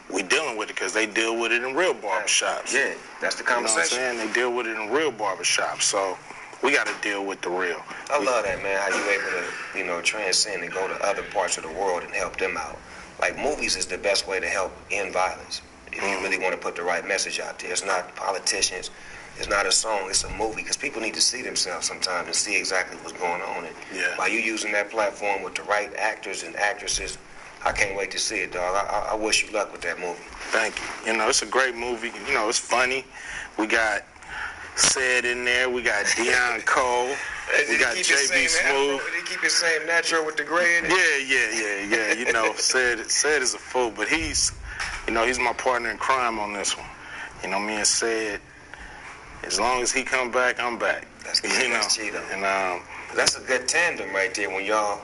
P: we dealing with it because they deal with it in real barbershops.
M: Yeah, that's the conversation.
P: You know what I'm saying? They deal with it in real barbershops. So we got to deal with the real.
M: I love that, man, how you able to, you know, transcend and go to other parts of the world and help them out. Like, movies is the best way to help end violence. If you really want to put the right message out there. It's not politicians. It's not a song. It's a movie, because people need to see themselves sometimes and see exactly what's going on. And by you using that platform with the right actors and actresses, I can't wait to see it, dog. I wish you luck with that movie.
P: Thank you. You know, it's a great movie. You know, it's funny. We got Sid in there. We got Deion Cole.
G: We got JB Smooth. Did he keep his same natural with the gray in it?
P: Yeah. You know, said is a fool, but he's my partner in crime on this one. You know, me and Said, as long as he come back, I'm back.
G: That's good. That's Cheetah. And that's a good tandem right there when y'all.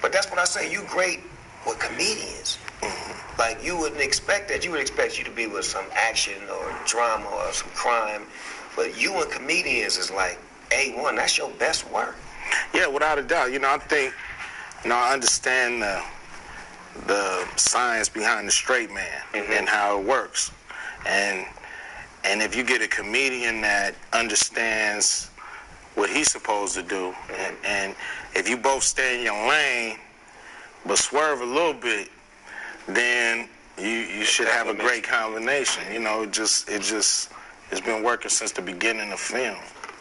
G: But that's what I say. You great with comedians. Mm-hmm. Like you wouldn't expect that. You would expect you to be with some action or drama or some crime, but you and comedians is like A1. That's your best work.
P: Yeah, without a doubt. You know, I think, I understand the science behind the straight man and how it works, and if you get a comedian that understands what he's supposed to do, and if you both stay in your lane but swerve a little bit, then you should have a great combination. You know, it's been working since the beginning of film.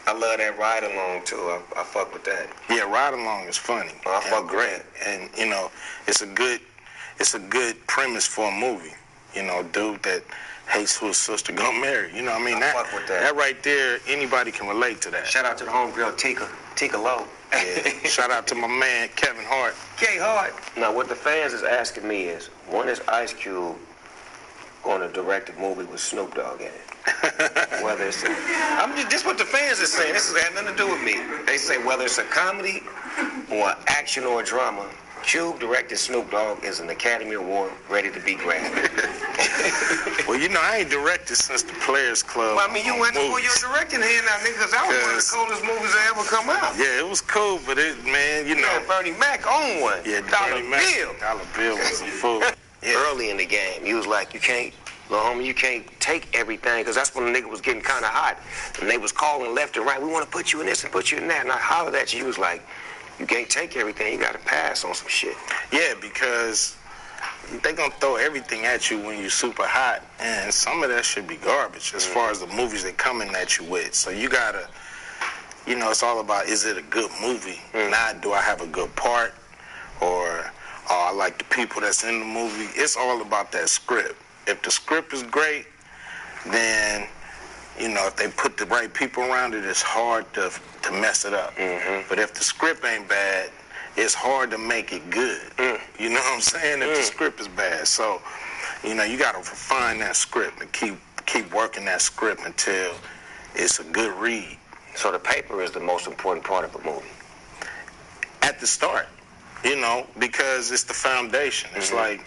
G: I love that ride along too. I fuck with that.
P: Yeah, ride along is funny.
G: I fuck
P: great, and you know, it's a good premise for a movie. You know, dude that hates who his sister gonna marry. You know what I mean?
G: Fuck with that.
P: That right there, anybody can relate to that.
G: Shout out to the homegirl Tika Lowe.
P: Yeah. Shout out to my man Kevin Hart.
G: K Hart. Now, what the fans is asking me is, when is Ice Cube going to direct a movie with Snoop Dogg in it? Whether it's this what the fans are saying. This has had nothing to do with me. They say whether it's a comedy or action or a drama, Cube directed Snoop Dogg is an Academy Award ready to be grabbed.
P: Well, you know, I ain't directed since the Players Club.
G: Well, I mean, you went to pull your directing hand now, nigga, because that was one of the coolest movies that ever come out.
P: Yeah, it was cool, but you know.
G: Yeah, Bernie Mac owned one.
P: Yeah,
G: Dollar Bill.
P: Dollar Bill was a fool.
G: Yeah. Early in the game, he was like, you can't take everything, because that's when the nigga was getting kind of hot. And they was calling left and right, we want to put you in this and put you in that. And I hollered at you, he was like, you can't take everything, you got to pass on some shit.
P: Yeah, because they going to throw everything at you when you're super hot, and some of that should be garbage as far as the movies they coming at you with. So you got to, you know, it's all about, is it a good movie? Not do I have a good part, or I like the people that's in the movie. It's all about that script. If the script is great, then, you know, if they put the right people around it, it's hard to mess it up. But if the script ain't bad, it's hard to make it good. You know what I'm saying? If the script is bad. So, you know, you got to refine that script and keep working that script until it's a good read.
G: So the paper is the most important part of a movie?
P: At the start, you know, because it's the foundation. It's like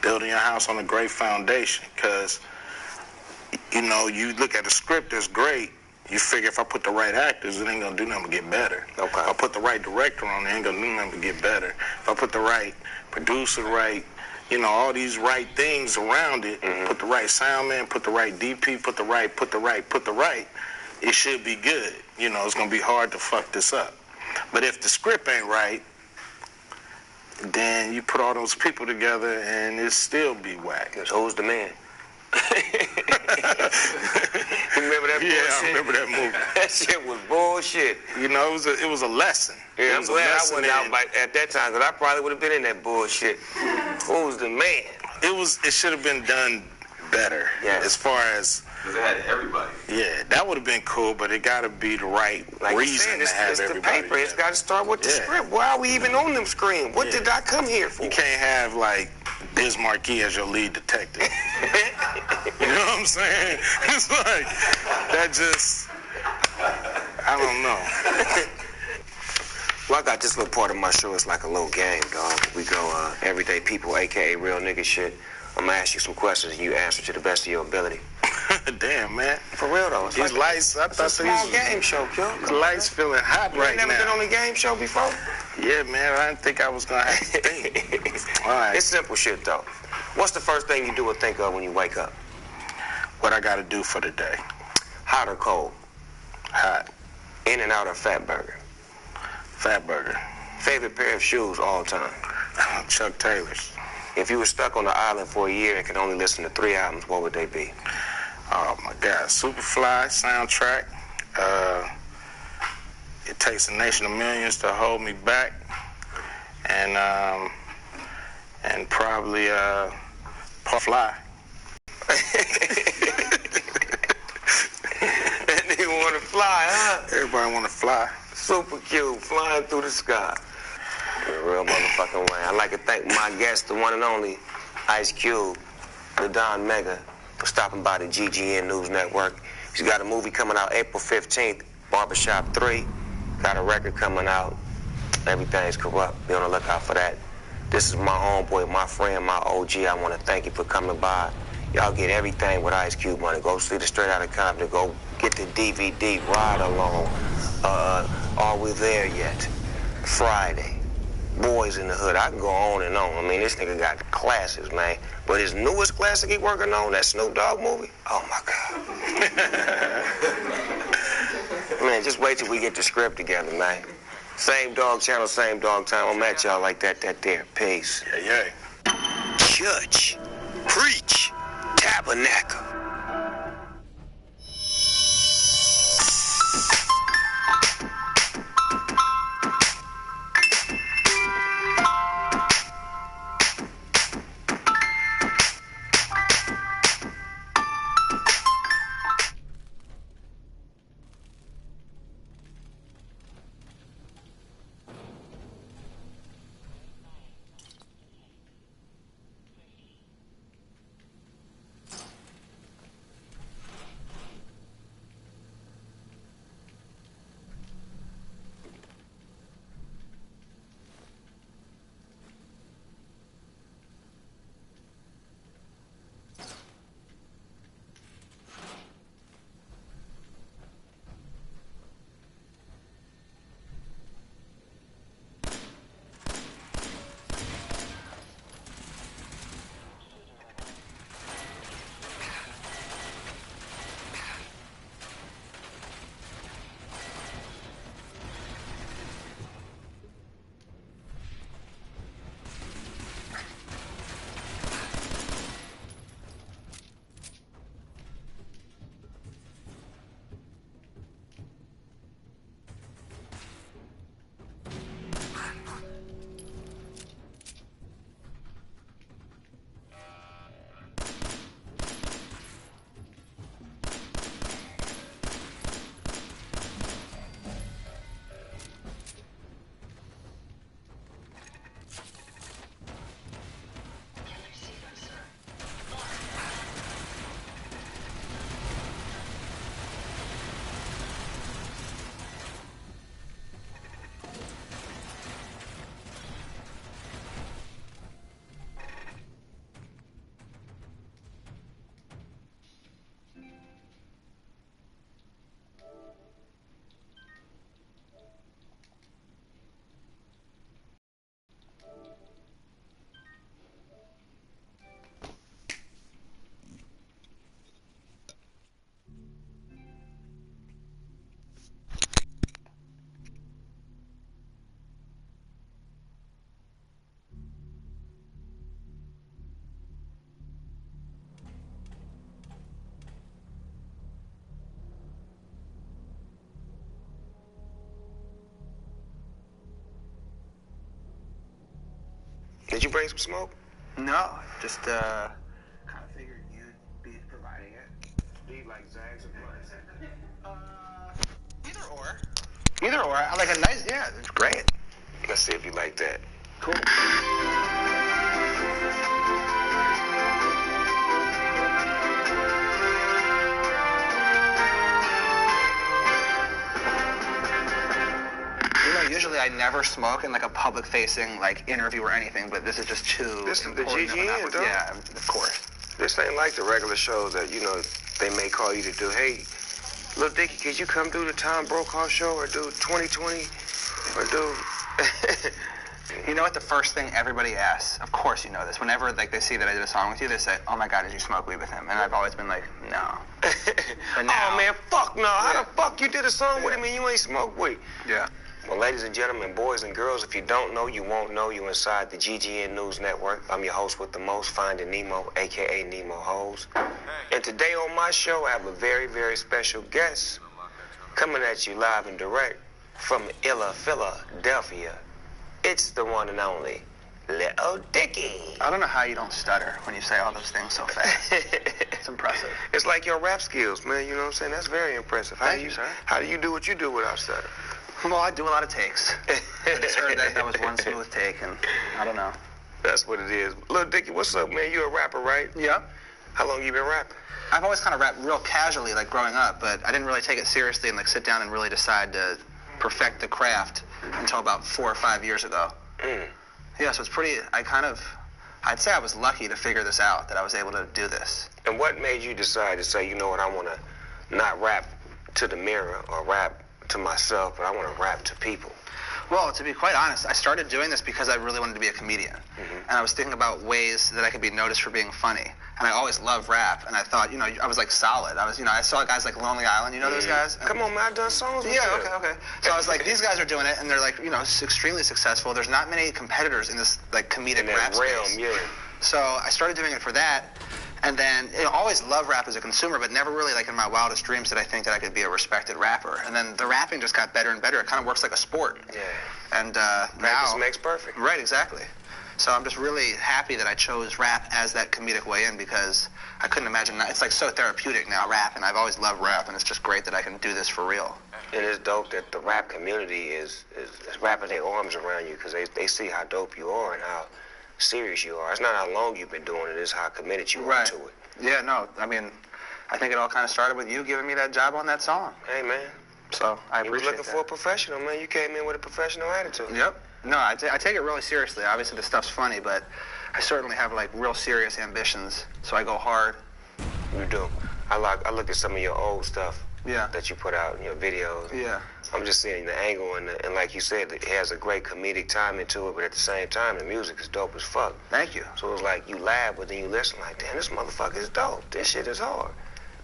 P: building your house on a great foundation, because, you know, you look at a script that's great, you figure if I put the right actors, it ain't gonna do nothing but get better. Okay. If I put the right director on it, ain't gonna do nothing but get better. If I put the right producer, you know, all these right things around it, put the right sound man, put the right DP, put the right, it should be good. You know, it's gonna be hard to fuck this up. But if the script ain't right, then you put all those people together and it still be whack.
G: Because who's the man? You remember that bullshit?
P: Yeah, I remember that movie.
G: That shit was bullshit.
P: You know, it was a lesson.
G: Yeah, I'm glad I wasn't out at that time, because I probably would have been in that bullshit. Who's the man?
P: It should have been done better. Yeah. As far as...
N: Because it had everybody.
P: Yeah, that would have been cool, but it got to be the right reason to have everybody.
G: It's the paper. It's got to start with the script. Why are we even on them screens? What did I come here for?
P: You can't have, like, Biz Marquis as your lead detective. You know what I'm saying? It's like, that just, I don't know.
G: Well, I got this little part of my show. It's like a little game, dog. We go everyday people, a.k.a. real nigga shit. I'm going to ask you some questions and you answer to the best of your ability.
P: Damn, man.
G: For real, though.
P: These lights, I thought
G: it's a small game show, yo.
P: The lights feeling hot right now.
G: You never been on a game show before?
P: Yeah, man. I didn't think I was going to have to think. All right.
G: It's simple shit, though. What's the first thing you do or think of when you wake up?
P: What I got to do for the day.
G: Hot or cold?
P: Hot.
G: In and out or Fat Burger?
P: Fat Burger.
G: Favorite pair of shoes all time?
P: Chuck Taylor's.
G: If you were stuck on the island for a year and could only listen to 3 albums, what would they be?
P: Oh, my God. Superfly soundtrack. It Takes a Nation of Millions to Hold Me Back. And probably Fly.
G: That nigga want to fly, huh?
P: Everybody want to fly.
M: Super cube flying through the sky. In a real motherfucking way. I'd like to thank my guest, the one and only Ice Cube, the Don Mega, for stopping by the GGN News Network. He's got a movie coming out April 15th, Barbershop 3. Got a record coming out. Everything's Corrupt. Be on the lookout for that. This is my homeboy, my friend, my OG. I want to thank you for coming by. Y'all get everything with Ice Cube money. Go see the Straight Outta Compton. Go get the DVD, Ride Along. Are We There Yet? Friday. Boys in the Hood. I can go on and on. I mean, this nigga got classics, man. But his newest classic he working on, that Snoop Dogg movie, oh my God. Man, just wait till we get the script together, man. Same dog channel, same dog time. I'm at y'all like that there. Peace.
P: Yeah.
M: Church. Preach. Tabernacle. Did you bring some smoke?
Q: No, just kind of figured you'd be providing it.
M: Do you like Zags or Blunts?
Q: Either or. Either or. I like a nice, yeah, it's great.
M: Let's see if you like that.
Q: Cool. Usually I never smoke in like a public-facing like interview or anything, but this is just too.
M: This is the
Q: important of an
M: GGN, though.
Q: Yeah, of course.
M: This ain't like the regular shows that, you know, they may call you to do. Hey, Lil Dicky, could you come do the Tom Brokaw show or do 2020 or do...
Q: You know what? The first thing everybody asks, of course you know this, whenever like they see that I did a song with you, they say, oh my God, did you smoke weed with him? And I've always been like, no. But now,
M: oh man, fuck no. How the fuck you did a song with him and you ain't smoked weed?
Q: Yeah.
M: Well, ladies and gentlemen, boys and girls, if you don't know, you won't know. You inside the GGN News Network. I'm your host with the most, Finding Nemo, a.k.a. Nemo Hose. And today on my show, I have a very, very special guest coming at you live and direct from Philadelphia. It's the one and only Lil Dicky.
Q: I don't know how you don't stutter when you say all those things so fast. It's impressive.
M: It's like your rap skills, man. You know what I'm saying? That's very impressive.
Q: Thank you, sir.
M: How do you do what you do without stutter?
Q: Well, I do a lot of takes. I just heard that was one smooth take, and I don't know.
M: That's what it is. Little Dickie, what's up, man? You a rapper, right?
Q: Yeah.
M: How long you been rapping?
Q: I've always kind of rapped real casually, like growing up, but I didn't really take it seriously and like sit down and really decide to perfect the craft until about 4 or 5 years ago. Yeah, so it's pretty, I'd say I was lucky to figure this out, that I was able to do this.
M: And what made you decide to say, you know what, I want to not rap to the mirror or rap to myself, but I want to rap to people?
Q: Well, to be quite honest, I started doing this because I really wanted to be a comedian. And I was thinking about ways that I could be noticed for being funny. And I always loved rap, and I thought, you know, I was like solid. I saw guys like Lonely Island, you know those guys?
M: Come on, man, I've done songs with you.
Q: Yeah, okay. So I was like, these guys are doing it, and they're like, you know, extremely successful. There's not many competitors in this like comedic rap space.
M: Yeah.
Q: So I started doing it for that. And then, you know, always loved rap as a consumer, but never really, like, in my wildest dreams did I think that I could be a respected rapper. And then the rapping just got better and better. It kind of works like a sport.
M: Yeah.
Q: And
M: Practice
Q: now...
M: makes perfect.
Q: Right, exactly. So I'm just really happy that I chose rap as that comedic way in, because I couldn't imagine that. It's, like, so therapeutic now, rap, and I've always loved rap, and it's just great that I can do this for real.
M: And it's dope that the rap community is wrapping their arms around you, because they see how dope you are and how serious you are. It's not how long you've been doing it, it's how committed you are to it.
Q: Yeah, no, I mean, I think it all kind of started with you giving me that job on that song.
M: Hey, man.
Q: So I appreciate that.
M: You was looking for a professional, man. You came in with a professional attitude.
Q: Yep. No, I take it really seriously. Obviously, the stuff's funny, but I certainly have, like, real serious ambitions, so I go hard.
M: You do. I look at some of your old stuff.
Q: Yeah.
M: That you put out in your videos.
Q: Yeah.
M: I'm just seeing the angle, and like you said, it has a great comedic timing to it, but at the same time, the music is dope as fuck.
Q: Thank you.
M: So it's like you laugh, but then you listen like, damn, this motherfucker is dope. This shit is hard.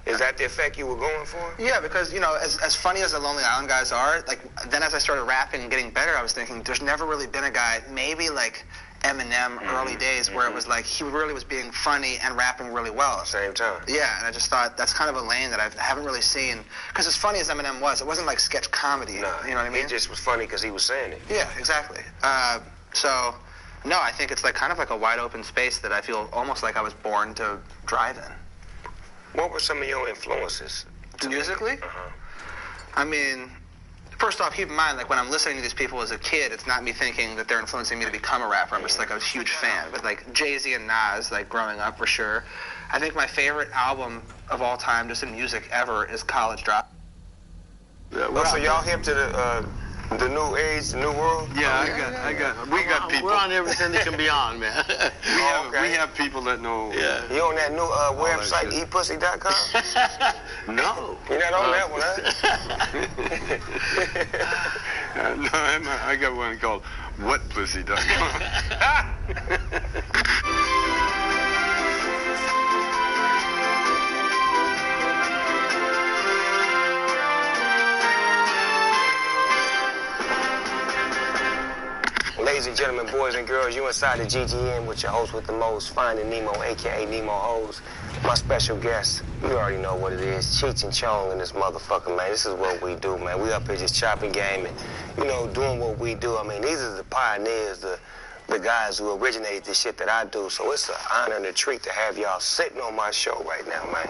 M: Is that the effect you were going for?
Q: Yeah, because, you know, as funny as the Lonely Island guys are, like, then as I started rapping and getting better, I was thinking, there's never really been a guy, maybe like Eminem early days, where it was like he really was being funny and rapping really well at the
M: same time.
Q: Yeah, and I just thought that's kind of a lane that I haven't really seen, because as funny as Eminem was, it wasn't like sketch comedy.
M: Nah,
Q: you know what I mean?
M: It just was funny because he was saying it.
Q: Yeah, exactly. So no, I think it's like kind of like a wide open space that I feel almost like I was born to drive in.
M: What were some of your influences?
Q: Musically? I mean, first off, keep in mind, like, when I'm listening to these people as a kid, it's not me thinking that they're influencing me to become a rapper. I'm just, like, a huge fan. But, like, Jay-Z and Nas, like, growing up, for sure. I think my favorite album of all time, just in music ever, is College Drop.
M: So y'all hip to the new age, the new world?
R: Yeah, we got people.
S: We're on everything that can be on, man.
R: We have people that know.
S: Yeah.
M: You on that new website, eatpussy.com?
S: No.
M: You're not on that one, huh?
R: No, I got one called whatpussy.com.
M: Ladies and gentlemen, boys and girls, you inside the GGN with your host with the most, Finding Nemo, a.k.a. Nemo Hoes. My special guest, you already know what it is, Cheech and Chong and this motherfucker, man. This is what we do, man. We up here just chopping game and, you know, doing what we do. I mean, these are the pioneers, the guys who originated the shit that I do. So it's an honor and a treat to have y'all sitting on my show right now, man.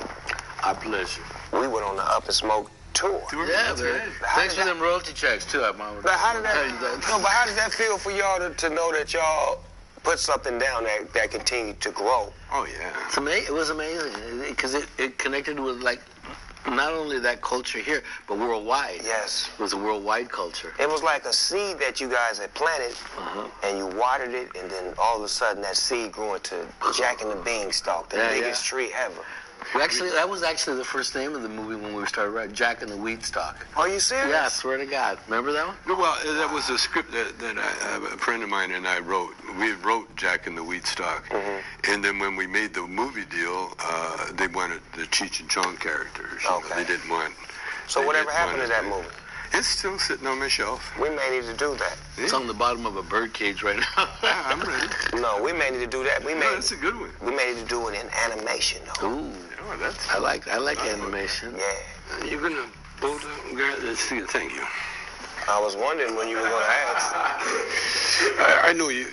S: Our pleasure.
M: We went on the Up and Smoke tour.
S: Yeah, man. Thanks for them royalty checks, too.
M: But how did that feel for y'all to know that y'all put something down that continued to grow?
R: Oh, yeah.
S: It was amazing, because it connected with, like, not only that culture here, but worldwide.
M: Yes.
S: It was a worldwide culture.
M: It was like a seed that you guys had planted, and you watered it, and then all of a sudden that seed grew into Jack and the Beanstalk, the biggest tree ever.
S: That was actually the first name of the movie when we started writing, Jack and the Weedstock.
M: Are you serious?
S: Yeah, I swear to God. Remember that one?
R: Well, that was a script that a friend of mine and I wrote. We wrote Jack and the Weedstock. And then when we made the movie deal, they wanted the Cheech and Chong characters. You know, they didn't want...
M: So whatever happened to that movie?
R: It's still sitting on my shelf.
M: We may need to do that.
S: It's on the bottom of a bird cage right now.
R: Yeah, I'm ready.
M: No, we may need to do that.
R: That's a good one.
M: We may need to do it in animation, though.
S: Ooh.
R: Oh,
S: I like animation.
M: Yeah.
R: You're going to hold on. Let's see. Thank you.
M: I was wondering when you were going to ask.
R: I knew you.